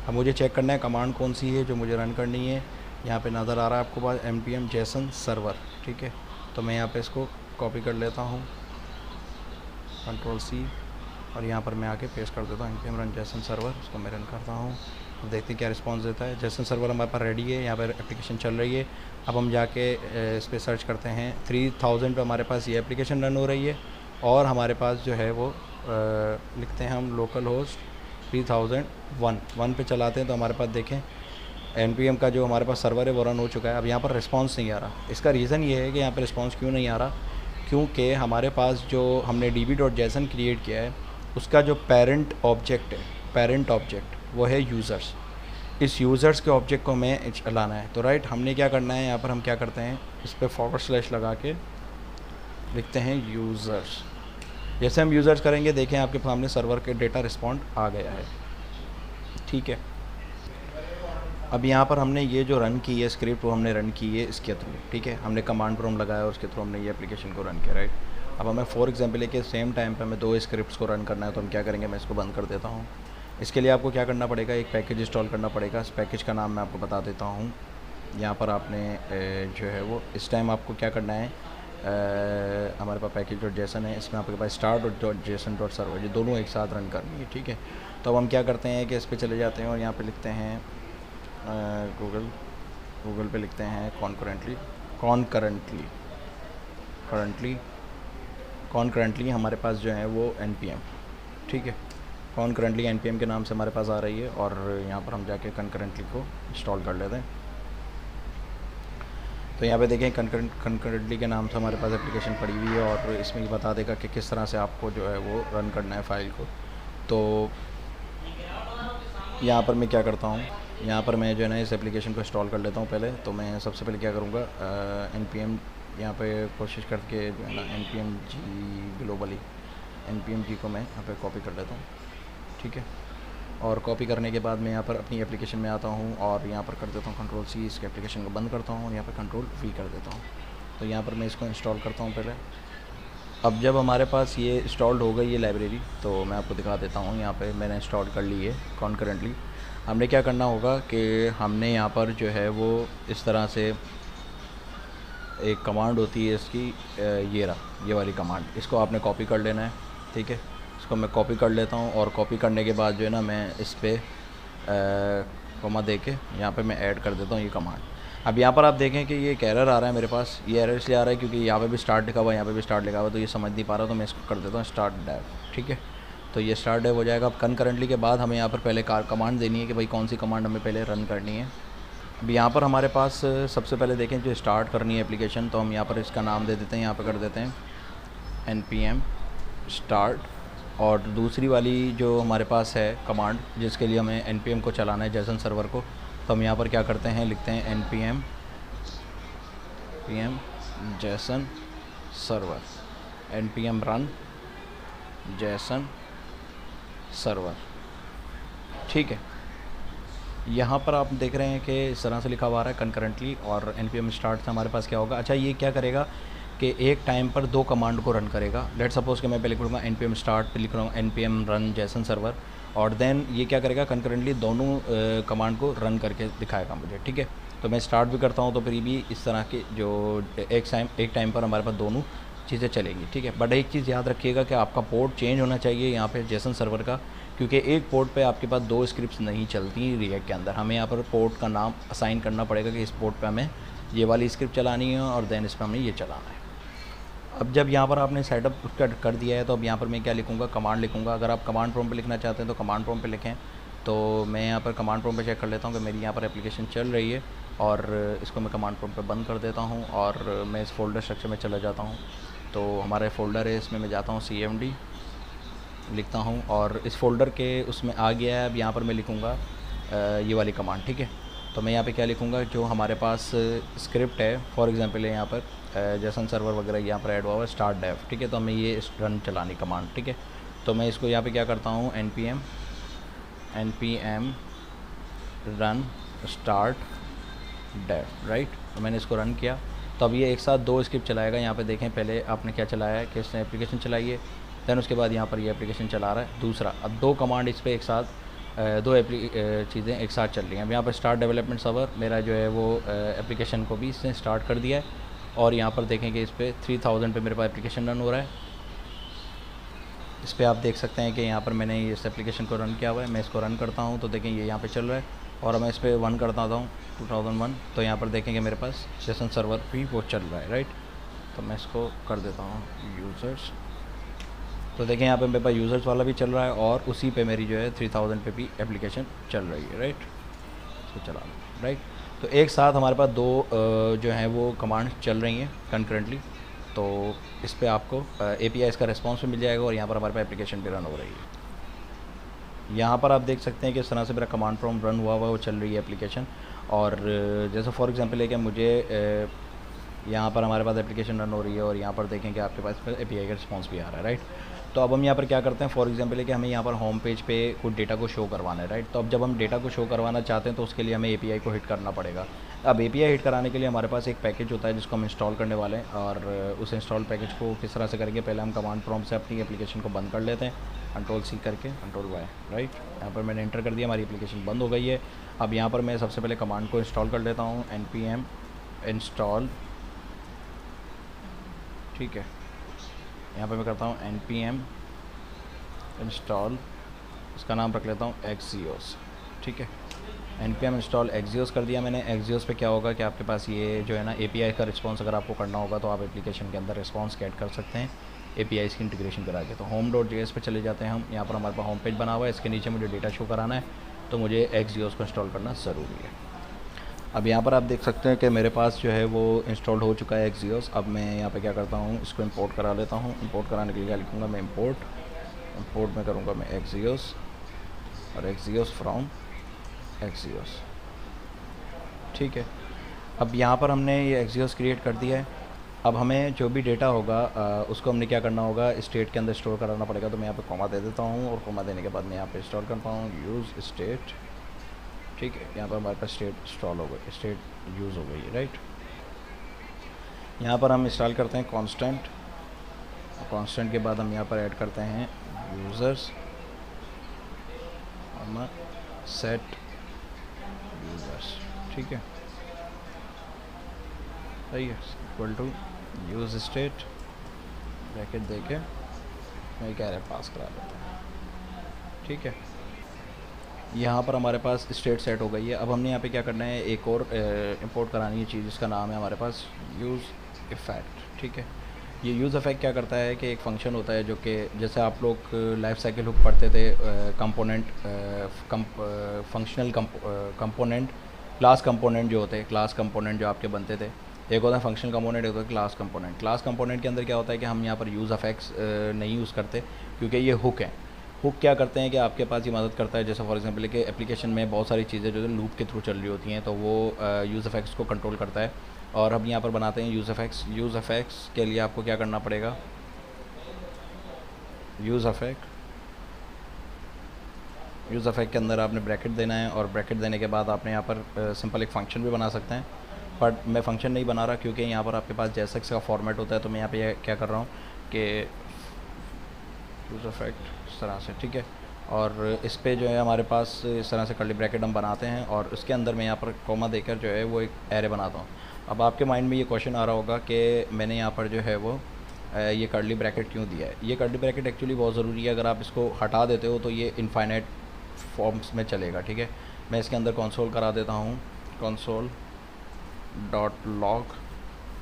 S1: अब मुझे चेक करना है कमांड कौन सी है जो मुझे रन करनी है। यहाँ पे नज़र आ रहा है आपको पास npm जेसन सर्वर, ठीक है। तो मैं यहाँ पे इसको कॉपी कर लेता हूँ, Ctrl+C, और यहाँ पर मैं आके पेस्ट कर देता हूँ npm रन जेसन सर्वर। उसको मैं रन करता हूँ, अब देखते हैं क्या रिस्पांस देता है। जेसन सर्वर हमारे पास रेडी है, यहाँ पर एप्लीकेशन चल रही है। अब हम जाके इस पर सर्च करते हैं 3000 पे हमारे पास ये एप्लीकेशन रन हो रही है, और हमारे पास जो है वो लिखते हैं हम लोकल होस्ट 3001 पे चलाते हैं। तो हमारे पास देखें npm का जो हमारे पास सर्वर है वो रन हो चुका है। अब यहाँ पर रिस्पांस नहीं आ रहा। इसका रीज़न ये है कि यहाँ पर रिस्पांस क्यों नहीं आ रहा, क्योंकि हमारे पास जो हमने db.json क्रिएट किया है उसका जो पेरेंट ऑब्जेक्ट है, पेरेंट ऑब्जेक्ट वो है यूज़र्स। इस यूज़र्स के ऑब्जेक्ट को हमें लाना है। तो राइट, हमने क्या करना है, यहाँ पर हम क्या करते हैं, इस पर / लगा के लिखते हैं यूज़र्स। जैसे हम यूज़र्स करेंगे, देखें आपके सामने सर्वर के डेटा रिस्पॉन्ड आ गया है, ठीक है। अब यहाँ पर हमने ये जो रन की है स्क्रिप्ट, वो हमने रन की है इसके थ्रू, ठीक है। हमने कमांड प्रॉम्प्ट लगाया और उसके थ्रू हमने ये एप्लीकेशन को रन किया, राइट। अब हमें फॉर एग्जांपल है कि सेम टाइम पे हमें 2 स्क्रिप्ट्स को रन करना है, तो हम क्या करेंगे, मैं इसको बंद कर देता हूँ। इसके लिए आपको क्या करना पड़ेगा, एक पैकेज इंस्टॉल करना पड़ेगा। इस पैकेज का नाम मैं आपको बता देता हूँ। यहाँ पर आपने जो है वो इस टाइम आपको क्या करना है, हमारे पास package.json है, इसमें आपके पास start.json.server, ये दोनों एक साथ रन करनी है, ठीक है। तो अब हम क्या करते हैं कि इस पर चले जाते हैं और यहाँ पे लिखते हैं गूगल पे लिखते हैं कॉन्करेंटली हमारे पास जो है वो npm, ठीक है। कॉन्करेंटली npm के नाम से हमारे पास आ रही है, और यहाँ पर हम जाके कॉन्करेंटली को इंस्टॉल कर लेते हैं। तो यहाँ पे देखें कॉन्करेंटली के नाम से हमारे पास एप्लीकेशन पड़ी हुई है, और इसमें ये बता देगा कि किस तरह से आपको जो है वो रन करना है फाइल को। तो यहाँ पर मैं क्या करता हूँ, यहाँ पर मैं जो है ना इस एप्लीकेशन को इंस्टॉल कर लेता हूँ पहले। तो मैं सबसे पहले क्या करूँगा, npm यहाँ पे कोशिश करके जो है ना npm g globally npm g को मैं यहाँ पे कॉपी कर लेता हूँ, ठीक है। और कॉपी करने के बाद मैं यहाँ पर अपनी एप्लीकेशन में आता हूँ और यहाँ पर कर देता हूँ Ctrl+C, इसके एप्लीकेशन को बंद करता हूँ और यहाँ पर Ctrl+V कर देता हूँ। तो यहाँ पर मैं इसको इंस्टॉल करता हूँ पहले। अब जब हमारे पास ये इंस्टॉल्ड हो गई ये लाइब्रेरी, तो मैं आपको दिखा देता हूँ। यहाँ पे मैंने इंस्टॉल कर ली है कॉन्करेंटली। हमने क्या करना होगा कि हमने यहाँ पर जो है वो इस तरह से एक कमांड होती है इसकी, ये वाली कमांड, इसको आपने कॉपी कर लेना है, ठीक है। इसको मैं कॉपी कर लेता हूँ और कॉपी करने के बाद जो है ना मैं इस पर कॉमा दे के यहाँ पर मैं ऐड कर देता हूँ ये कमांड। अब यहाँ पर आप देखें कि ये एक एरर आ रहा है मेरे पास। ये एरर इसलिए आ रहा है क्योंकि यहाँ पे भी स्टार्ट लिखा हुआ है, यहाँ पे भी स्टार्ट लिखा हुआ है, तो ये समझ नहीं पा रहा, तो मैं इसको कर देता हूँ स्टार्ट डेव। ठीक है, तो ये स्टार्ट डेव हो जाएगा। अब कनकरेंटली के बाद हमें यहाँ पर पहले कमांड देनी है कि भाई कौन सी कमांड हमें पहले रन करनी है। अब यहाँ पर हमारे पास सबसे पहले देखें जो स्टार्ट करनी है एप्लीकेशन, तो हम यहाँ पर इसका नाम दे देते हैं, यहाँ पर कर देते हैं npm स्टार्ट। और दूसरी वाली जो हमारे पास है कमांड जिसके लिए हमें npm को चलाना है जेसन सर्वर को, तो हम यहाँ पर क्या करते हैं, लिखते हैं npm Jason server, npm run Jason server. ठीक है, यहाँ पर आप देख रहे हैं कि इस तरह से लिखा हुआ है कंकरेंटली, और npm स्टार्ट से हमारे पास क्या होगा। अच्छा, ये क्या करेगा कि एक टाइम पर दो कमांड को रन करेगा। लेट सपोज कि मैं पहले लिखूँगा npm स्टार्ट, फिर लिख रहा हूँ npm रन जेसन सर्वर, और देन ये क्या करेगा कंकरेंटली दोनों कमांड को रन करके दिखाएगा मुझे। ठीक है, तो मैं स्टार्ट भी करता हूँ तो फिर भी इस तरह के जो एक टाइम पर हमारे पास दोनों चीज़ें चलेंगी। ठीक है, बट एक चीज़ याद रखिएगा कि आपका पोर्ट चेंज होना चाहिए यहाँ पे जेसन सर्वर का, क्योंकि एक पोर्ट पे आपके पास दो स्क्रिप्ट्स नहीं चलती रिएक्ट के अंदर। हमें यहाँ पर पोर्ट का नाम असाइन करना पड़ेगा कि इस पोर्ट पे हमें ये वाली स्क्रिप्ट चलानी है और देन इस पर हमें ये चलाना है। अब जब यहाँ पर आपने सेटअप कर दिया है, तो अब यहाँ पर मैं क्या लिखूँगा, कमांड लिखूँगा। अगर आप कमांड प्रॉम्प्ट पे लिखना चाहते हैं तो कमांड प्रॉम्प्ट पे लिखें। तो मैं यहाँ पर कमांड प्रॉम्प्ट पे चेक कर लेता हूँ कि मेरी यहाँ पर एप्लीकेशन चल रही है, और इसको मैं कमांड प्रॉम्प्ट पे बंद कर देता हूँ और मैं इस फोल्डर स्ट्रक्चर में चला जाता हूँ। तो हमारा फोल्डर है, इसमें मैं जाता हूँ cmd लिखता हूँ, और इस फोल्डर के उसमें आ गया है। अब यहाँ पर मैं लिखूँगा ये वाली कमांड। ठीक है, तो मैं यहाँ पे क्या लिखूँगा, जो हमारे पास स्क्रिप्ट है, फॉर एग्जांपल है यहाँ पर जेसन सर्वर वगैरह यहाँ पर ऐड हुआ हुआ स्टार्ट डेव। ठीक है, तो हमें ये रन चलानी कमांड। ठीक है, तो मैं इसको यहाँ पे क्या करता हूँ, npm run start dev. Right, तो मैंने इसको रन किया, तो अब ये एक साथ दो स्क्रिप्ट चलाएगा। यहाँ पे देखें पहले आपने क्या चलाया है कि इसने एप्लीकेशन चलाई है, दैन उसके बाद यहाँ पर ये एप्लीकेशन चला रहा है दूसरा। अब दो कमांड इस पर एक साथ दो चीज़ें एक साथ चल रही हैं। अब यहाँ पर स्टार्ट डेवलपमेंट सर्वर मेरा जो है वो एप्लीकेशन को भी इसने स्टार्ट कर दिया है, और यहाँ पर देखें कि इस पर 3000 पे मेरे पास एप्लीकेशन रन हो रहा है। इस पर आप देख सकते हैं कि यहाँ पर मैंने इस एप्लीकेशन को रन किया हुआ है। मैं इसको रन करता हूँ तो देखें ये यहाँ पे चल रहा है, और मैं इस पर 1 करता हूँ 2001, तो यहाँ पर देखें कि मेरे पास जेसन सर्वर भी वो चल रहा है। राइट, तो मैं इसको कर देता हूँ यूज़र्स, तो देखें यहाँ पे मेरे पास यूज़र्स वाला भी चल रहा है, और उसी पे मेरी जो है 3000 पे भी एप्लीकेशन चल रही है। राइट, इसको चला लो। राइट, तो एक साथ हमारे पास दो जो हैं वो कमांड चल रही हैं कंकरेंटली। तो इस पे आपको API इसका रिस्पॉन्स भी मिल जाएगा, और यहाँ पर हमारे पास एप्लीकेशन भी रन हो रही है। यहाँ पर आप देख सकते हैं कि इस तरह से मेरा कमांड प्रॉम्प्ट रन हुआ वो चल रही है एप्लीकेशन। और जैसे फॉर एग्जांपल है कि मुझे यहाँ पर हमारे पास एप्लीकेशन रन हो रही है, और यहाँ पर देखें कि आपके पास API का रिस्पॉन्स भी आ रहा है। राइट, तो अब हम यहाँ पर क्या करते हैं, फॉर एग्जांपल है कि हमें यहाँ पर होम पेज पे कुछ डेटा को शो करवाना है। राइट, तो अब जब हम डेटा को शो करवाना चाहते हैं तो उसके लिए हमें API को हिट करना पड़ेगा। अब API हिट कराने के लिए हमारे पास एक पैकेज होता है जिसको हम इंस्टॉल करने वाले हैं, और उस इंस्टॉल पैकेज को किस तरह से करेंगे, पहले हम कमांड प्रॉम्प्ट से अपनी एप्लीकेशन को बंद कर लेते हैं, Ctrl+C करके Ctrl+Y। राइट, यहाँ पर मैंने इंटर कर दिया, हमारी एप्लीकेशन बंद हो गई है। अब यहाँ पर मैं सबसे पहले कमांड को इंस्टॉल कर लेता हूँ, npm इंस्टॉल। ठीक है, यहाँ पर मैं करता हूँ npm इंस्टॉल, इसका नाम रख लेता हूँ Axios। ठीक है, npm इंस्टॉल Axios कर दिया मैंने। Axios पे क्या होगा कि आपके पास ये जो है ना API का रिस्पॉन्स अगर आपको करना होगा तो आप एप्लीकेशन के अंदर रिस्पॉन्स ऐड कर सकते हैं APIs की इंटीग्रेशन करा के। तो home.js पे चले जाते हैं हम। यहाँ पर हमारे पास होम पेज बना हुआ है, इसके नीचे मुझे डेटा शो कराना है, तो मुझे Axios को इंस्टॉल करना ज़रूरी है। अब यहाँ पर आप देख सकते हैं कि मेरे पास जो है वो इंस्टॉल्ड हो चुका है Axios। अब मैं यहाँ पर क्या करता हूँ, इसको इंपोर्ट करा लेता हूँ। इंपोर्ट कराने के लिए क्या लिखूँगा मैं, इंपोर्ट में करूँगा मैं Axios, और Axios फ्रॉम Axios। ठीक है, अब यहाँ पर हमने ये Axios क्रिएट कर दिया है। अब हमें जो भी डेटा होगा उसको हमने क्या करना होगा, स्टेट के अंदर स्टोर कराना पड़ेगा। तो मैं यहाँ पे कॉमा दे देता हूँ, और कॉमा देने के बाद मैं यहाँ पे इंस्टॉल करता हूँ यूज़ स्टेट। ठीक है, यहाँ पर हमारे पास स्टेट इंस्टॉल हो गई, स्टेट यूज़ हो गई है। राइट, यहाँ पर हम इंस्टॉल करते हैं कांस्टेंट। कांस्टेंट के बाद हम यहाँ पर ऐड करते हैं यूज़र्स, सेट यूज़र्स। ठीक है, सही है, equal to use state bracket देके इसमें एक एरे पास करा लेते हैं, ठीक है। यहाँ पर हमारे पास स्टेट सेट हो गई है। अब हमने यहाँ पे क्या करना है, एक और इंपोर्ट करानी है चीज़, जिसका नाम है हमारे पास यूज़ इफ़ेक्ट, ठीक है। ये यूज़ इफ़ेक्ट क्या करता है कि एक फ़ंक्शन होता है जो कि जैसे आप लोग लाइफ साइकिल हुक पढ़ते थे, component functional component, class component जो होते हैं, क्लास कंपोनेंट जो आपके बनते थे, एक होता है फंक्शनल कंपोनेंट, एक होता है क्लास कंपोनेंट। क्लास कंपोनेंट के अंदर क्या होता है कि हम यहाँ पर यूज़ इफ़ेक्ट्स नहीं यूज़ करते, क्योंकि ये हुक हैं। हुक क्या करते हैं कि आपके पास ये मदद करता है, जैसे फॉर एग्जांपल कि एप्लीकेशन में बहुत सारी चीज़ें जो लूप के थ्रू चल रही होती हैं, तो वो यूज़ इफ़ेक्ट्स को कंट्रोल करता है। और हम यहाँ पर बनाते हैं यूज़ इफ़ेक्ट्स। यूज़ इफ़ेक्ट्स के लिए आपको क्या करना पड़ेगा, यूज़ इफ़ेक्ट के अंदर आपने ब्रैकेट देना है, और ब्रैकेट देने के बाद आपने यहाँ पर सिंपल एक फ़ंक्शन भी बना सकते हैं, बट मैं फ़ंक्शन नहीं बना रहा क्योंकि यहाँ पर आपके पास JSX का फॉर्मेट होता है। तो मैं यहाँ पे क्या कर रहा हूँ कि यूज़ इफ़ेक्ट इस तरह से, ठीक है। और इस पे जो है हमारे पास इस तरह से कर्ली ब्रैकेट हम बनाते हैं, और उसके अंदर मैं यहाँ पर कॉमा देकर जो है वो एक एरे बनाता हूँ। अब आपके माइंड में ये क्वेश्चन आ रहा होगा कि मैंने यहाँ पर जो है वो ये कर्ली ब्रैकेट क्यों दिया है। ये कर्ली ब्रैकेट एक्चुअली बहुत ज़रूरी है, अगर आप इसको हटा देते हो तो ये इनफाइनाइट फॉर्म्स में चलेगा, ठीक है। मैं इसके अंदर कंसोल करा देता हूँ, कंसोल डॉट लॉग,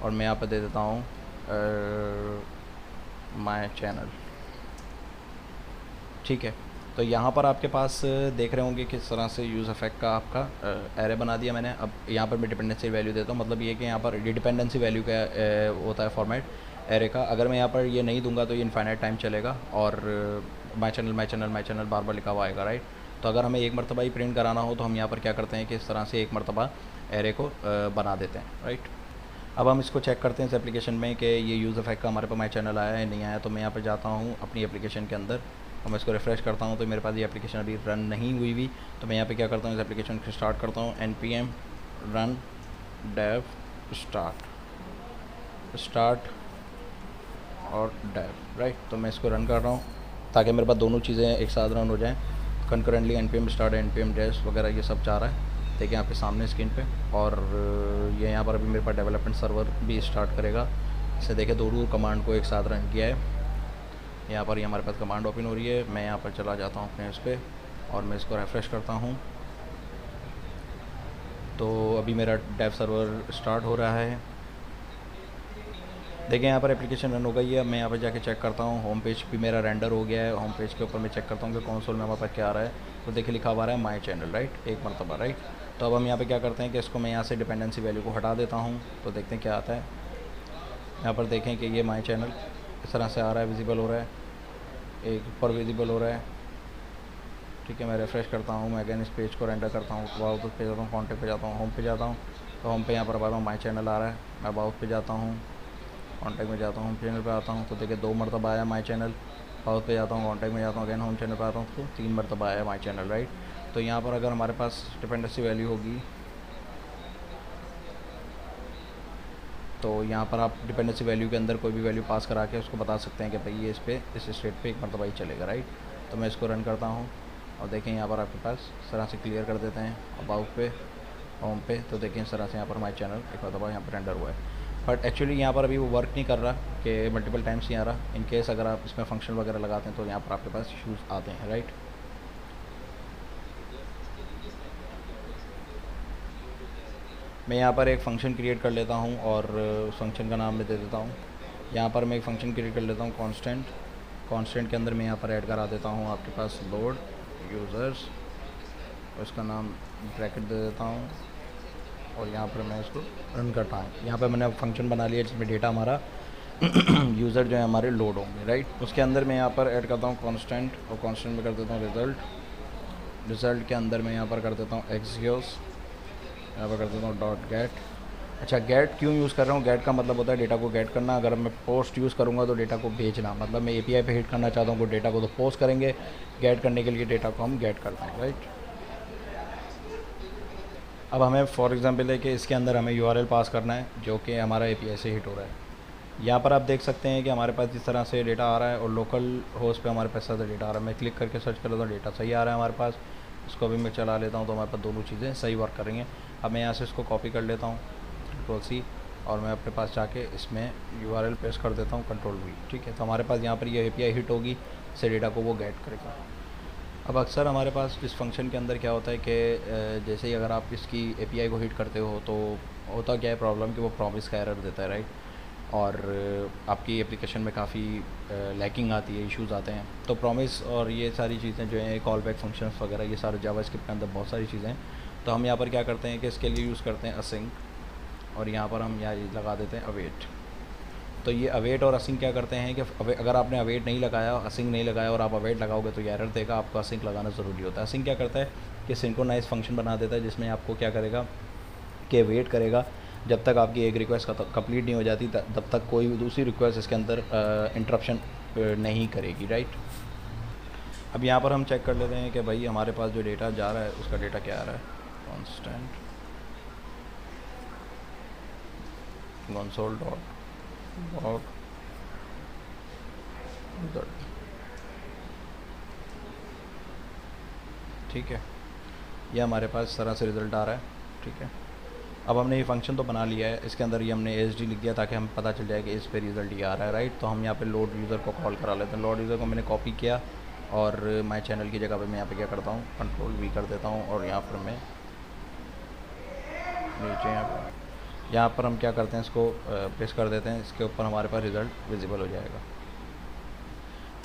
S1: और मैं यहाँ पर दे देता हूँ माय चैनल, ठीक है। तो यहाँ पर आपके पास देख रहे होंगे किस तरह से यूज़ इफ़ेक्ट का आपका एरे बना दिया मैंने। अब यहाँ पर मैं डिपेंडेंसी वैल्यू देता हूँ, मतलब ये कि यहाँ पर डिपेंडेंसी वैल्यू का होता है फॉर्मेट एरे का। अगर मैं यहाँ पर ये नहीं दूंगा तो ये इनफाइनाइट टाइम चलेगा, और माय चैनल बार बार लिखा हुआ आएगा, राइट। तो अगर हमें एक मरतबा ही प्रिंट कराना हो तो हम यहाँ पर क्या करते हैं कि इस तरह से एक मरतबा एरे को बना देते हैं, राइट। अब हम इसको चेक करते हैं इस एप्लीकेशन में कि ये यूज़ इफ़ेक्ट का हमारे पास माय चैनल आया है नहीं आया। तो मैं यहाँ पर जाता हूँ अपनी एप्लीकेशन के अंदर, और मैं इसको रिफ़्रेश करता हूँ तो मेरे पास ये एप्लीकेशन अभी रन नहीं हुई। तो मैं यहाँ पे क्या करता हूँ, इस एप्लीकेशन को स्टार्ट करता हूँ, npm run dev स्टार्ट और dev, राइट। तो मैं इसको रन कर रहा हूँ ताकि मेरे पास दोनों चीज़ें एक साथ रन हो जाएँ concurrently. npm start, npm dev वगैरह ये सब जा रहा है, देखिए यहाँ पे सामने स्क्रीन पे। और ये यहाँ पर अभी मेरे पास डेवलपमेंट सर्वर भी स्टार्ट करेगा। इसे देखिए दो कमांड को एक साथ रन किया है। यहाँ पर ये हमारे पास कमांड ओपन हो रही है। मैं यहाँ पर चला जाता हूँ अपने इस पर, और मैं इसको रिफ़्रेश करता हूँ। तो अभी मेरा डेव सर्वर स्टार्ट हो रहा है। देखिए यहाँ पर एप्लीकेशन रन हो गई है। मैं यहाँ पर जाके चेक करता हूँ, होम पेज भी मेरा रेंडर हो गया है। होम पेज के ऊपर मैं चेक करता हूँ कि कंसोल में हमारे पास क्या आ रहा है। तो देखिए लिखा हुआ रहा है माय चैनल, राइट, एक मरतबा, राइट। तो अब हम यहाँ पे क्या करते हैं कि इसको मैं यहाँ से डिपेंडेंसी वैल्यू को हटा देता हूँ। तो देखते हैं क्या आता है। यहाँ पर देखें कि ये माय चैनल इस तरह से आ रहा है, विजिबल हो रहा है, एक ऊपर विजिबल हो रहा है, ठीक है। मैं रिफ़्रेश करता हूँ, मैं अगेन इस पेज को रेंडर करता हूँ, अबाउट पे जाता हूँ, कॉन्टेक्ट पे जाता हूँ, होम पे जाता हूँ। तो होम पे यहाँ पर अब माय चैनल आ रहा है। मैं अबाउट पे जाता हूँ, कॉन्टैक्ट में जाता हूँ, होम चैनल पे आता हूँ। तो देखिए 2 मरतबा आया माय चैनल। अबाउट पे जाता हूँ, कॉन्टैक्ट में जाता हूँ, अगेन होम चैनल पे आता हूँ, तो 3 मरतबा आया माय चैनल, राइट। तो यहाँ पर अगर हमारे पास डिपेंडेंसी वैल्यू होगी तो यहाँ पर आप डिपेंडेंसी वैल्यू के अंदर कोई भी वैल्यू पास करा के उसको बता सकते हैं कि भाई ये इस स्टेट पे एक मरतबा ही चलेगा, राइट। तो मैं इसको रन करता हूँ, और देखें यहाँ पर आपके पास इस तरह से क्लियर कर देते हैं अबाउट पे, होम पे। तो देखें इस तरह से यहाँ पर माय चैनल एक मरतबा यहाँ पर रेंडर हुआ है। बट एक्चुअली यहाँ पर अभी वो वर्क नहीं कर रहा कि मल्टीपल टाइम्स नहीं आ रहा। इन केस अगर आप इसमें फंक्शन वगैरह लगाते हैं तो यहाँ पर आपके पास इशूज़ आते हैं, राइट। मैं यहाँ पर एक फ़ंक्शन क्रिएट कर लेता हूँ, और उस फंक्शन का नाम मैं दे देता हूँ। यहाँ पर मैं एक फ़ंक्शन क्रिएट कर लेता हूँ कॉन्स्टेंट के अंदर मैं यहाँ पर ऐड करा देता हूँ आपके पास लोड यूज़र्स, उसका नाम ब्रैकेट दे देता हूँ, और यहाँ पर मैं इसको रन करता हूँ। यहाँ पर मैंने फंक्शन बना लिया जिसमें डेटा हमारा यूज़र जो है हमारे लोड होंगे, राइट। उसके अंदर मैं यहाँ पर ऐड करता हूँ कॉन्स्टेंट, और कॉन्स्टेंट में कर देता हूँ रिज़ल्ट के अंदर मैं यहाँ पर कर देता हूँ एक्सियोस, यहाँ पर कर देता हूँ डॉट गेट। अच्छा, गेट क्यों यूज़ कर रहा हूँ? गेट का मतलब होता है डेटा को गेट करना। अगर मैं पोस्ट यूज़ करूँगा तो डेटा को भेजना, मतलब मैं API पे हिट करना चाहता हूँ तो डेटा को तो पोस्ट करेंगे, गेट करने के लिए डेटा को हम गेट करते हैं, राइट। अब हमें फॉर एग्जांपल है कि इसके अंदर हमें URL पास करना है जो कि हमारा API से हिट हो रहा है। यहाँ पर आप देख सकते हैं कि हमारे पास इस तरह से डेटा आ रहा है, और लोकल होस्ट पे हमारे पास ज़्यादा डेटा आ रहा है। मैं क्लिक करके सर्च कर लेता हूँ, डेटा सही आ रहा है हमारे पास। इसको भी मैं चला लेता हूँ तो हमारे पास दोनों चीज़ें सही वर्क कर रही हैं। अब मैं यहाँ से इसको कॉपी कर लेता हूँ, Ctrl+C, और मैं अपने पास जाके इसमें URL पेस्ट कर देता हूँ Ctrl+V, ठीक है। तो हमारे पास यहाँ पर ये API हिट होगी, से डेटा को वो गेट करेगा। अब अक्सर हमारे पास इस फंक्शन के अंदर क्या होता है कि जैसे ही अगर आप इसकी API को हिट करते हो तो होता क्या है प्रॉब्लम कि वो प्रॉमिस का एरर देता है, राइट। और आपकी एप्लीकेशन में काफ़ी लैकिंग आती है, इश्यूज़ आते हैं। तो प्रॉमिस और ये सारी चीज़ें जो हैं, कॉल बैक फंक्शंस वगैरह, ये सारे जावास्क्रिप्ट के अंदर बहुत सारी चीज़ें हैं। तो हम यहाँ पर क्या करते हैं कि इसके लिए यूज़ करते हैं असिंक, और यहाँ पर हम यहाँ लगा देते हैं अवेट। तो ये अवेट और असिंक क्या करते हैं कि अगर आपने अवेट नहीं लगाया, असिंक नहीं लगाया और आप अवेट लगाओगे तो ये एरर देगा। आपको असिंक लगाना ज़रूरी होता है। असिंक क्या करता है कि सिंक्रोनाइज फंक्शन बना देता है, जिसमें आपको क्या करेगा कि वेट करेगा जब तक आपकी एक रिक्वेस्ट कंप्लीट नहीं हो जाती, तब तक कोई दूसरी रिक्वेस्ट इसके अंदर इंटरप्शन नहीं करेगी, राइट। अब यहाँ पर हम चेक कर लेते हैं कि भाई हमारे पास जो डेटा जा रहा है उसका डेटा क्या आ रहा है। कॉन्स्टेंट console.log result, ठीक है। ये हमारे पास इस तरह से रिज़ल्ट आ रहा है, ठीक है। अब हमने ये फंक्शन तो बना लिया है, इसके अंदर ये हमने ASD लिख दिया ताकि हमें पता चल जाए कि इस पे रिज़ल्ट ये आ रहा है, राइट। तो हम यहाँ पे लोड यूज़र को कॉल करा लेते हैं। लोड यूज़र को मैंने कॉपी किया और माई चैनल की जगह पे मैं यहाँ पे क्या करता हूँ, Ctrl+V कर देता हूँ, और यहाँ पर मैं नीचे यहाँ पर हम क्या करते हैं, इसको पेस्ट कर देते हैं। इसके ऊपर हमारे पास रिज़ल्ट विजिबल हो जाएगा।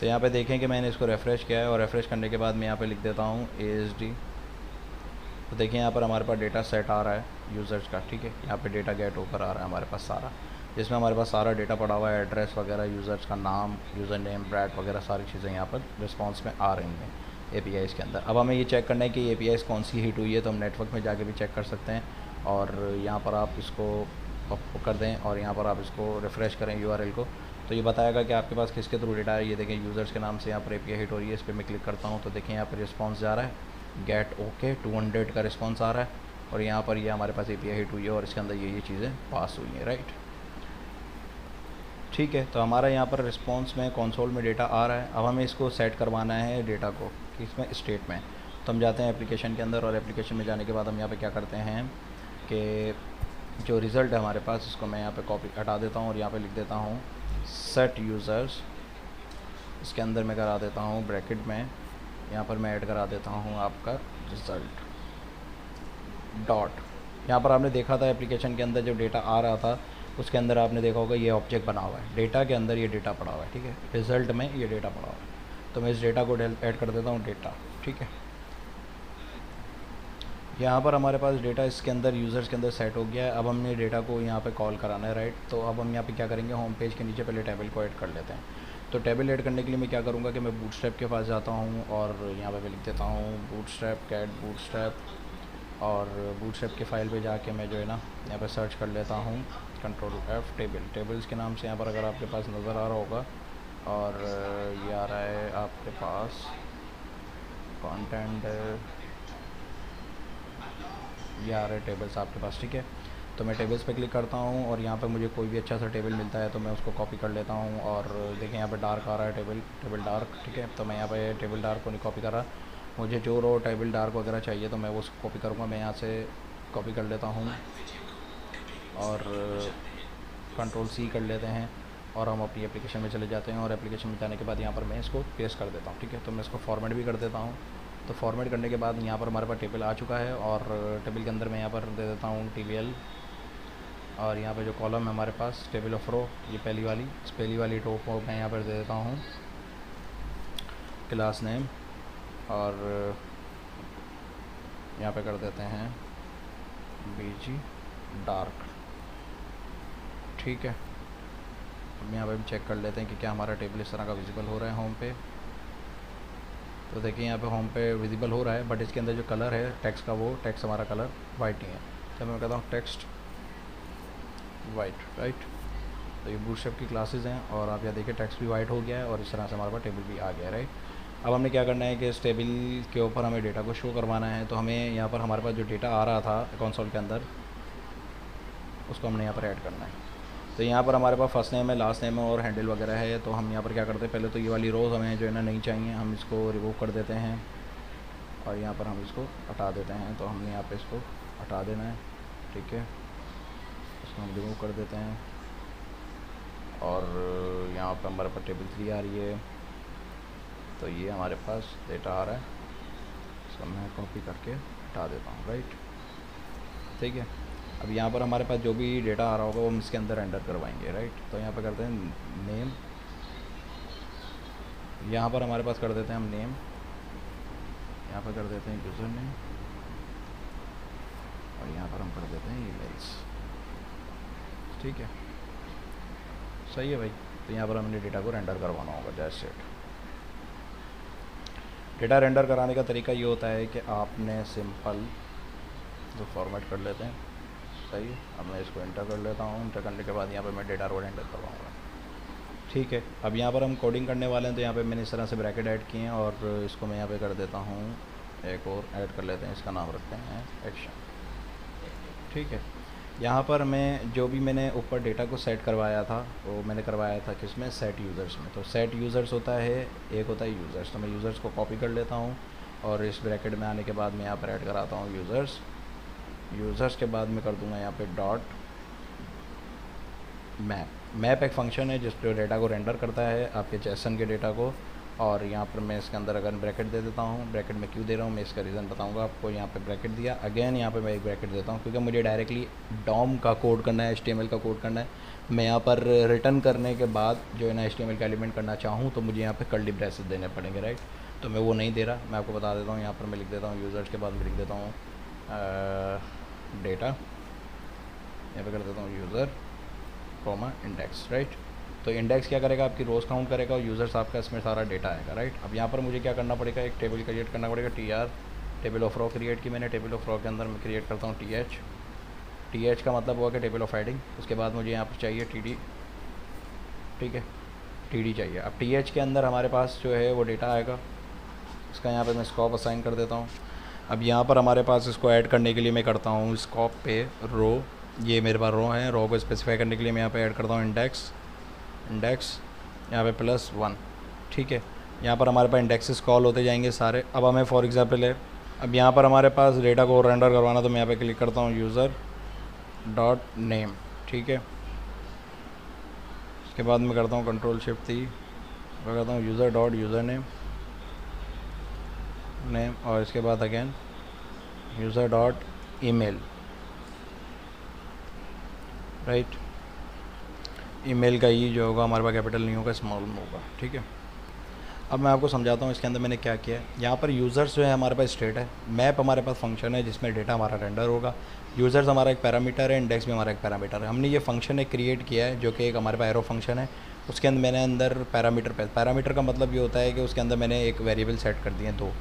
S1: तो यहाँ पे देखें कि मैंने इसको रेफ़्रेश किया है, और रेफ़्रेश करने के बाद मैं यहाँ पे लिख देता हूँ ASD। तो देखिए यहाँ पर हमारे पास डेटा सेट आ रहा है यूज़र्स का, ठीक है। यहाँ पे डेटा गेट होकर आ रहा है हमारे पास सारा, जिसमें हमारे पास सारा डेटा पड़ा हुआ है, एड्रेस वगैरह, यूज़र्स का नाम, यूज़र नेम, ब्रैड वगैरह सारी चीज़ें यहाँ पर रिस्पॉन्स में आ रही हैं APIs के अंदर। अब हमें ये चेक करना है कि APIs कौन सी हिट हुई है, तो हम नेटवर्क में जाके भी चेक कर सकते हैं। और यहाँ पर आप इसको कर दें और यहाँ पर आप इसको रिफ़्रेश करें URL को, तो ये बताएगा कि आपके पास किसके थ्रू डेटा है। ये देखें यूज़र्स के नाम से यहाँ पर API हिट हो रही है। इस पर मैं क्लिक करता हूँ तो देखें यहाँ पर रिस्पॉन्स जा रहा है, गेट ओके 200 का रिस्पॉन्स आ रहा है, और यहाँ पर ये हमारे पास API हिट हुई है और इसके अंदर ये चीज़ें पास हुई हैं, राइट। ठीक है, तो हमारा यहाँ पर रिस्पॉन्स में कंसोल में डेटा आ रहा है। अब हमें इसको सेट करवाना है डेटा को कि इसमें स्टेट में। तो हम जाते हैं एप्लीकेशन के अंदर, और एप्लीकेशन में जाने के बाद हम यहाँ पे क्या करते हैं कि जो रिज़ल्ट है हमारे पास, इसको मैं यहाँ पे कॉपी हटा देता हूँ और यहाँ पे लिख देता हूँ सेट यूज़र्स। इसके अंदर मैं करा देता हूँ ब्रैकेट में, यहाँ पर मैं ऐड करा देता हूँ आपका रिज़ल्ट डॉट। यहाँ पर आपने देखा था एप्लीकेशन के अंदर जो डेटा आ रहा था उसके अंदर आपने देखा होगा ये ऑब्जेक्ट बना हुआ है, डेटा के अंदर ये डेटा पड़ा हुआ है, ठीक है। रिज़ल्ट में ये डेटा पड़ा हुआ है, तो मैं इस डेटा को ऐड कर देता हूँ डेटा, ठीक है। यहाँ पर हमारे पास डेटा इसके अंदर यूज़र्स के अंदर सेट हो गया है। अब हमने डेटा को यहाँ पे कॉल कराना है, राइट। तो अब हम यहाँ पे क्या करेंगे, होम पेज के नीचे पहले टेबल को ऐड कर लेते हैं। तो टेबल ऐड करने के लिए मैं क्या करूँगा कि मैं बूटस्ट्रैप के पास जाता हूँ और यहाँ पे मैं लिख देता हूँ बूटस्ट्रैप कैट बूटस्ट्रैप, और बूटस्ट्रैप के फाइल पे जाके मैं जो है ना यहाँ पे सर्च कर लेता हूँ Ctrl+F टेबल्स के नाम से। यहाँ पर अगर आपके पास नज़र आ रहा होगा, और ये आ रहा है आपके पास कंटेंट, ये आ रहे टेबल्स आपके पास, ठीक है। तो मैं टेबल्स पे क्लिक करता हूँ और यहाँ पे मुझे कोई भी अच्छा सा टेबल मिलता है तो मैं उसको कॉपी कर लेता हूँ। और देखें यहाँ पे डार्क आ रहा है टेबल डार्क, ठीक है। तो मैं यहाँ पे टेबल डार्क को नहीं कॉपी कर रहा, मुझे जो रो टेबल डार्क वगैरह चाहिए तो मैं वो कॉपी करूँगा। मैं यहाँ से कॉपी कर लेता हूँ और Ctrl+C कर लेते हैं, और हम अपनी एप्लीकेशन में चले जाते हैं। और एप्लीकेशन में जाने के बाद यहाँ पर मैं इसको पेस्ट कर देता हूँ, ठीक है। तो मैं इसको फॉर्मेट भी कर देता हूँ। तो फॉर्मेट करने के बाद यहाँ पर हमारे पास टेबल आ चुका है, और टेबल के अंदर मैं यहाँ पर दे देता हूँ TBL, और यहाँ पे जो कॉलम है हमारे पास टेबल ऑफ रो, ये पहली वाली रो को मैं यहाँ पर दे देता हूँ क्लास नेम, और यहाँ पे कर देते हैं BG डार्क, ठीक है। हम यहाँ पे भी चेक कर लेते हैं कि क्या हमारा टेबल इस तरह का विजिबल हो रहा है होम पे। तो देखिए यहाँ पे होम पे विजिबल हो रहा है, बट इसके अंदर जो कलर है टेक्स्ट का, वो टेक्स्ट हमारा कलर वाइट नहीं है। तो मैं कहता हूँ टेक्स्ट वाइट, राइट। तो ये बूटस्ट्रैप की क्लासेस हैं, और आप यहाँ देखिए टेक्स्ट भी वाइट हो गया है और इस तरह से हमारे पास टेबल भी आ गया है, राइट। अब हमने क्या करना है कि इस टेबल के ऊपर हमें डेटा को शो करवाना है। तो हमें यहाँ पर हमारे पास जो डेटा आ रहा था कंसोल के अंदर, उसको हमने यहाँ पर ऐड करना है। तो यहाँ पर हमारे पास फर्स्ट नेम है, लास्ट नेम है और हैंडल वगैरह है। तो हम यहाँ पर क्या करते हैं, पहले तो ये वाली रोज़ हमें जो है ना नहीं चाहिए, हम इसको रिमूव कर देते हैं और यहाँ पर हम इसको हटा देते हैं। तो हमने यहाँ पे इसको हटा देना है, ठीक है। इसको हम रिमूव कर देते हैं और यहाँ पर हमारे पास टेबल 3 आ रही है, तो ये हमारे पास डेटा आ रहा है, इसको मैं कॉपी करके हटा देता हूँ, राइट। ठीक है, अब यहाँ पर हमारे पास जो भी डेटा आ रहा होगा वो हम इसके अंदर एंटर करवाएंगे, राइट। तो यहाँ पर करते हैं नेम, यहाँ पर हमारे पास कर देते हैं हम नेम, यहाँ पर कर देते हैं यूज़र नेम और यहाँ पर हम कर देते हैं ईमेल्स। ठीक है, सही है भाई। तो यहाँ पर हमने डेटा को रेंडर करवाना होगा, दैट्स इट। डेटा रेंडर कराने का तरीका ये होता है कि आपने सिंपल जो फॉर्मेट कर लेते हैं, सही है। अब मैं इसको एंटर कर लेता हूँ, एंटर करने के बाद यहाँ पर मैं डेटा को रेंडर करवाऊँगा। ठीक है, अब यहाँ पर हम कोडिंग करने वाले हैं, तो यहाँ पे मैंने इस तरह से ब्रैकेट ऐड किए हैं और इसको मैं यहाँ पे कर देता हूँ, एक और ऐड कर लेते हैं, इसका नाम रखते हैं एक्शन। ठीक है, यहाँ पर मैं जो भी मैंने ऊपर डेटा को सेट करवाया था वो मैंने करवाया था किसमें, सेट यूज़र्स में। तो सेट यूज़र्स होता है, एक होता है यूज़र्स। तो मैं यूज़र्स को कॉपी कर लेता हूँ और इस ब्रैकेट में आने के बाद मैं यहाँ पर ऐड कराता हूँ यूज़र्स। यूज़र्स के बाद मैं कर दूँगा यहाँ पे डॉट मैप। मैप एक फंक्शन है जिस पर डेटा को रेंडर करता है, आपके जेसन के डेटा को। और यहाँ पर मैं इसके अंदर अगर ब्रैकेट दे देता हूँ, ब्रैकेट में क्यों दे रहा हूँ मैं इसका रीज़न बताऊँगा आपको। यहाँ पे ब्रैकेट दिया, अगेन यहाँ पे मैं एक ब्रैकेट देता हूँ क्योंकि मुझे डायरेक्टली डॉम का कोड करना है, HTML का कोड करना है। मैं यहाँ पर रिटर्न करने के बाद जो है ना HTML का एलिमेंट करना चाहूँ तो मुझे यहाँ पर कर्ली ब्रेसेस देने पड़ेंगे, राइट। तो मैं वो नहीं दे रहा, मैं आपको बता देता हूँ। यहाँ पर मैं लिख देता हूँ यूज़र्स के बाद मैं लिख देता हूँ डेटा, यहाँ पर कर देता हूँ यूज़र कॉमा इंडेक्स, राइट। तो इंडेक्स क्या करेगा, आपकी रोज़ काउंट करेगा और यूज़र्स आपका इसमें सारा डेटा आएगा, राइट। अब यहाँ पर मुझे क्या करना पड़ेगा, एक टेबल क्रिएट करना पड़ेगा, TR table of raw create की मैंने। टेबल ऑफ रॉ के अंदर मैं क्रिएट करता हूँ TH का मतलब हुआ कि टेबल ऑफ हेडिंग। उसके बाद मुझे यहाँ पर चाहिए TD, ठीक है, TD चाहिए। अब TH के अंदर हमारे पास जो है वो डेटा आएगा, इसका यहाँ पर मैं स्कोप असाइन कर देता हूँ। अब यहाँ पर हमारे पास इसको ऐड करने के लिए मैं करता हूँ स्कोप पे रो, ये मेरे पास रो है, रो को स्पेसिफाई करने के लिए मैं यहाँ पे ऐड करता हूँ इंडेक्स यहाँ पे +1। ठीक है, यहाँ पर हमारे पास इंडेक्सेस कॉल होते जाएंगे सारे। अब हमें फॉर एग्जांपल है, अब यहाँ पर हमारे पास डेटा को रेंडर करवाना, तो मैं यहाँ पे क्लिक करता हूँ यूज़र डॉट नेम, ठीक है। इसके बाद मैं करता हूँ Ctrl+Shift+T, मैं करता हूँ यूज़र डॉट यूज़र नेम और इसके बाद again user dot email, right. Email का ई जो होगा हमारे पास कैपिटल नहीं होगा, स्मॉल में होगा, ठीक है। अब मैं आपको समझाता हूँ इसके अंदर मैंने क्या किया है। यहाँ पर यूज़र्स जो है हमारे पास स्टेट है, मैप हमारे पास फंक्शन है जिसमें डेटा हमारा रेंडर होगा, यूज़र्स हमारा एक पैरामीटर है, इंडेक्स भी हमारा एक पैरामीटर है। हमने ये फंक्शन एक क्रिएट किया है जो कि एक हमारे पास एरो फंक्शन है, उसके अंदर मैंने अंदर पैरामीटर का मतलब ये होता है कि उसके अंदर मैंने एक वेरिएबल सेट कर दिए हैं, दो,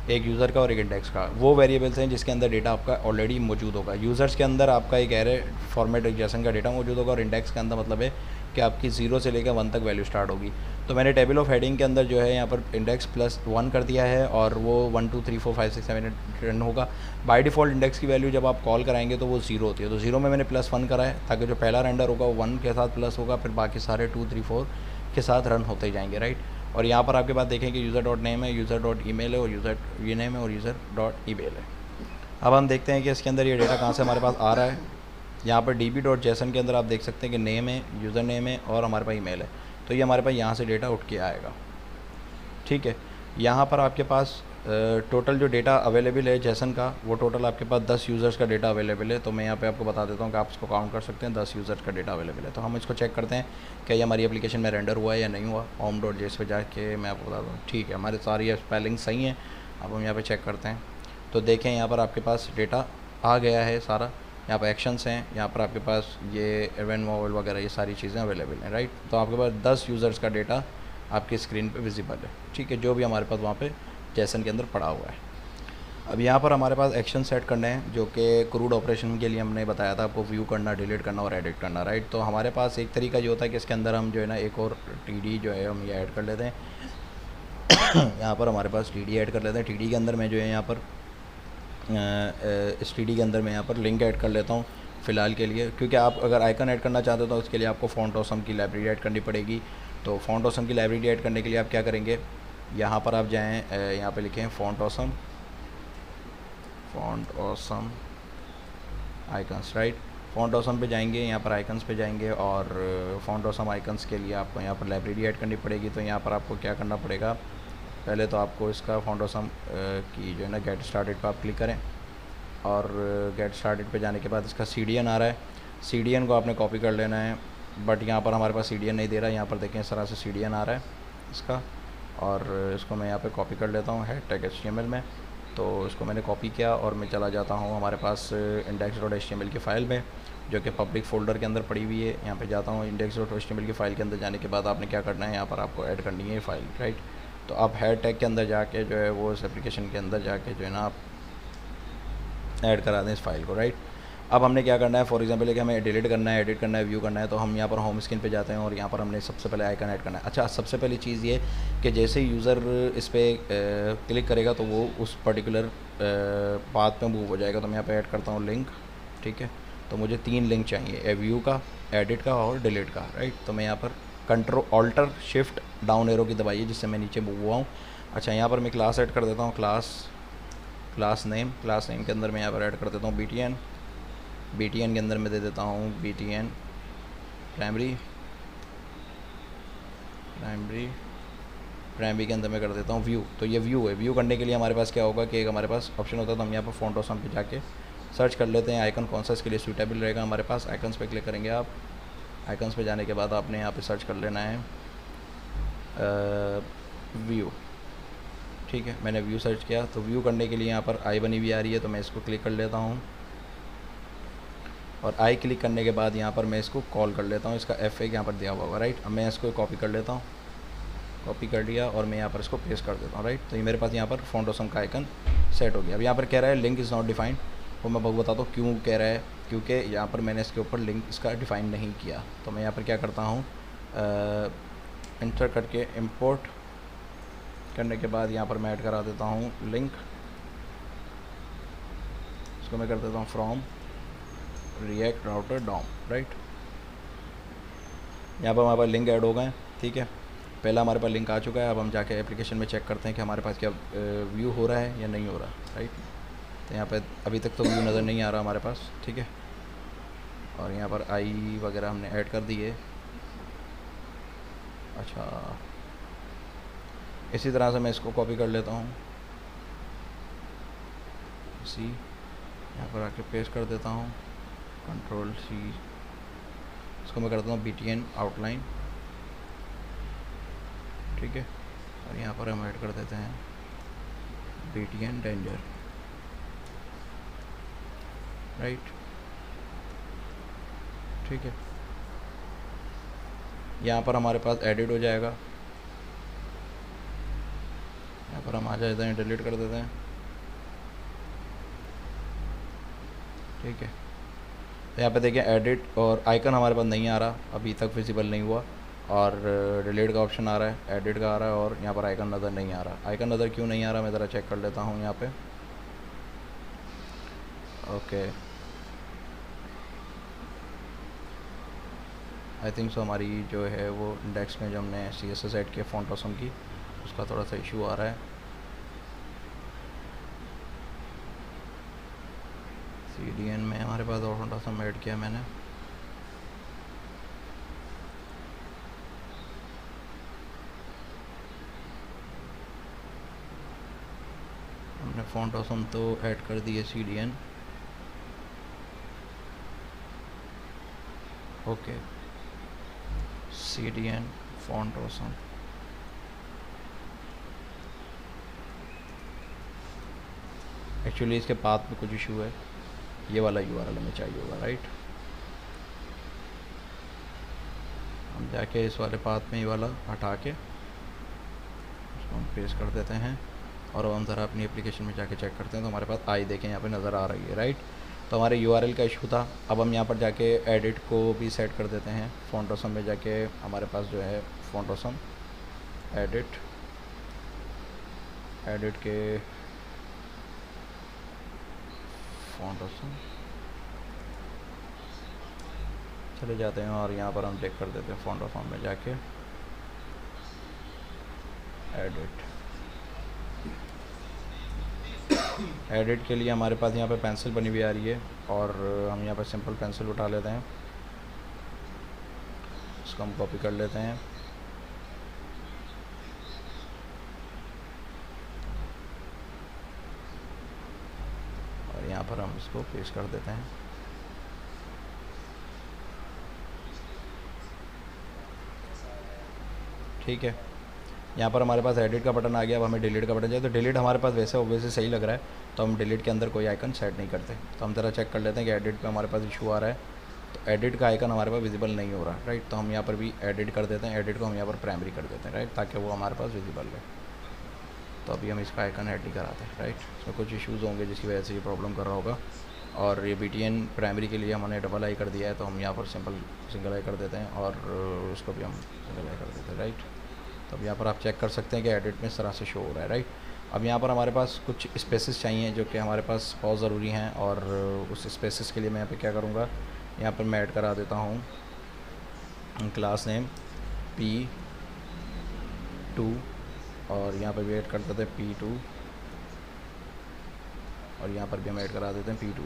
S1: एक यूज़र का और एक इंडेक्स का। वो वेरिएबल्स हैं जिसके अंदर डेटा आपका ऑलरेडी मौजूद होगा। यूज़र्स के अंदर आपका एक एरे फॉर्मेट जेसन का डेटा मौजूद होगा और इंडेक्स के अंदर मतलब है कि आपकी 0 से लेकर 1 तक वैल्यू स्टार्ट होगी। तो मैंने टेबल ऑफ हेडिंग के अंदर जो है यहाँ पर इंडेक्स +1 कर दिया है और वो 1 2 3 4 5 6 7 8 रन होगा। बाय डिफ़ॉल्ट इंडेक्स की वैल्यू जब आप कॉल कराएंगे तो वो 0 होती है, तो 0 में मैंने +1 करा है ताकि जो पहला रेंडर होगा वो 1 के साथ प्लस होगा, फिर बाकी सारे 2 3 4 के साथ रन होते जाएंगे, राइट। और यहाँ पर आपके पास देखें कि यूज़र डॉट नेम है, यूज़र डॉट ईमेल है और यूज़र ये नेम है और यूज़र डॉट ईमेल है। अब हम देखते हैं कि इसके अंदर ये डेटा कहाँ से हमारे पास आ रहा है। यहाँ पर db.json के अंदर आप देख सकते हैं कि नेम है, यूज़र नेम है और हमारे पास ईमेल है, तो ये हमारे पास यहाँ से डेटा उठ के आएगा, ठीक है। यहाँ पर आपके पास टोटल जो डेटा अवेलेबल है जेसन का, वो टोटल आपके पास 10 यूज़र्स का डेटा अवेलेबल है। तो मैं यहाँ पे आपको बता देता हूँ कि आप इसको काउंट कर सकते हैं, 10 यूज़र्स का डेटा अवेलेबल है। तो हम इसको चेक करते हैं कि ये हमारी एप्लीकेशन में रेंडर हुआ है या नहीं हुआ। home.js पे जाके मैं आपको बता दूँ, ठीक है, हमारे सारी स्पेलिंग सही हैं। अब हम यहाँ पर चेक करते हैं, तो देखें यहाँ पर आपके पास डेटा आ गया है सारा। यहाँ पर एक्शंस हैं, यहाँ पर आपके पास ये इवेंट मोबाइल वगैरह ये सारी चीज़ें अवेलेबल हैं, राइट। तो आपके पास 10 यूज़र्स का डेटा आपकी स्क्रीन पे विजिबल है, ठीक है, जो भी हमारे पास वहाँ पे जेसन के अंदर पड़ा हुआ है। अब यहाँ पर हमारे पास एक्शन सेट करने हैं जो कि क्रूड ऑपरेशन के लिए हमने बताया था आपको, व्यू करना, डिलीट करना और एडिट करना, राइट। तो हमारे पास एक तरीका ये होता है कि इसके अंदर हम जो है ना एक और TD जो है हम ये ऐड कर लेते हैं। यहाँ पर हमारे पास TD ऐड कर लेते हैं। TD के अंदर मैं जो है यहाँ पर इस TD के अंदर मैं यहाँ पर लिंक ऐड कर लेता हूँ फ़िलहाल के लिए, क्योंकि आप अगर आइकन ऐड करना चाहते हो तो उसके लिए आपको फ़ॉन्ट ऑसम की लाइब्रेरी ऐड करनी पड़ेगी। तो फ़ॉन्ट ऑसम की लाइब्रेरी ऐड करने के लिए आप क्या करेंगे, यहाँ पर आप जाएँ, यहाँ पे लिखें font awesome icons, right. Font awesome पे जाएंगे, यहाँ पर आइकन्स पे जाएंगे और फ़ॉन्ट ऑसम आइकन्स के लिए आपको यहाँ पर लाइब्रेरी ऐड करनी पड़ेगी। तो यहाँ पर आपको क्या करना पड़ेगा, पहले तो आपको इसका फ़ॉन्ट ऑसम की जो है ना गेट स्टार्टेड पर आप क्लिक करें और गेट स्टार्टेड पे जाने के बाद इसका CDN आ रहा है, CDN को आपने कॉपी कर लेना है। बट यहाँ पर हमारे पास CDN नहीं दे रहा है, यहाँ पर देखें इस तरह से CDN आ रहा है इसका, और इसको मैं यहाँ पे कॉपी कर लेता हूँ हेड टैग HTML में। तो इसको मैंने कॉपी किया और मैं चला जाता हूँ हमारे पास index.html की फ़ाइल में, जो कि पब्लिक फ़ोल्डर के अंदर पड़ी हुई है। यहाँ पे जाता हूँ, index.html की फ़ाइल के अंदर जाने के बाद आपने क्या करना है, यहाँ पर आपको ऐड करनी है ये फ़ाइल, राइट। तो आप हेड टैग के अंदर जाके जो है वो इस एप्लीकेशन के अंदर जाके जो है ना आप ऐड करा दें इस फाइल को, राइट। अब हमने क्या करना है, फॉर एग्जांपल कि हमें डिलीट करना है, एडिट करना है, व्यू करना है, तो हम यहाँ पर होम स्क्रीन पे जाते हैं और यहाँ पर हमने सबसे पहले आइकन ऐड करना है। अच्छा, सबसे पहली चीज़ ये कि जैसे ही यूज़र इस पर क्लिक करेगा तो वो उस पर्टिकुलर पाथ पे मूव हो जाएगा। तो मैं यहाँ पे ऐड करता हूँ लिंक, ठीक है। तो मुझे 3 लिंक चाहिए, व्यू का, एडिट का और डिलीट का, राइट। तो मैं यहाँ पर Ctrl Shift डाउन एरो की दबाइए जिससे मैं नीचे मूव हुआ हूँ। अच्छा, यहाँ पर मैं क्लास ऐड कर देता हूँ, क्लास नेम के अंदर मैं यहाँ पर ऐड कर देता हूँ BTN के अंदर मैं दे देता हूँ BTN प्राइमरी के अंदर मैं कर देता हूँ व्यू। तो ये व्यू है। व्यू करने के लिए हमारे पास क्या होगा कि एक हमारे पास ऑप्शन होता है, तो हम यहाँ पर फ़ॉन्ट ऑसम पे जाके सर्च कर लेते हैं आइकन कौन सा इसके लिए सूटेबल रहेगा हमारे पास। आइकन्स पे क्लिक करेंगे आप, आइकन्स पे जाने के बाद आपने यहाँ पे सर्च कर लेना है व्यू, ठीक है। मैंने व्यू सर्च किया, तो व्यू करने के लिए यहाँ पर आई बनी हुई आ रही है, तो मैं इसको क्लिक कर लेता हूँ और आई क्लिक करने के बाद यहाँ पर मैं इसको कॉल कर लेता हूँ। इसका F1 यहाँ पर दिया हुआ होगा, राइट। अब मैं इसको कॉपी कर लेता हूँ, कॉपी कर लिया और मैं यहाँ पर इसको पेस्ट कर देता हूँ, राइट। तो ये मेरे पास यहाँ पर फ़ॉन्ट ऑसम का आइकन सेट हो गया। अब यहाँ पर कह रहा है लिंक इज़ नॉट डिफाइंड, वो मैं बताता हूँ क्यों कह रहा है, क्योंकि यहाँ पर मैंने इसके ऊपर लिंक इसका डिफ़ाइन नहीं किया। तो मैं यहाँ पर क्या करता हूँ, इंटर करके इम्पोर्ट करने के बाद यहाँ पर मैं ऐड करा देता हूँ लिंक, इसको मैं कर देता हूँ from React router DOM, right. यहाँ पर हमारे पास लिंक ऐड हो गए, ठीक है। पहला हमारे पास लिंक आ चुका है। अब हम जाके एप्लीकेशन में चेक करते हैं कि हमारे पास क्या व्यू हो रहा है या नहीं हो रहा, राइट। तो यहाँ पे अभी तक तो व्यू नज़र नहीं आ रहा हमारे पास, ठीक है। और यहाँ पर आई वगैरह हमने ऐड कर दी है। अच्छा, इसी तरह से मैं इसको कॉपी कर लेता हूँ, सी यहाँ पर आके पेस्ट कर देता हूँ, Ctrl+C, इसको मैं करता हूँ BTN आउटलाइन, ठीक है। और यहाँ पर हम ऐड कर देते हैं BTN डेंजर, राइट, ठीक है। यहाँ पर हमारे पास एडिट हो जाएगा, यहाँ पर हम आ जाते हैं, डिलीट कर देते हैं, ठीक है। तो यहाँ पे देखिए एडिट और आइकन हमारे पास नहीं आ रहा, अभी तक विजिबल नहीं हुआ, और डिलीट का ऑप्शन आ रहा है, एडिट का आ रहा है, और यहाँ पर आइकन नज़र नहीं आ रहा। आइकन नज़र क्यों नहीं आ रहा, मैं ज़रा चेक कर लेता हूँ यहाँ पे। ओके, आई थिंक सो हमारी जो है वो इंडेक्स में जो हमने CSS ऐड किया फ़ॉन्ट ऑसम की, उसका थोड़ा सा इशू आ रहा है। CDN में हमारे पास फ़ॉन्ट ऑसम ऐड किया मैंने, हमने फ़ॉन्ट ऑसम तो ऐड कर दिए CDN, okay. CDN font awesome, actually इसके पाथ में कुछ इशू है, ये वाला URL हमें चाहिए होगा, राइट। हम जाके इस वाले पाथ में ये वाला हटा के इसको हम पेस्ट कर देते हैं, और अब हम ज़रा अपनी एप्लीकेशन में जाके चेक करते हैं। तो हमारे पास आई देखें यहाँ पे नज़र आ रही है, राइट। तो हमारे URL का इशू था। अब हम यहाँ पर जाके एडिट को भी सेट कर देते हैं। फ़ॉन्ट ऑसम में जाके हमारे पास जो है फ़ॉन्ट ऑसम एडिट के फ़ॉन्ट ऑसम चले जाते हैं और यहाँ पर हम चेक कर देते हैं फ़ॉन्ट ऑसम में जाके एडिट एडिट के लिए हमारे पास यहाँ पे पेंसिल बनी हुई आ रही है और हम यहाँ पे सिंपल पेंसिल उठा लेते हैं, इसको हम कॉपी कर लेते हैं और यहाँ पर हम इसको पेस्ट कर देते हैं। ठीक है, यहाँ पर हमारे पास एडिट का बटन आ गया। अब हमें डिलीट का बटन चाहिए, तो डिलीट हमारे पास वैसे ऑब्वियसली सही लग रहा है, तो हम डिलीट के अंदर कोई आइकन सेट नहीं करते। तो हम ज़रा चेक कर लेते हैं कि एडिट पे हमारे पास इशू आ रहा है, तो एडिट का आइकन हमारे पास विजिबल नहीं हो रहा, राइट। तो हम यहाँ पर भी एडिट कर देते हैं, एडिट को हम यहाँ पर प्राइमरी कर देते हैं, राइट, ताकि वो हमारे पास विजिबल है। तो अभी हम इसका आइकन ऐड नहीं कराते, राइट। इसमें कुछ इशूज़ होंगे जिसकी वजह से ये प्रॉब्लम कर रहा होगा। और ये BTN प्राइमरी के लिए हमने डबल आई कर दिया है, तो हम यहाँ पर सिंगल आई कर देते हैं और उसको भी हम सिंगल आई कर देते हैं, राइट। तो अब यहाँ पर आप चेक कर सकते हैं कि एडिट में इस तरह से शो हो रहा है, राइट। अब यहाँ पर हमारे पास कुछ स्पेसेस चाहिए जो कि हमारे पास बहुत ज़रूरी हैं, और उस स्पेसेस के लिए मैं यहाँ पे क्या करूँगा, यहाँ पर मैं ऐड करा देता हूँ क्लास नेम P2 और यहाँ पर भी ऐड कर देते हैं P2 और यहाँ पर भी हम ऐड करा देते हैं P2,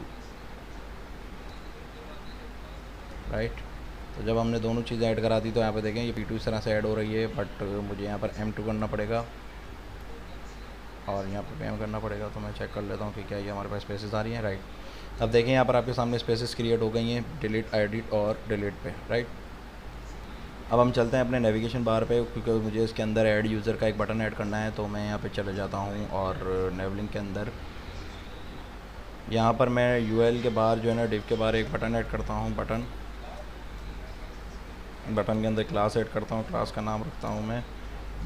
S1: राइट। तो जब हमने दोनों चीज़ें ऐड करा दी तो यहाँ पे देखें ये P2 इस तरह से ऐड हो रही है, बट मुझे यहाँ पर M2 करना पड़ेगा और यहाँ पर PM करना पड़ेगा। तो मैं चेक कर लेता हूँ कि क्या ये हमारे पास स्पेसेस आ रही हैं, राइट। अब देखें यहाँ पर आपके सामने स्पेसेस क्रिएट हो गई हैं डिलीट, एडिट और डिलीट पे, राइट। अब हम चलते हैं अपने नेविगेशन बार पे, क्योंकि मुझे इसके अंदर ऐड यूज़र का एक बटन ऐड करना है। तो मैं यहाँ पे चले जाता हूँ और नेवलिंग के अंदर यहाँ पर मैं UL के बाहर जो है ना, डिव के बाहर एक बटन ऐड करता हूँ। बटन के अंदर क्लास ऐड करता हूँ, क्लास का नाम रखता हूँ मैं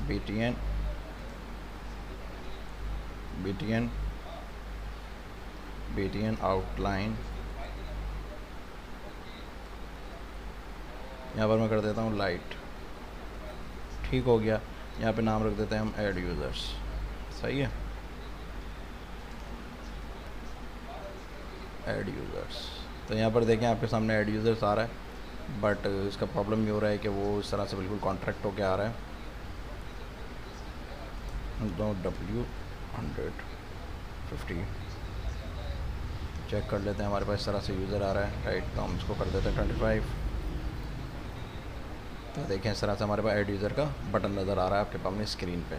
S1: BTN आउटलाइन। यहाँ पर मैं कर देता हूँ लाइट, ठीक हो गया। यहाँ पे नाम रख देते हैं हम ऐड यूज़र्स, सही है, ऐड यूज़र्स। तो यहाँ पर देखें आपके सामने ऐड यूज़र्स आ रहा है, बट इसका प्रॉब्लम ये हो रहा है कि वो इस तरह से बिल्कुल कॉन्ट्रैक्ट होके आ रहा है। W150 चेक कर लेते हैं, हमारे पास इस तरह से यूज़र आ रहा है, राइट। तो हम इसको कर देते हैं 25। तो देखें इस तरह से हमारे पास ऐड यूज़र का बटन नज़र आ रहा है आपके पास स्क्रीन पे।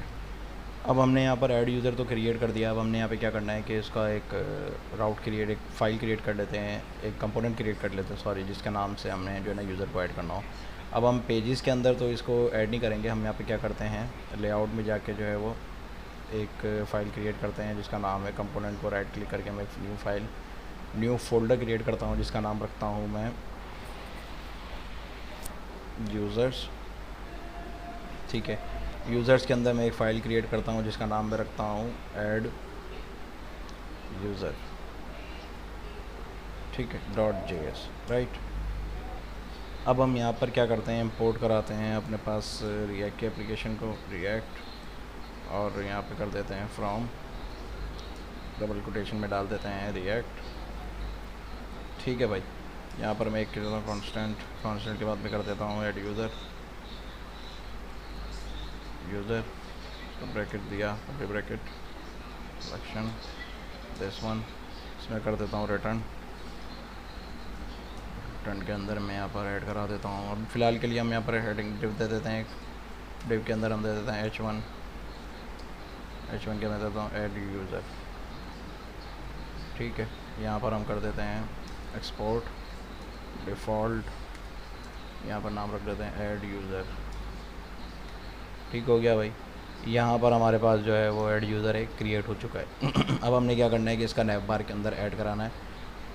S1: अब हमने यहाँ पर ऐड यूज़र तो क्रिएट कर दिया। अब हमने यहाँ पे क्या करना है कि इसका एक एक फ़ाइल क्रिएट कर लेते हैं, एक कंपोनेंट क्रिएट कर लेते हैं, सॉरी, जिसके नाम से हमने जो है ना यूज़र को ऐड करना हो। अब हम पेजेस के अंदर तो इसको ऐड नहीं करेंगे, हम यहाँ पे क्या करते हैं, लेआउट में जाके जो है वो एक फ़ाइल क्रिएट करते हैं जिसका नाम है कंपोनेंट को राइट क्लिक करके मैं एक न्यू फोल्डर क्रिएट करता हूँ जिसका नाम रखता हूँ मैं यूज़र्स, ठीक है। यूज़र्स के अंदर मैं एक फ़ाइल क्रिएट करता हूँ जिसका नाम मैं रखता हूँ ऐड यूज़र, ठीक है, .js, राइट। अब हम यहाँ पर क्या करते हैं, इंपोर्ट कराते हैं अपने पास रिएक्ट की एप्लीकेशन को, रिएक्ट, और यहाँ पे कर देते हैं फ्रॉम, डबल कोटेशन में डाल देते हैं रिएक्ट, ठीक है भाई। यहाँ पर मैं एक कांस्टेंट के बाद में कर देता हूँ ऐड यूज़र तो ब्रैकेट दिया, अभी ब्रैकेट सिलेक्शन दिस वन, इसमें कर देता हूँ रिटर्न के अंदर मैं यहाँ पर ऐड करा देता हूँ। और फिलहाल के लिए हम यहाँ पर हेडिंग डिव दे देते हैं, एक डिव के अंदर हम दे देते हैं H1 के मैं देता हूँ ऐड यूज़र, ठीक है। यहाँ पर हम कर देते हैं एक्सपोर्ट डिफ़ॉल्ट, यहाँ पर नाम रख देते हैं ऐड यूज़र, ठीक हो गया भाई। यहाँ पर हमारे पास जो है वो ऐड यूज़र एक क्रिएट हो चुका है। अब हमने क्या करना है कि इसका नेव बार के अंदर ऐड कराना है।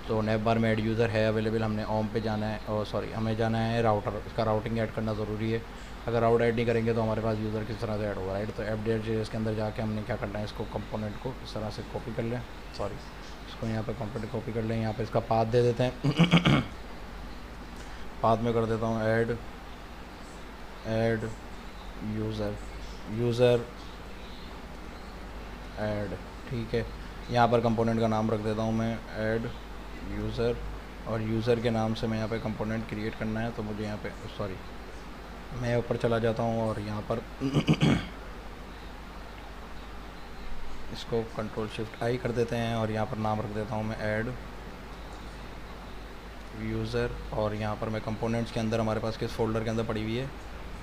S1: तो नेव बार में ऐड यूज़र है अवेलेबल, हमने ओम पे जाना है, और सॉरी हमें जाना है राउटर, इसका राउटिंग ऐड करना ज़रूरी है। अगर राउट ऐड नहीं करेंगे तो हमारे पास यूज़र किस तरह से ऐड होगा, राइट। तो FDR.js के अंदर जाके हमने क्या करना है, इसको कंपोनेंट को इस तरह से कॉपी कर लें, सॉरी इसको यहाँ पर कंपोनेंट कॉपी कर लें, यहाँ पर इसका पाथ दे देते हैं। पाथ में कर देता हूँ ऐड यूज़र ऐड, ठीक है। यहाँ पर कंपोनेंट का नाम रख देता हूँ मैं ऐड यूज़र, और यूज़र के नाम से मैं यहाँ पे कंपोनेंट क्रिएट करना है। तो मुझे यहाँ पे सॉरी मैं ऊपर चला जाता हूँ और यहाँ पर इसको कंट्रोल शिफ्ट आई कर देते हैं और यहाँ पर नाम रख देता हूँ मैं ऐड यूज़र। और यहाँ पर मैं कंपोनेंट्स के अंदर हमारे पास किस फोल्डर के अंदर पड़ी हुई है,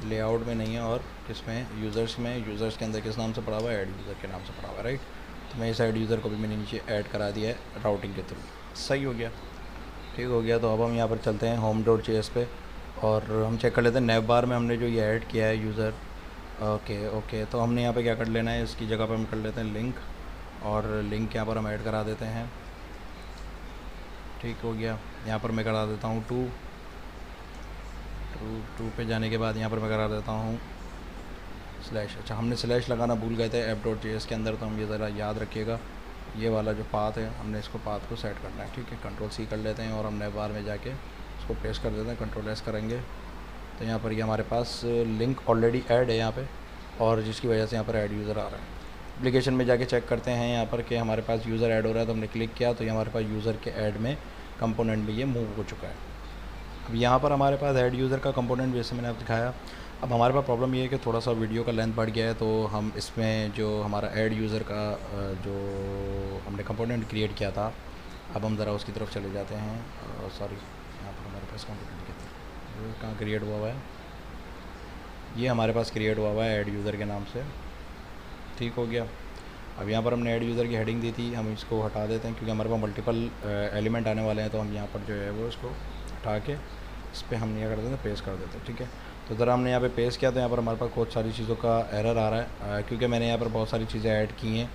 S1: लेआउट में नहीं है और किस में, यूज़र्स में। यूज़र्स के अंदर किस नाम से पड़ा हुआ है, ऐड यूज़र के नाम से पड़ा हुआ है, राइट। तो मैं इस ऐड यूज़र को भी मैंने नीचे ऐड करा दिया है राउटिंग के थ्रू। सही हो गया, ठीक हो गया। तो अब हम यहाँ पर चलते हैं home.js पे और हम चेक कर लेते हैं नेव बार में हमने जो ये ऐड किया है यूज़र। ओके तो हमने यहाँ पे क्या कर लेना है, इसकी जगह पे हम कर लेते हैं लिंक, और लिंक यहाँ पर हम ऐड करा देते हैं। ठीक हो गया। यहाँ पर मैं करा देता हूँ टू पे जाने के बाद यहाँ पर मैं करा देता हूँ स्लैश। अच्छा, हमने स्लैश लगाना भूल गए थे ऐप.js के अंदर, तो हम ये ज़रा याद रखिएगा। ये वाला जो पाथ है हमने इसको पाथ को सेट करना है, ठीक है। कंट्रोल सी कर लेते हैं और हम नेव बार में जाके इसको पेस्ट कर देते हैं, कंट्रोल एस करेंगे तो यहाँ पर ये हमारे पास लिंक ऑलरेडी ऐड है यहाँ पे, और जिसकी वजह से यहाँ पर ऐड यूज़र आ रहा है। एप्लीकेशन में जाके चेक करते हैं यहाँ पर कि हमारे पास यूज़र ऐड हो रहा है, तो हमने क्लिक किया तो ये हमारे पास यूज़र के ऐड में कंपोनेंट में ये मूव हो चुका है। अब यहाँ पर हमारे पास ऐड यूज़र का कंपोनेंट जैसे मैंने आपको दिखाया। अब हमारे पास प्रॉब्लम ये है कि थोड़ा सा वीडियो का लेंथ बढ़ गया है, तो हम इसमें जो हमारा ऐड यूज़र का जो हमने कंपोनेंट क्रिएट किया था, अब हम ज़रा उसकी तरफ चले जाते हैं। सॉरी, यहाँ पर हमारे पास कंपोनेंट कहाँ क्रिएट हुआ हुआ है, ये हमारे पास क्रिएट हुआ हुआ है ऐड यूज़र के नाम से। ठीक हो गया। अब यहाँ पर हमने ऐड यूज़र की हेडिंग दी थी, हम इसको हटा देते हैं क्योंकि हमारे पास मल्टीपल एलिमेंट आने वाले हैं, तो हम यहाँ पर जो है वो इसको हटा के इस पर हम क्या कर देते हैं, पेस्ट कर देते हैं, ठीक है। तो ज़रा हमने यहाँ पे पेस्ट किया तो यहाँ पर हमारे पास बहुत सारी चीज़ों का एरर आ रहा है, क्योंकि मैंने यहाँ पर बहुत सारी चीज़ें ऐड की हैं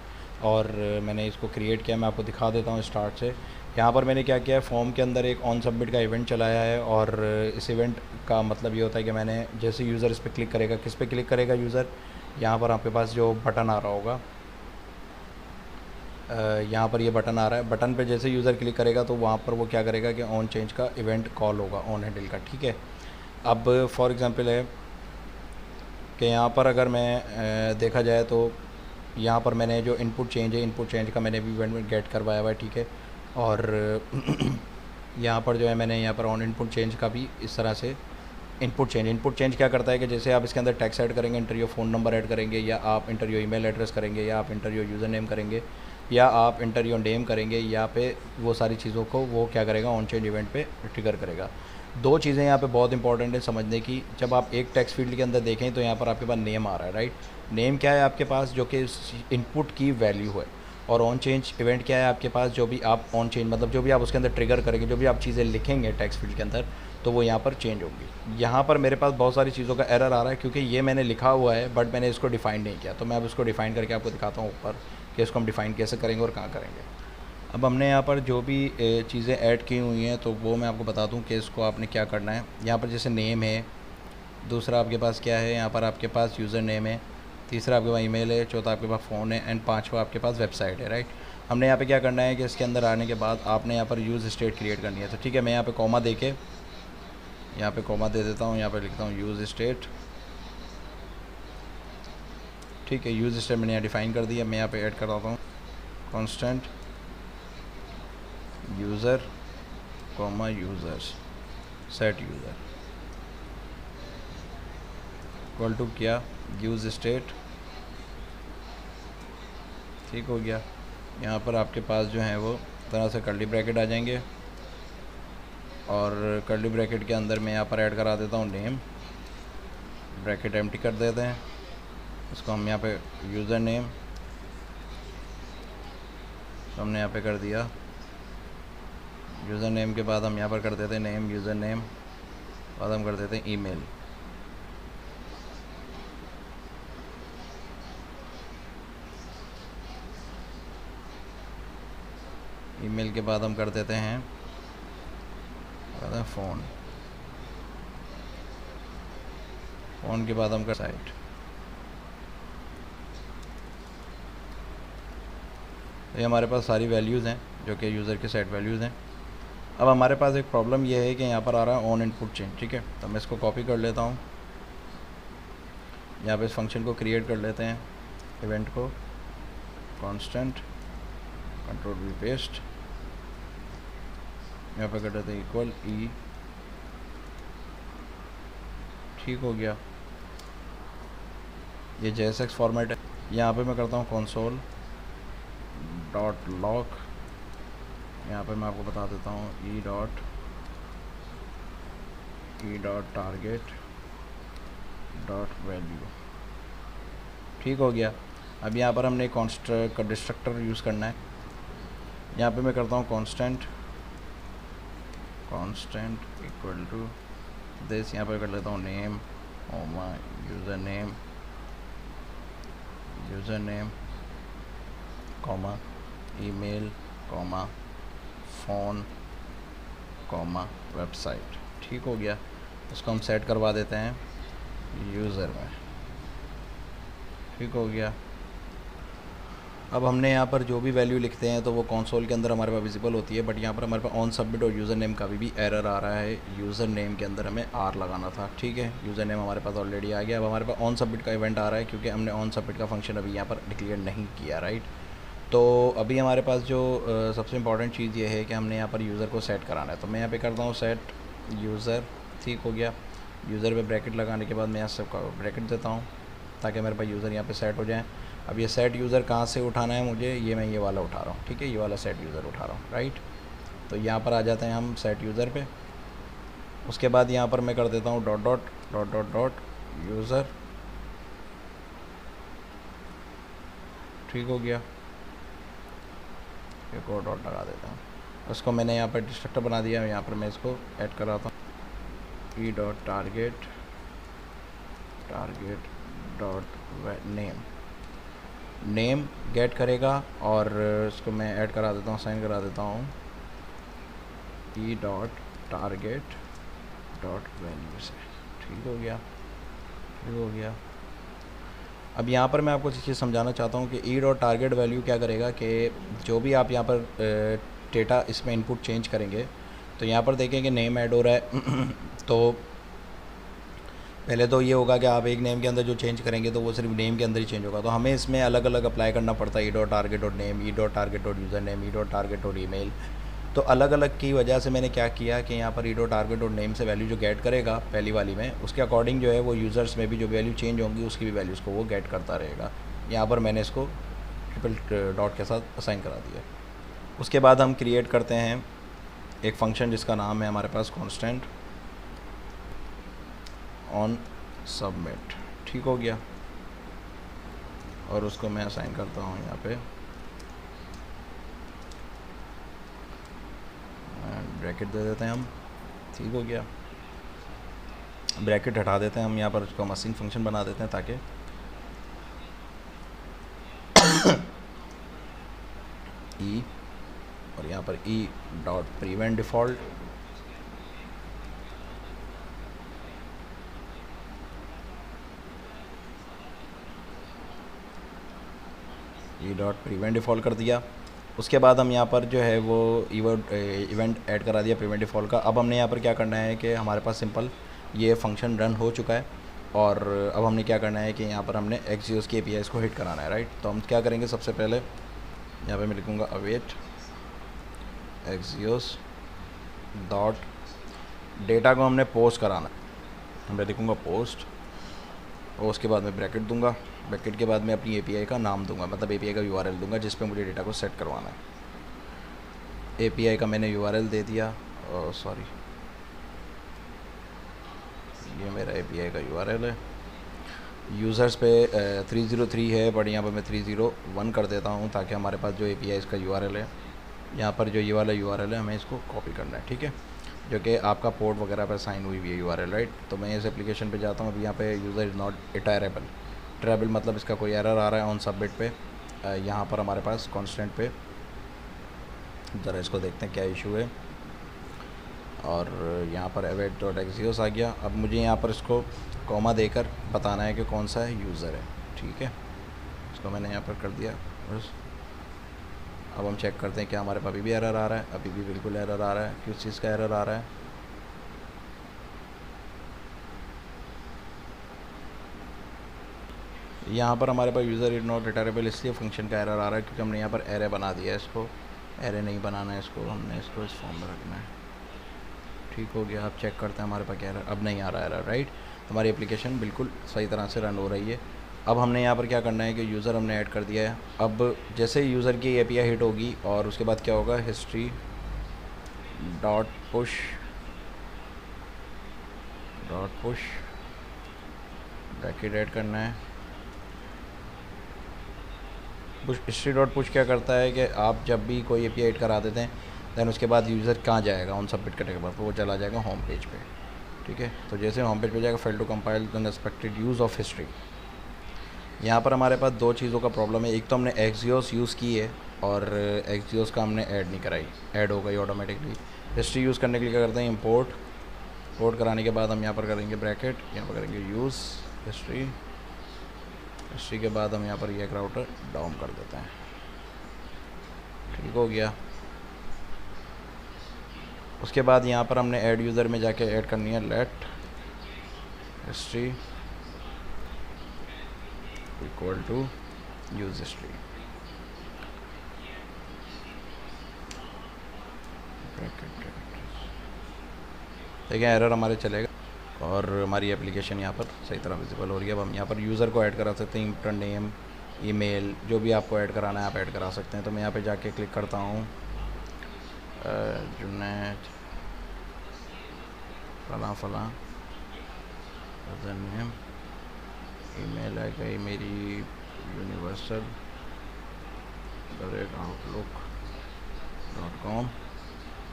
S1: और मैंने इसको क्रिएट किया। मैं आपको दिखा देता हूँ स्टार्ट से। यहाँ पर मैंने क्या किया है, फॉर्म के अंदर एक ऑन सबमिट का इवेंट चलाया है, और इस इवेंट का मतलब ये होता है कि मैंने जैसे यूज़र इस पर क्लिक करेगा, किस पे क्लिक करेगा यूज़र, यहाँ पर आपके पास जो बटन आ रहा होगा, यहाँ पर ये बटन आ रहा है, बटन पे जैसे यूज़र क्लिक करेगा तो वहाँ पर वो क्या करेगा कि ऑन चेंज का इवेंट कॉल होगा, ऑन हैंडल का, ठीक है। अब फॉर एग्ज़ाम्पल है कि यहाँ पर अगर मैं देखा जाए तो यहाँ पर मैंने जो इनपुट चेंज है, इनपुट चेंज का मैंने भी इवेंट में गेट करवाया हुआ है, ठीक है। और यहाँ पर जो है मैंने यहाँ पर ऑन इनपुट चेंज का भी इस तरह से इनपुट चेंज क्या करता है कि जैसे आप इसके अंदर टेक्स्ट ऐड करेंगे, inter your phone number add करेंगे, या आप इंटर योर ईमेल एड्रेस करेंगे, या आप इंटर योर यूज़र नेम करेंगे, या आप इंटर योर नेम करेंगे, या पे वो सारी चीज़ों को वो क्या करेगा, ऑन चेंज इवेंट पे ट्रिगर करेगा। दो चीज़ें यहाँ पे बहुत इंपॉर्टेंट है समझने की। जब आप एक टेक्स्ट फील्ड के अंदर देखें तो यहाँ पर आपके पास नेम आ रहा है, राइट। नेम क्या है आपके पास, जो कि इनपुट की वैल्यू है, और ऑन चेंज इवेंट क्या है आपके पास, जो भी आप ऑन चेंज मतलब जो भी आप उसके अंदर ट्रिगर करेंगे, जो भी आप चीज़ें लिखेंगे टेक्स्ट फील्ड के अंदर, तो वो यहाँ पर चेंज होंगी। यहाँ पर मेरे पास बहुत सारी चीज़ों का एरर आ रहा है क्योंकि ये मैंने लिखा हुआ है बट मैंने इसको डिफ़ाइन नहीं किया। तो मैं अब इसको डिफ़ाइन करके आपको दिखाता हूँ ऊपर कि इसको हम डिफ़ाइन कैसे करेंगे और कहाँ करेंगे। अब हमने यहाँ पर जो भी चीज़ें ऐड की हुई हैं तो वो मैं आपको बता दूँ कि इसको आपने क्या करना है। यहाँ पर जैसे नेम है, दूसरा आपके पास क्या है, यहाँ पर आपके पास यूज़र नेम है, तीसरा आपके पास ईमेल है, चौथा आपके पास फ़ोन है, एंड पाँचवा आपके पास वेबसाइट है, राइट। हमने यहाँ पे क्या करना है कि इसके अंदर आने के बाद आपने यहाँ पर यूज़ स्टेट क्रिएट करनी है। तो ठीक है, मैं यहाँ पे कॉमा दे के यहाँ पे कॉमा दे देता हूँ, यहाँ पे लिखता हूँ यूज़ स्टेट, ठीक है। यूज़ स्टेट मैंने यहाँ डिफ़ाइन कर दिया। मैं यहाँ पे ऐड करवाता हूँ constant user comma users set user equal to क्या, यूज़ स्टेट, ठीक हो गया। यहाँ पर आपके पास जो है वो तरह से कर्ली ब्रैकेट आ जाएंगे, और कर्ली ब्रैकेट के अंदर मैं यहाँ पर ऐड करा देता हूँ नेम, ब्रैकेट एम्प्टी कर देते हैं। इसको हम यहाँ पे यूज़र नेम हमने यहाँ पे कर दिया। यूज़र नेम के बाद हम यहाँ पर कर देते हैं नेम, यूज़र नेम, बाद हम कर देते हैं ईमेल। ईमेल के बाद हम कर देते हैं फ़ोन, फ़ोन के बाद हम कर साइट। तो ये हमारे पास सारी वैल्यूज़ हैं जो कि यूज़र के सेट वैल्यूज़ हैं। अब हमारे पास एक प्रॉब्लम ये है कि यहाँ पर आ रहा है ऑन इनपुट चेंज, ठीक है। तो मैं इसको कॉपी कर लेता हूँ, यहाँ पे इस फंक्शन को क्रिएट कर लेते हैं, इवेंट को कांस्टेंट कंट्रोल वी पेस्ट, यहाँ पे कर देते हैं इक्वल ई, ठीक हो गया। ये JSX फॉर्मेट है। यहाँ पे मैं करता हूँ कंसोल डॉट लॉग, यहाँ पर मैं आपको बता देता हूँ E dot target dot value. ठीक हो गया। अब यहाँ पर हमने डिस्ट्रक्टर यूज़ करना है। यहाँ पे मैं करता हूँ कांस्टेंट इक्वल टू दिस, यहाँ पर कर लेता हूँ नेम ओमा user name comma email comma phone comma website. ठीक हो गया। इसको हम सेट करवा देते हैं यूज़र में। ठीक हो गया। अब हमने यहाँ पर जो भी वैल्यू लिखते हैं तो वो कंसोल के अंदर हमारे पास विजिबल होती है, बट यहाँ पर हमारे पास ऑन सबमिट और यूज़र नेम का भी एरर आ रहा है। यूज़र नेम के अंदर हमें आर लगाना था। ठीक है, यूज़र नेम हमारे पास ऑलरेडी आ गया। अब हमारे पास ऑन सबमिट का इवेंट आ रहा है क्योंकि हमने ऑन सबमिट का फंक्शन अभी यहाँ पर डिक्लेयर नहीं किया, राइट। तो अभी हमारे पास जो सबसे इंपॉर्टेंट चीज़ ये है कि हमने यहाँ पर यूज़र को सेट कराना है। तो मैं यहाँ पे करता हूँ सेट यूज़र। ठीक हो गया। यूज़र पे ब्रैकेट लगाने के बाद मैं यहाँ सबका ब्रैकेट देता हूँ ताकि मेरे पास यूज़र यहाँ पे सेट हो जाए। अब ये सेट यूज़र कहाँ से उठाना है मुझे, ये मैं ये वाला उठा रहा हूँ। ठीक है, ये वाला सेट यूज़र उठा रहा हूँ, राइट। तो यहाँ पर आ जाते हैं हम सेट यूज़र पे। उसके बाद यहाँ पर मैं कर देता हूँ dot dot dot dot dot user. ठीक हो गया। एक और डॉट लगा देता हूँ। उसको मैंने यहाँ पर डिस्ट्रक्टर बना दिया। यहाँ पर मैं इसको ऐड कराता हूँ E dot target dot name gate करेगा और इसको मैं ऐड करा देता हूँ, साइन करा देता हूँ E dot target dot value से। ठीक हो गया। अब यहाँ पर मैं आपको चीज़ समझाना चाहता हूँ कि ई डॉट टारगेट वैल्यू क्या करेगा कि जो भी आप यहाँ पर डेटा इसमें इनपुट चेंज करेंगे तो यहाँ पर देखें कि नेम ऐड हो रहा है तो पहले तो ये होगा कि आप एक नेम के अंदर जो चेंज करेंगे तो वो सिर्फ नेम के अंदर ही चेंज होगा। तो हमें इसमें अलग अलग अप्लाई करना पड़ता है E dot target dot name, E dot target dot user name, E dot target dot email. तो अलग अलग की वजह से मैंने क्या किया कि यहाँ पर E dot target dot name से वैल्यू जो गेट करेगा पहली वाली में, उसके अकॉर्डिंग जो है वो यूज़र्स में भी जो वैल्यू चेंज होंगी उसकी भी वैल्यूज़ को वो गेट करता रहेगा। यहाँ पर मैंने इसको ट्रिपल डॉट के साथ असाइन करा दिया। उसके बाद हम क्रिएट करते हैं एक फंक्शन जिसका नाम है हमारे पास कांस्टेंट ऑन सबमिट। ठीक हो गया। और उसको मैं असाइन करता हूँ यहाँ पे ब्रैकेट दे देते हैं हम। ठीक हो गया। ब्रैकेट हटा देते हैं हम, यहाँ पर उसको मशीन फंक्शन बना देते हैं ताकि ई और यहाँ पर E dot prevent default E dot prevent default कर दिया। उसके बाद हम यहाँ पर जो है वो इवेंट ऐड करा दिया प्रिवेंट डिफ़ॉल्ट का। अब हमने यहाँ पर क्या करना है कि हमारे पास सिंपल ये फंक्शन रन हो चुका है और अब हमने क्या करना है कि यहाँ पर हमने एक्सियोस की APIs को हिट कराना है, राइट। तो हम क्या करेंगे, सबसे पहले यहाँ पे मैं लिखूँगा अवेट एक्सियोस डॉट डेटा को हमने पोस्ट कराना है। मैं लिखूँगा पोस्ट और उसके बाद मैं ब्रैकेट दूंगा। ब्रैकेट के बाद मैं अपनी API का नाम दूंगा, मतलब API का URL दूंगा जिस पे मुझे डेटा को सेट करवाना है। API का मैंने URL दे दिया, सॉरी ये मेरा API का URL है। यूज़र्स पे 303 है बट यहाँ पर मैं 301 कर देता हूँ ताकि हमारे पास जो API इसका URL है, यहाँ पर जो ये वाला URL है हमें इसको कॉपी करना है। ठीक है, जो कि आपका पोर्ट वगैरह पर साइन हुई है URL, राइट। तो मैं इस एप्लीकेशन पे जाता हूँ। अभी यहाँ पे यूज़र इज़ नॉट ट्रेबल मतलब इसका कोई एरर आ रहा है ऑन सबमिट पे। यहाँ पर हमारे पास कांस्टेंट पे ज़रा इसको देखते हैं क्या इशू है। और यहाँ पर अवेट डॉट एक्सियोस आ गया। अब मुझे यहाँ पर इसको कॉमा देकर बताना है कि कौन सा है यूज़र है। ठीक है, इसको मैंने यहाँ पर कर दिया बस। अब हम चेक करते हैं कि हमारे पास अभी भी एरर आ रहा है। अभी भी बिल्कुल एरर आ रहा है। किस चीज़ का एरर आ रहा है, यहाँ पर हमारे पास यूज़र इज नॉट रिटर्नेबल इसलिए फंक्शन का एरर आ रहा है क्योंकि हमने यहाँ पर एरे बना दिया है। इसको एरे नहीं बनाना है, इसको हमने इसको इस फॉर्म में रखना है। ठीक हो गया। अब चेक करते हैं हमारे पास क्या एरर, अब नहीं आ रहा है एरर, राइट। हमारी एप्लीकेशन बिल्कुल सही तरह से रन हो रही है। अब हमने यहाँ पर क्या करना है कि यूज़र हमने ऐड कर दिया है। अब जैसे यूज़र की API हिट होगी और उसके बाद क्या होगा, history dot push bracket add करना है। पुश हिस्ट्री डॉट पुश क्या करता है कि आप जब भी कोई API ऐड करा देते हैं दैन उसके बाद यूज़र कहाँ जाएगा, ऑन सबमिट करने के बाद वो चला जाएगा होम पेज पे। ठीक है, तो जैसे होम पेज पे जाएगा, fail to compile unexpected use of history. यहाँ पर हमारे पास दो चीज़ों का प्रॉब्लम है। एक तो हमने एक्सियोस यूज़ की है और एक्सियोस का हमने ऐड नहीं कराई, ऐड हो गई ऑटोमेटिकली। हिस्ट्री यूज़ करने के लिए क्या करते हैं, इंपोर्ट कराने के बाद हम यहाँ पर करेंगे ब्रैकेट, यहाँ पर करेंगे यूज़ हिस्ट्री के बाद हम यहाँ पर ये एक राउटर डाउन कर देते हैं। ठीक हो गया। उसके बाद यहाँ पर हमने ऐड यूज़र में जाके ऐड करनी है let history equal to use history. देखिए एरर हमारे चलेगा और हमारी एप्लीकेशन यहाँ पर सही तरह विजिबल हो रही है। अब हम यहाँ पर यूज़र को ऐड करा सकते हैं, इंटर नेम, ईमेल, जो भी आपको ऐड कराना है आप ऐड करा सकते हैं। तो मैं यहाँ पे जाके क्लिक करता हूँ जुनैद फलां नेम, ईमेल है गई मेरी universal@outlook.com,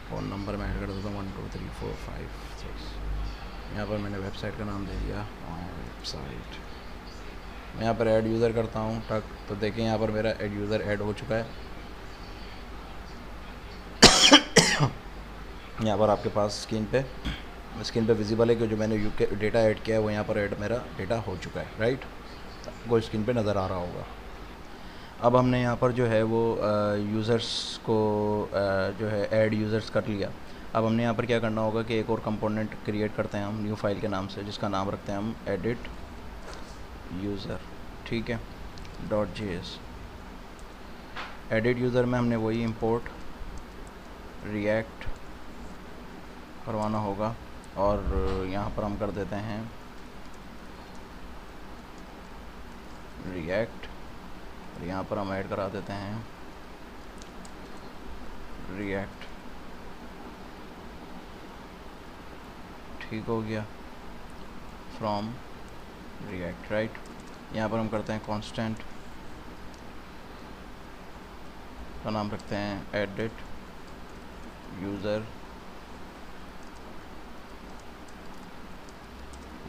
S1: फ़ोन नंबर मैं ऐड कर देता हूँ 123456। यहाँ पर मैंने वेबसाइट का नाम दे दिया वेबसाइट। मैं यहाँ पर ऐड यूज़र करता हूँ टक, तो देखें यहाँ पर मेरा ऐड यूज़र ऐड हो चुका है। यहाँ पर आपके पास स्क्रीन पे विजिबल है कि जो मैंने डेटा ऐड किया है वो यहाँ पर ऐड मेरा डेटा हो चुका है, राइट। आपको स्क्रीन पे नज़र आ रहा होगा। अब हमने यहाँ पर जो है वो यूज़र्स को जो है ऐड यूज़र्स कर लिया। अब हमने यहाँ पर क्या करना होगा कि एक और कंपोनेंट क्रिएट करते हैं हम न्यू फाइल के नाम से, जिसका नाम रखते हैं हम एडिट यूज़र। ठीक है, .js। एडिट यूज़र में हमने वही इंपोर्ट रिएक्ट करवाना होगा और यहाँ पर हम कर देते हैं रिएक्ट और यहाँ पर हम ऐड करा देते हैं रिएक्ट। ठीक हो गया, फ्रॉम रिएक्ट, राइट। यहाँ पर हम करते हैं कांस्टेंट का नाम रखते हैं एडिट यूज़र।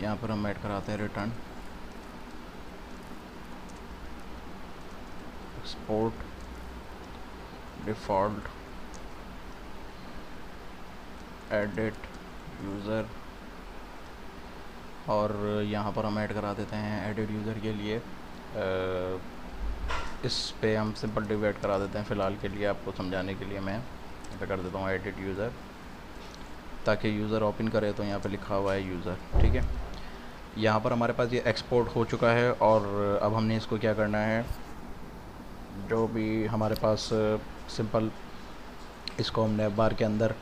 S1: यहाँ पर हम ऐड कराते हैं return export default edit user और यहाँ पर हम ऐड करा देते हैं एडिट यूज़र के लिए इस पे हम सिंपल डिव ऐड करा देते हैं फ़िलहाल के लिए, आपको समझाने के लिए मैं यहाँ पे कर देता हूँ एडिट यूज़र, ताकि यूज़र ओपन करे तो यहाँ पे लिखा हुआ है यूज़र। ठीक है, यहाँ पर हमारे पास ये एक्सपोर्ट हो चुका है और अब हमने इसको क्या करना है, जो भी हमारे पास सिंपल इसको हम नैव बार के अंदर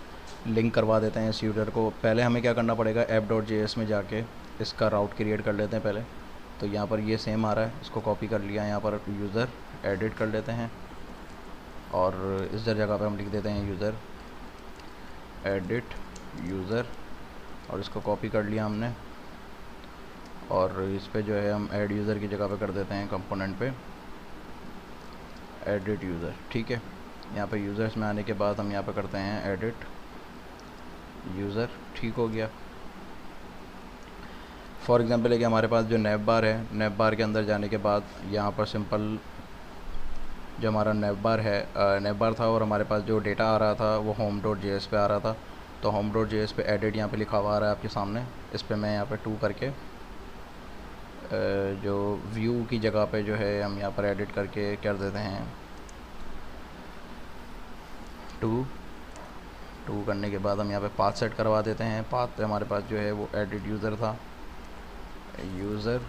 S1: लिंक करवा देते हैं इस यूज़र को। पहले हमें क्या करना पड़ेगा, app.js में जाके इसका राउट क्रिएट कर लेते हैं पहले। तो यहाँ पर ये सेम आ रहा है, इसको कॉपी कर लिया, यहाँ पर यूज़र एडिट कर लेते हैं और इस जगह पर हम लिख देते हैं यूज़र एडिट यूज़र और इसको कॉपी कर लिया हमने और इस पे जो है हम ऐड यूज़र की जगह पे कर देते हैं कंपोनेंट पे एडिट यूज़र। ठीक है, यहाँ पे यूज़र्स में आने के बाद हम यहाँ पे करते हैं एडिट यूज़र। ठीक हो गया। फॉर एग्ज़ाम्पल है कि हमारे पास जो नैव बार है, नैव बार के अंदर जाने के बाद यहाँ पर सिंपल जो हमारा नैव बार है, नैव बार था और हमारे पास जो डेटा आ रहा था वो home.js पे आ रहा था। तो home.js पे एडिट यहाँ पे लिखा हुआ आ रहा है आपके सामने। इस पे मैं यहाँ पे 2 करके जो व्यू की जगह पे जो है हम यहाँ पर एडिट करके कर देते हैं 2 करने के बाद हम यहाँ पे पाथ सेट करवा देते हैं। पाथ पे हमारे पास जो है वो एडिट यूज़र था, यूज़र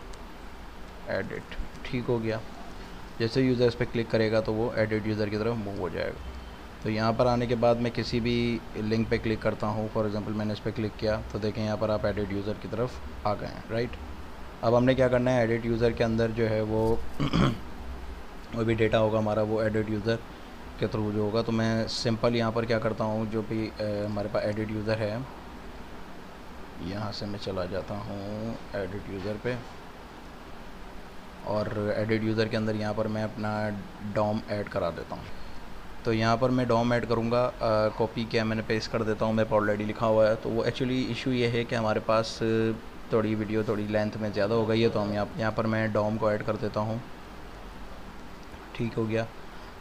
S1: एडिट। ठीक हो गया। जैसे यूज़र इस पर क्लिक करेगा तो वो एडिट यूज़र की तरफ मूव हो जाएगा। तो यहाँ पर आने के बाद मैं किसी भी लिंक पे क्लिक करता हूँ, फॉर एग्जांपल मैंने इस पर क्लिक किया तो देखें यहाँ पर आप एडिट यूज़र की तरफ आ गए हैं, राइट। अब हमने क्या करना है, एडिट यूज़र के अंदर जो है वो वो भी डेटा होगा हमारा, वो एडिट यूज़र के थ्रू जो होगा। तो मैं सिंपल यहाँ पर क्या करता हूँ, जो भी हमारे पास एडिट यूज़र है, यहाँ से मैं चला जाता हूँ एडिट यूज़र पे, और एडिट यूज़र के अंदर यहाँ पर मैं अपना डॉम ऐड करा देता हूँ। तो यहाँ पर मैं डॉम ऐड करूँगा, कॉपी किया मैंने, पेस्ट कर देता हूँ, मैं ऑलरेडी लिखा हुआ है। तो वो एक्चुअली इशू ये है कि हमारे पास थोड़ी वीडियो थोड़ी लेंथ में ज़्यादा हो गई है, तो हम यहाँ पर मैं डॉम को ऐड कर देता हूँ। ठीक हो गया।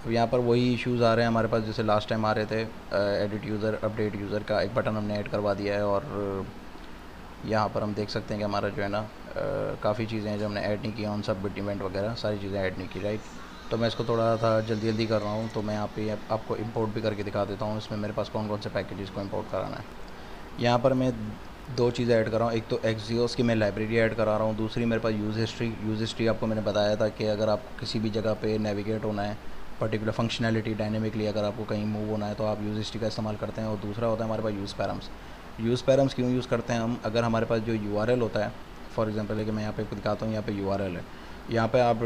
S1: अब यहाँ पर वही इश्यूज़ आ रहे हैं हमारे पास जैसे लास्ट टाइम आ रहे थे। एडिट यूज़र, अपडेट यूज़र का एक बटन हमने ऐड करवा दिया है, और यहाँ पर हम देख सकते हैं कि हमारा जो है ना काफ़ी चीज़ें हैं जो हमने ऐड नहीं की, ऑन सबमिट इवेंट वगैरह सारी चीज़ें ऐड नहीं की, राइट। तो मैं इसको थोड़ा सा जल्दी कर रहा हूँ, तो मैं यहाँ पे आपको इंपोर्ट भी करके दिखा देता हूँ इसमें मेरे पास कौन कौन से पैकेजेस को इंपोर्ट कराना है। यहाँ पर मैं दो चीज़ें ऐड कर रहा हूँ, एक तो एक्सियोस की मैं लाइब्रेरी ऐड करा रहा हूँ, दूसरी मेरे पास यूज़ हिस्ट्री आपको मैंने बताया था कि अगर आपको किसी भी जगह पे नेविगेट होना है, पर्टिकुलर फंक्शनैलिटी डायनेमिकली अगर आपको कहीं मूव होना है तो आप यूज़ हिस्ट्री का इस्तेमाल करते हैं। और दूसरा होता है हमारे पास यूज़ पैरम्स क्यों यूज़ करते हैं हम, अगर हमारे पास जो URL होता है, फॉर एग्जांपल लेके मैं यहाँ पे दिखाता हूँ, यहाँ पे URL है, यहाँ पे आप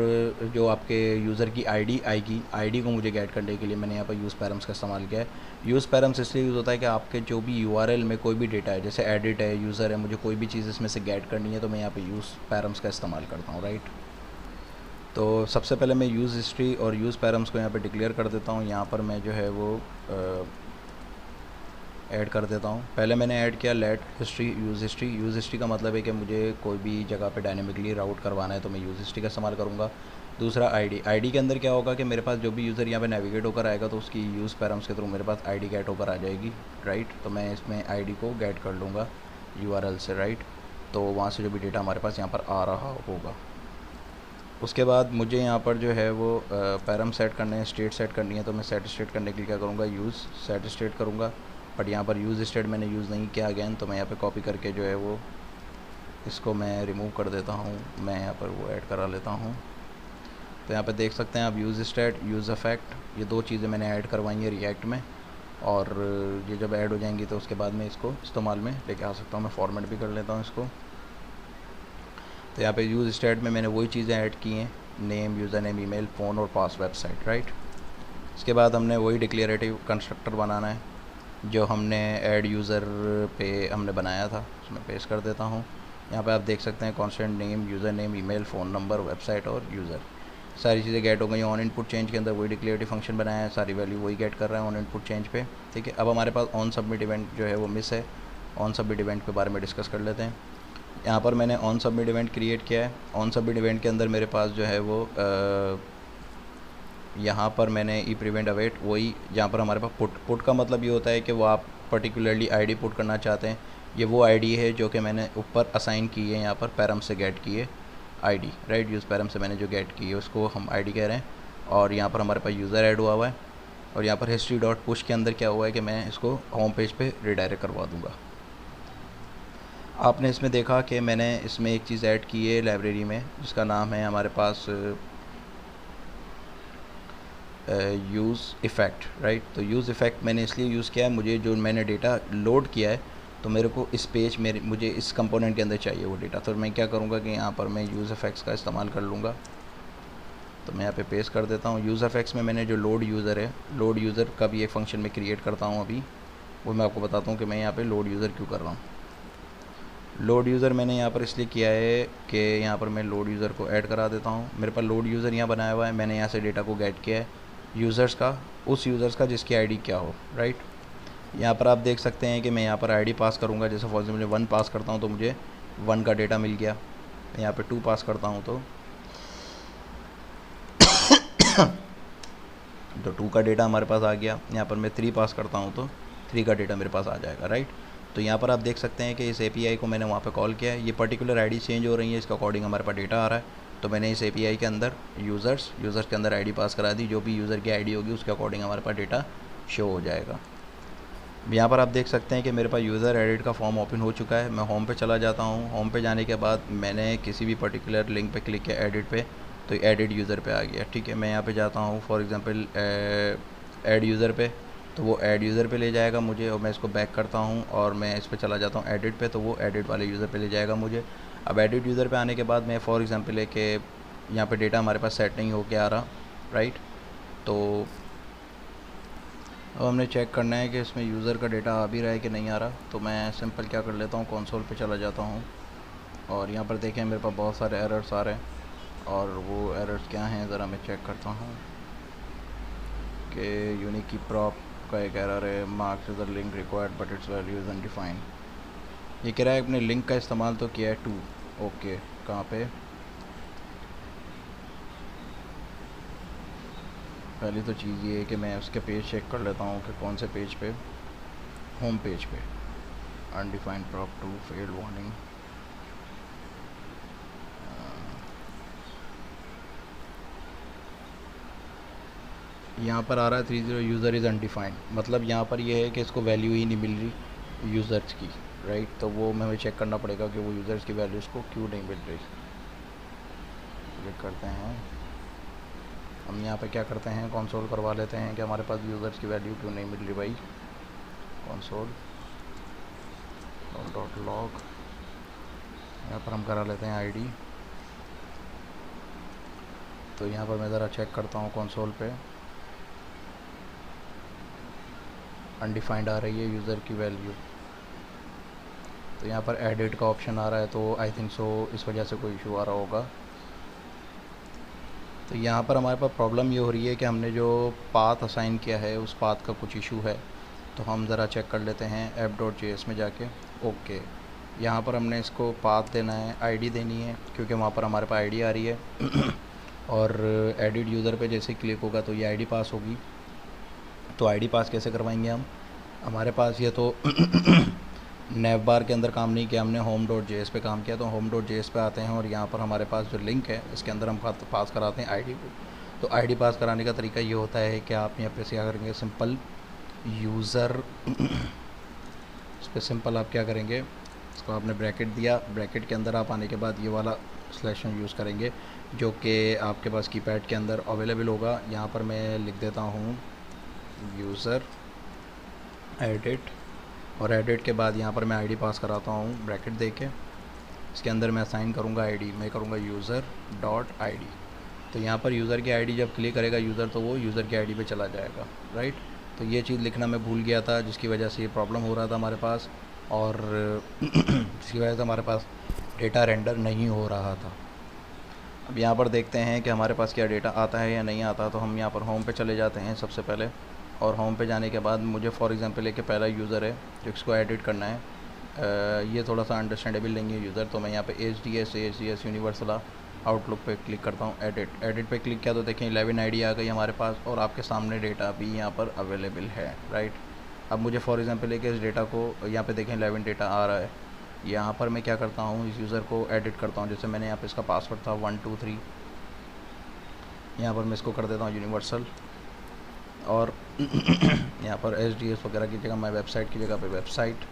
S1: जो आपके यूज़र की आईडी आएगी, आईडी को मुझे गेट करने के लिए मैंने यहाँ पर यूज़ पैरम्स का इस्तेमाल किया है। यूज़ पैरम्स इसलिए यूज़ होता है कि आपके जो भी URL में कोई भी डेटा है, जैसे एडिट है, यूज़र है, मुझे कोई भी चीज़ इसमें से गेट करनी है तो मैं यहाँ पे यूज़ पैरम्स का इस्तेमाल करता हूँ, राइट। तो सबसे पहले मैं यूज़ हिस्ट्री और यूज़ पैरम्स को यहाँ पे डिक्लेयर कर देता हूँ। यहाँ पर मैं जो है वो ऐड कर देता हूँ। पहले मैंने ऐड किया लेट हिस्ट्री यूज़ हिस्ट्री का मतलब है कि मुझे कोई भी जगह पे डायनेमिकली राउट करवाना है तो मैं यूज़ हिस्ट्री का इस्तेमाल करूँगा। दूसरा आईडी के अंदर क्या होगा कि मेरे पास जो भी यूज़र यहाँ पे नेविगेट होकर आएगा तो उसकी यूज़ पैरम्स के थ्रू मेरे पास आईडी गेट होकर आ जाएगी, राइट। तो मैं इसमें आईडी को गेट कर लूँगा URL से, राइट। तो वहाँ से जो भी डेटा हमारे पास यहाँ पर आ रहा होगा। उसके बाद मुझे यहाँ पर जो है वो पैरम सेट करने हैं, स्टेट सेट करनी है, तो मैं सेट स्टेट करने के लिए क्या करूँगा, यूज़ सेट स्टेट करूँगा। बट यहाँ पर यूज़ स्टेट मैंने यूज़ नहीं किया अगेन, तो मैं यहाँ पे कॉपी करके जो है वो इसको मैं रिमूव कर देता हूँ, मैं यहाँ पर वो ऐड करा लेता हूँ। तो यहाँ पे देख सकते हैं आप यूज़ स्टेट, यूज़ इफेक्ट, ये दो चीज़ें मैंने ऐड करवाई हैं रिएक्ट में, और ये जब ऐड हो जाएंगी तो उसके बाद मैं इसको इस्तेमाल में लेके आ सकता हूँ। मैं फॉर्मेट भी कर लेता हूँ इसको। तो यहाँ पे यूज़ स्टेट में मैंने वही चीज़ें ऐड की हैं, name, user name, email, phone और पास वेबसाइट, राइट। इसके बाद हमने वही डिक्लेरेटिव कंस्ट्रक्टर बनाना है जो हमने ऐड यूज़र पे हमने बनाया था, उसमें पेस्ट कर देता हूँ। यहाँ पे आप देख सकते हैं constant name, user name, email, phone number, website और यूज़र, सारी चीज़ें गेट हो गई। ऑन इनपुट चेंज के अंदर वही डिक्लेरेटिव फंक्शन बनाया है, सारी वैल्यू वही गेट कर रहा है ऑन इनपुट चेंज पे, ठीक है। अब हमारे पास ऑन सबमिट इवेंट जो है वो मिस है, ऑन सबमिट इवेंट के बारे में डिस्कस कर लेते हैं। यहाँ पर मैंने ऑन सबमिट इवेंट क्रिएट किया है। ऑन सबमिट इवेंट के अंदर मेरे पास जो है वो यहाँ पर मैंने ई प्रिवेंट अवेट, वही जहाँ पर हमारे पास पुट का मतलब ये होता है कि वो आप पर्टिकुलरली आईडी पुट करना चाहते हैं। ये वो आईडी है जो कि मैंने ऊपर असाइन की है, यहाँ पर पैरम से गेट की है आईडी, राइट। यूज़ पैरम से मैंने जो गेट की है उसको हम आईडी कह रहे हैं। और यहाँ पर हमारे पास यूज़र ऐड हुआ है, और यहाँ पर हिस्ट्री डॉट पुश के अंदर क्या हुआ है कि मैं इसको होम पेज पे रिडायरेक्ट करवा दूँगा। आपने इसमें देखा कि मैंने इसमें एक चीज़ ऐड की है लाइब्रेरी में, जिसका नाम है हमारे पास यूज़ इफ़ेक्ट, राइट। तो यूज़ इफ़ेक्ट मैंने इसलिए यूज़ किया है, मुझे जो मैंने डेटा लोड किया है तो मेरे को इस पेज में मुझे इस कंपोनेंट के अंदर चाहिए वो डेटा। तो मैं क्या करूँगा कि यहाँ पर मैं यूज़ इफ़ेक्ट्स का इस्तेमाल कर लूँगा। तो मैं यहाँ पे पेस्ट कर देता हूँ। यूज़ इफ़ेक्ट्स में मैंने जो लोड यूज़र है, लोड यूज़र का भी एक फ़ंक्शन में क्रिएट करता हूँ अभी, वो मैं आपको बताता हूँ कि मैं यहाँ पर लोड यूज़र क्यों कर रहा हूँ। लोड यूज़र मैंने यहाँ पर इसलिए किया है कि यहाँ पर मैं लोड यूज़र को ऐड करा देता हूँ। मेरे पास लोड यूज़र यहाँ बनाया हुआ है, मैंने यहाँ से डेटा को गेट किया है यूज़र्स का, उस यूज़र्स का जिसकी आईडी क्या हो, राइट। यहाँ पर आप देख सकते हैं कि मैं यहाँ पर आईडी पास करूँगा। जैसे फॉर एग्जाम्पल 1 पास करता हूँ तो मुझे 1 का डेटा मिल गया। यहाँ पे 2 पास करता हूँ तो 2 का डेटा हमारे पास आ गया। यहाँ पर मैं 3 पास करता हूँ तो 3 का डेटा मेरे पास आ जाएगा, राइट। तो यहाँ पर आप देख सकते हैं कि इस API को मैंने वहाँ पे कॉल किया है, ये पर्टिकुलर आईडी चेंज हो रही है, इसका अकॉर्डिंग हमारे पास डेटा आ रहा है। तो मैंने इस API के अंदर यूज़र्स के अंदर आईडी पास करा दी, जो भी यूज़र की आईडी होगी उसके अकॉर्डिंग हमारे पास डेटा शो हो जाएगा। यहाँ पर आप देख सकते हैं कि मेरे पास यूज़र एडिट का फॉर्म ओपन हो चुका है। मैं होम पे चला जाता हूँ। होम पे जाने के बाद मैंने किसी भी पर्टिकुलर लिंक पे क्लिक किया एडिट पे, तो एडिट यूज़र पे आ गया, ठीक है। मैं यहाँ पे जाता हूँ फॉर एग्ज़ाम्पल ऐड यूज़र पे, तो वो ऐड यूज़र पे ले जाएगा मुझे, और मैं इसको बैक करता हूँ और मैं इस पर चला जाता हूँ एडिट पे, तो वो एडिट वाले यूज़र पे ले जाएगा मुझे। अब एडिट यूज़र पे आने के बाद मैं फॉर एग्जांपल है कि यहाँ पे डेटा हमारे पास सेट नहीं होके आ रहा, राइट। तो अब हमने चेक करना है कि इसमें यूज़र का डेटा आ भी रहा है कि नहीं आ रहा। तो मैं सिंपल क्या कर लेता हूँ, कंसोल पे चला जाता हूँ और यहाँ पर देखें मेरे पास बहुत सारे एरर्स आ रहे हैं। और वो एरर्स क्या हैं ज़रा मैं चेक करता हूँ कि यूनिक की प्रॉप का एक एरर है, marks is the link required but it's value is undefined. ये कह रहा है अपने लिंक का इस्तेमाल तो किया है टू, ओके कहाँ पे, पहली तो चीज़ ये है कि मैं उसके पेज चेक कर लेता हूँ कि कौन से पेज पे, होम पेज पे undefined prop to failed warning. यहाँ पर आ रहा है 30 यूज़र इज़ अनडिफाइंड, मतलब यहाँ पर ये है कि इसको वैल्यू ही नहीं मिल रही यूज़र्स की, राइट। तो वो हमें चेक करना पड़ेगा कि वो यूज़र्स की वैल्यूज़ को क्यों नहीं मिल रही। क्लिक करते हैं, हम यहाँ पे क्या करते हैं, कंसोल करवा लेते हैं कि हमारे पास यूज़र्स की वैल्यू क्यों नहीं मिल रही भाई। कंसोल डॉट लॉग, यहाँ पर हम करा लेते हैं आईडी। तो यहाँ पर मैं ज़रा चेक करता हूँ कंसोल पे अनडिफाइंड आ रही है यूज़र की वैल्यू। तो यहाँ पर एडिट का ऑप्शन आ रहा है, तो आई थिंक सो इस वजह से कोई इशू आ रहा होगा। तो यहाँ पर हमारे पास प्रॉब्लम ये हो रही है कि हमने जो पाथ असाइन किया है उस पाथ का कुछ इशू है। तो हम ज़रा चेक कर लेते हैं app.js में जाके। ओके, यहाँ पर हमने इसको पाथ देना है, आईडी देनी है क्योंकि वहाँ पर हमारे पास आईडी आ रही है और एडिट यूज़र पे जैसे क्लिक होगा तो ये आईडी पास होगी। तो आईडी पास कैसे करवाएंगे हम, हमारे पास ये तो नेव बार के अंदर काम नहीं किया हमने, home.js पे काम किया। तो home.js पे आते हैं और यहाँ पर हमारे पास जो लिंक है इसके अंदर हम पास कराते हैं आईडी को। तो आईडी पास कराने का तरीका ये होता है कि आप यहाँ पे क्या करेंगे, सिंपल यूज़र इस पर सिंपल आप क्या करेंगे, इसको आपने ब्रैकेट दिया, ब्रैकेट के अंदर आप आने के बाद ये वाला स्लैशन यूज़ करेंगे जो कि आपके पास कीपैड के अंदर अवेलेबल होगा। यहाँ पर मैं लिख देता हूँ यूज़र एडिट, और एडिट के बाद यहाँ पर मैं आईडी पास कराता हूँ ब्रैकेट दे के। इसके अंदर मैं असाइन करूँगा आईडी, मैं करूँगा यूज़र डॉट आईडी। तो यहाँ पर यूज़र की आईडी जब क्लिक करेगा यूज़र तो वो यूज़र की आईडी पे चला जाएगा, राइट। तो ये चीज़ लिखना मैं भूल गया था जिसकी वजह से ये प्रॉब्लम हो रहा था हमारे पास, और जिसकी वजह से हमारे पास डेटा रेंडर नहीं हो रहा था। अब यहाँ पर देखते हैं कि हमारे पास क्या डेटा आता है या नहीं आता। तो हम यहाँ पर होम पे चले जाते हैं सबसे पहले, और होम पे जाने के बाद मुझे फॉर एग्जांपल एक पहला यूज़र है जो इसको एडिट करना है। ये थोड़ा सा अंडरस्टैंडेबल नहीं है यूज़र, तो मैं यहाँ पे H D S universal outlook पे क्लिक करता हूँ। एडिट पे क्लिक किया तो देखें 11 आईडी आ गई हमारे पास और आपके सामने डेटा भी यहाँ पर अवेलेबल है, राइट। अब मुझे फॉर एग्जांपल एक इस डेटा को यहाँ पे देखें 11 डेटा आ रहा है। यहाँ पर मैं क्या करता हूँ, इस यूज़र को एडिट करता हूँ। जैसे मैंने यहाँ पे इसका पासवर्ड था 1 2 3, यहाँ पर मैं इसको कर देता हूँ यूनिवर्सल, और यहाँ पर HDS वगैरह की जगह मैं वेबसाइट की जगह पे वेबसाइट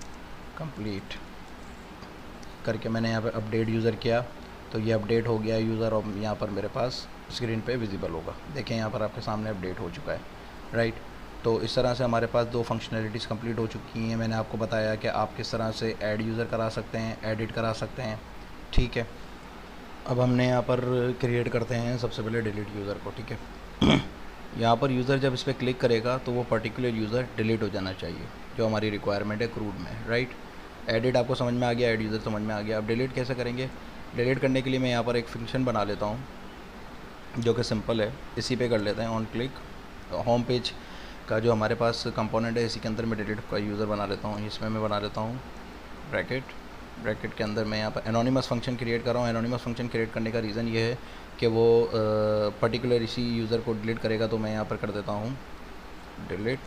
S1: कंप्लीट करके मैंने यहाँ पे अपडेट यूज़र किया। तो ये अपडेट हो गया यूज़र और यहाँ पर मेरे पास स्क्रीन पे विजिबल होगा। देखें यहाँ पर आपके सामने अपडेट हो चुका है, राइट। तो इस तरह से हमारे पास 2 फंक्शनैलिटीज़ कंप्लीट हो चुकी हैं। मैंने आपको बताया कि आप किस तरह से ऐड यूज़र करा सकते हैं, एडिट करा सकते हैं, ठीक है। अब हमने यहाँ पर क्रिएट करते हैं सबसे पहले डिलीट यूज़र को, ठीक है। यहाँ पर यूज़र जब इस पर क्लिक करेगा तो वो पर्टिकुलर यूज़र डिलीट हो जाना चाहिए जो हमारी रिक्वायरमेंट है क्रूड में, राइट। एडिट आपको समझ में आ गया, ऐड यूज़र समझ में आ गया। अब डिलीट कैसे करेंगे, डिलीट करने के लिए मैं यहाँ पर एक फंक्शन बना लेता हूँ जो कि सिंपल है। इसी पे कर लेते हैं ऑन क्लिक, होम पेज का जो हमारे पास कंपोनेंट है इसी के अंदर मैं डिलीट का यूज़र बना लेता हूँ। इसमें मैं बना लेता हूँ ब्रैकेट के अंदर मैं यहाँ पर एनोनिमस फंक्शन क्रिएट कर रहा हूँ। एनोनिमस फंक्शन क्रिएट करने का रीज़न ये है कि वो पर्टिकुलर इसी यूज़र को डिलीट करेगा। तो मैं यहाँ पर कर देता हूँ डिलीट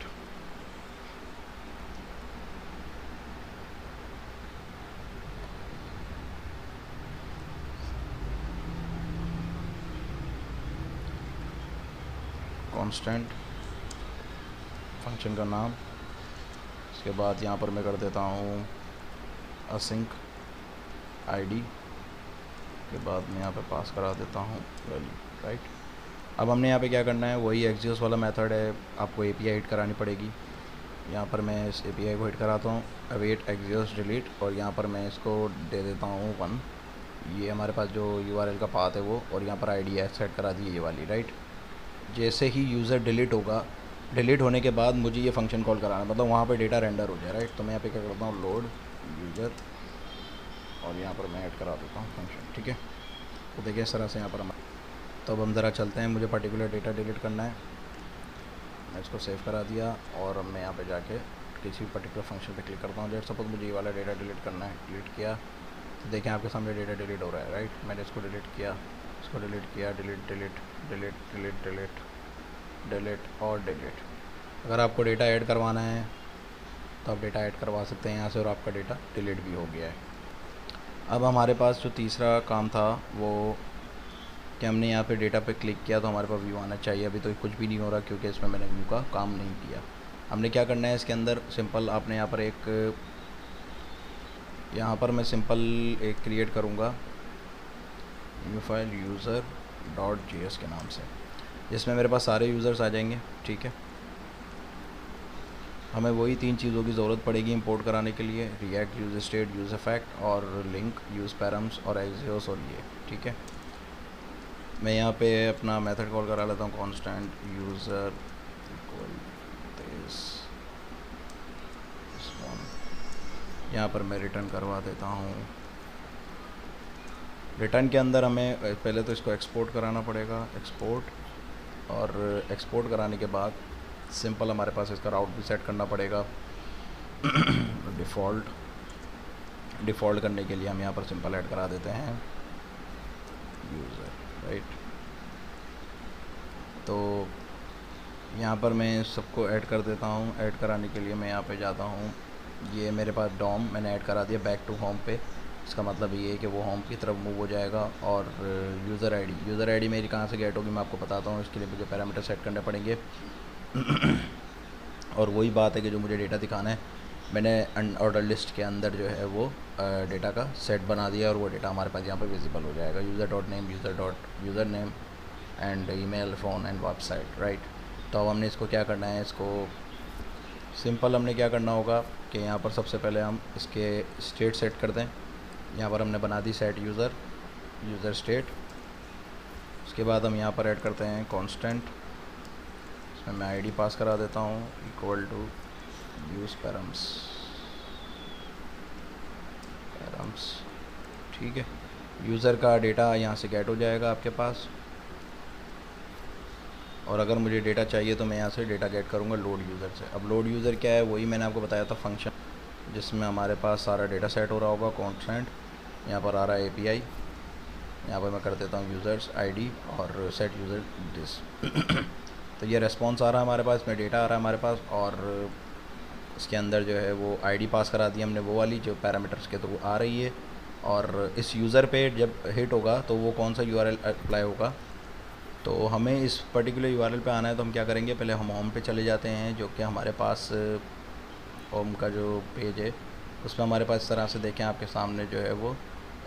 S1: कांस्टेंट फंक्शन का नाम। इसके बाद यहाँ पर मैं कर देता हूँ असिंक आईडी के बाद मैं यहाँ पे पास करा देता हूँ वैल्यू, राइट। अब हमने यहाँ पे क्या करना है, वही एक्सियोस वाला मेथड है, आपको एपीआई हिट करानी पड़ेगी। यहाँ पर मैं इस एपीआई को हिट कराता हूँ अवेट एक्सियोस डिलीट, और यहाँ पर मैं इसको दे देता हूँ 1। ये हमारे पास जो यूआरएल का पाथ है वो, और यहाँ पर आईडी सेट करा दी है ये वाली, राइट। जैसे ही यूज़र डिलीट होगा, डिलीट होने के बाद मुझे ये फंक्शन कॉल कराना, मतलब वहाँ पे डेटा रेंडर हो जाए, राइट। तो मैं यहाँ पे क्या करता हूँ, लोड यूज़र, और यहाँ पर मैं ऐड करा देता हूँ फंक्शन, ठीक है। तो देखिए इस तरह से यहाँ पर हम, तो अब हम ज़रा चलते हैं, मुझे पर्टिकुलर डेटा डिलीट करना है, मैं इसको सेव करा दिया, और अब मैं यहाँ पे जाके किसी पर्टिकुलर फंक्शन पे क्लिक करता हूँ। लेट सपोज मुझे ये वाला डेटा डिलीट करना है, डिलीट किया, तो देखें आपके सामने डेटा डिलीट हो रहा है, राइट। मैंने इसको डिलीट किया, इसको डिलीट किया, delete delete delete delete delete delete और डिलीट। अगर आपको डेटा ऐड करवाना है तो आप डेटा ऐड करवा सकते हैं यहाँ से, और आपका डेटा डिलीट भी हो गया है। अब हमारे पास जो तीसरा काम था वो कि हमने यहाँ पे डेटा पे क्लिक किया तो हमारे पास व्यू आना चाहिए। अभी तो कुछ भी नहीं हो रहा क्योंकि इसमें मैंने व्यू का काम नहीं किया। हमने क्या करना है इसके अंदर, सिंपल आपने यहाँ पर एक, यहाँ पर मैं सिंपल एक क्रिएट करूँगा न्यू फाइल user.js के नाम से, जिसमें मेरे पास सारे यूज़र्स आ जाएंगे, ठीक है। हमें वही 3 चीज़ों की ज़रूरत पड़ेगी इंपोर्ट कराने के लिए, react, use state, use effect, और लिंक, यूज पैरम्स और एक्सियोस, और ये, ठीक है। मैं यहाँ पे अपना मेथड कॉल करा लेता हूँ, constant user equal this one. यहाँ पर मैं रिटर्न करवा देता हूँ। रिटर्न के अंदर हमें पहले तो इसको एक्सपोर्ट कराना पड़ेगा, एक्सपोर्ट, और एक्सपोर्ट कराने के बाद सिंपल हमारे पास इसका राउट भी सेट करना पड़ेगा। डिफ़ॉल्ट करने के लिए हम यहाँ पर सिंपल ऐड करा देते हैं यूज़र, राइट। तो यहाँ पर मैं सबको ऐड कर देता हूँ। ऐड कराने के लिए मैं यहाँ पे जाता हूँ, ये मेरे पास डॉम मैंने ऐड करा दिया बैक टू होम पे। इसका मतलब ये है कि वो होम की तरफ मूव हो जाएगा। और यूज़र आईडी मेरी कहाँ से गेट होगी मैं आपको बताता हूँ। इसके लिए मुझे पैरामीटर सेट करने पड़ेंगे। और वही बात है कि जो मुझे डेटा दिखाना है मैंने अनऑर्डर लिस्ट के अंदर जो है वो डेटा का सेट बना दिया, और वो डेटा हमारे पास यहाँ पर विजिबल हो जाएगा। User name and email, phone and website, right. तो अब हमने इसको क्या करना है, इसको सिंपल हमने क्या करना होगा कि यहाँ पर सबसे पहले हम इसके स्टेट सेट कर दें। यहाँ पर हमने बना दी सेट यूज़र स्टेट। उसके बाद हम यहाँ पर ऐड करते हैं कांस्टेंट, इसमें मैं आईडी पास करा देता हूँ इक्वल टू यूज़ पैरम्स, ठीक है। यूज़र का डेटा यहाँ से गेट हो जाएगा आपके पास, और अगर मुझे डेटा चाहिए तो मैं यहाँ से डेटा गेट करूँगा लोड यूज़र से। अब लोड यूज़र क्या है, वही मैंने आपको बताया था फंक्शन जिसमें हमारे पास सारा डेटा सेट हो रहा होगा। कांस्टेंट यहाँ पर आ रहा है API, यहाँ पर मैं कर देता हूँ यूज़र्स आईडी और सेट यूज़र दिस। तो ये रेस्पॉन्स आ रहा है हमारे पास, इसमें डेटा आ रहा है हमारे पास, और इसके अंदर जो है वो आईडी पास करा दी हमने, वो वाली जो पैरामीटर्स के थ्रू आ रही है। और इस यूज़र पे जब हिट होगा तो वो कौन सा URL अप्लाई होगा, तो हमें इस पर्टिकुलर URL पे आना है। तो हम क्या करेंगे, पहले हम होम पे चले जाते हैं, जो कि हमारे पास होम का जो पेज है उसमें हमारे पास इस तरह से देखें आपके सामने जो है वो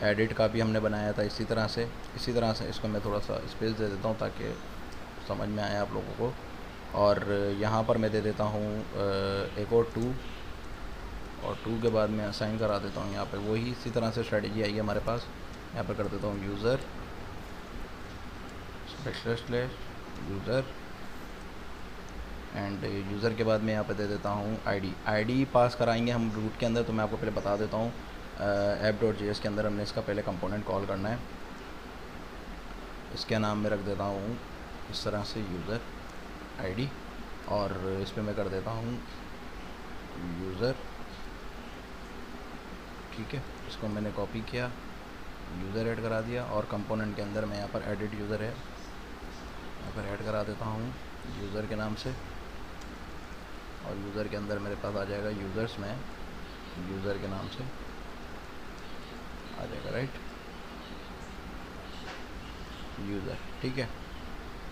S1: एडिट का भी हमने बनाया था इसी तरह से। इसको मैं थोड़ा सा स्पेस दे देता हूँ ताकि समझ में आए आप लोगों को। और यहाँ पर मैं दे देता हूँ एक और 2, और 2 के बाद मैं असाइन करा देता हूँ यहाँ पे। वही इसी तरह से स्ट्रेटजी आई है हमारे पास। यहाँ पर कर देता हूँ यूज़र यूज़र एंड यूज़र के बाद मैं यहाँ पे दे देता हूँ आईडी पास कराएंगे हम रूट के अंदर। तो मैं आपको पहले बता देता हूँ app.js के अंदर हमने इसका पहले कंपोनेंट कॉल करना है। इसके नाम में रख देता हूँ इस तरह से यूज़र आईडी, और इस पर मैं कर देता हूँ यूज़र, ठीक है। इसको मैंने कॉपी किया, यूज़र ऐड करा दिया, और कंपोनेंट के अंदर मैं यहाँ पर एडिट यूज़र है यहाँ पर ऐड करा देता हूँ यूज़र के नाम से। और यूज़र के अंदर मेरे पास आ जाएगा यूज़र्स में यूज़र के नाम से आ जाएगा, राइट, यूज़र, ठीक है।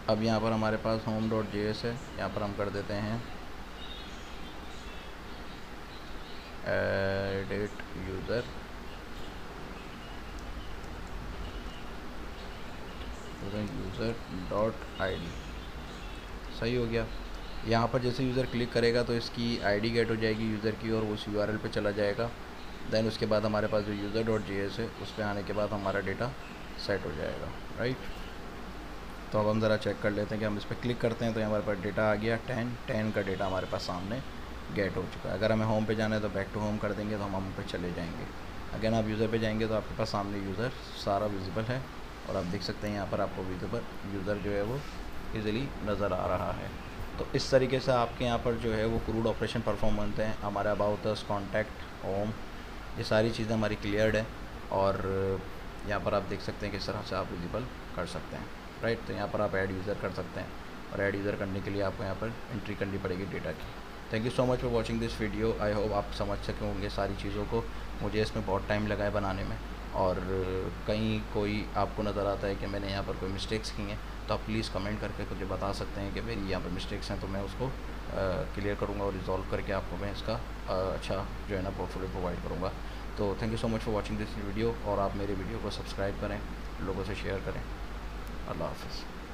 S1: अब यहाँ पर हमारे पास home.js है, यहाँ पर हम कर देते हैं एडिट यूज़र, यूज़र.id, सही हो गया। यहाँ पर जैसे यूज़र क्लिक करेगा तो इसकी आईडी गेट हो जाएगी यूज़र की, और उस URL पे चला जाएगा। देन उसके बाद हमारे पास जो user.js है उस पर आने के बाद हमारा डेटा सेट हो जाएगा, राइट। तो अब हम ज़रा चेक कर लेते हैं कि हम इस पर क्लिक करते हैं तो हमारे पास डेटा आ गया 10 का डेटा हमारे पास सामने गेट हो चुका है। अगर हमें होम पे जाना है तो बैक टू होम कर देंगे तो हम होम पे चले जाएंगे। अगर आप यूज़र पे जाएंगे तो आपके पास सामने यूज़र सारा विजिबल है और आप देख सकते हैं यहाँ पर आपको विजिबल यूज़र जो है वो ईज़िली नज़र आ रहा है। तो इस तरीके से आपके यहाँ पर जो है वो क्रूड ऑपरेशन परफॉर्म बनते हैं। हमारे अबाउट अस, कॉन्टैक्ट, होम, ये सारी चीज़ें हमारी क्लियर्ड है और यहाँ पर आप देख सकते हैं किस तरह से आप विजिबल कर सकते हैं, राइट। तो यहाँ पर आप ऐड यूज़र कर सकते हैं और ऐड यूज़र करने के लिए आपको यहाँ पर एंट्री करनी पड़ेगी डेटा की। Thank you so much for watching this video. I hope आप समझ सके होंगे सारी चीज़ों को। मुझे इसमें बहुत टाइम लगा है बनाने में और कहीं कोई आपको नज़र आता है कि मैंने यहाँ पर कोई मिस्टेक्स की हैं तो आप प्लीज़ कमेंट करके मुझे बता सकते हैं कि मेरी यहाँ पर मिस्टेक्स हैं, तो मैं उसको क्लियर करूँगा और रिजॉल्व करके आपको मैं इसका अच्छा जो है ना पोर्टफोलियो प्रोवाइड करूँगा। तो thank you so much for watching this video और आप मेरे वीडियो को सब्सक्राइब करें, लोगों से शेयर करें। अल्लाह हाफ़िज़।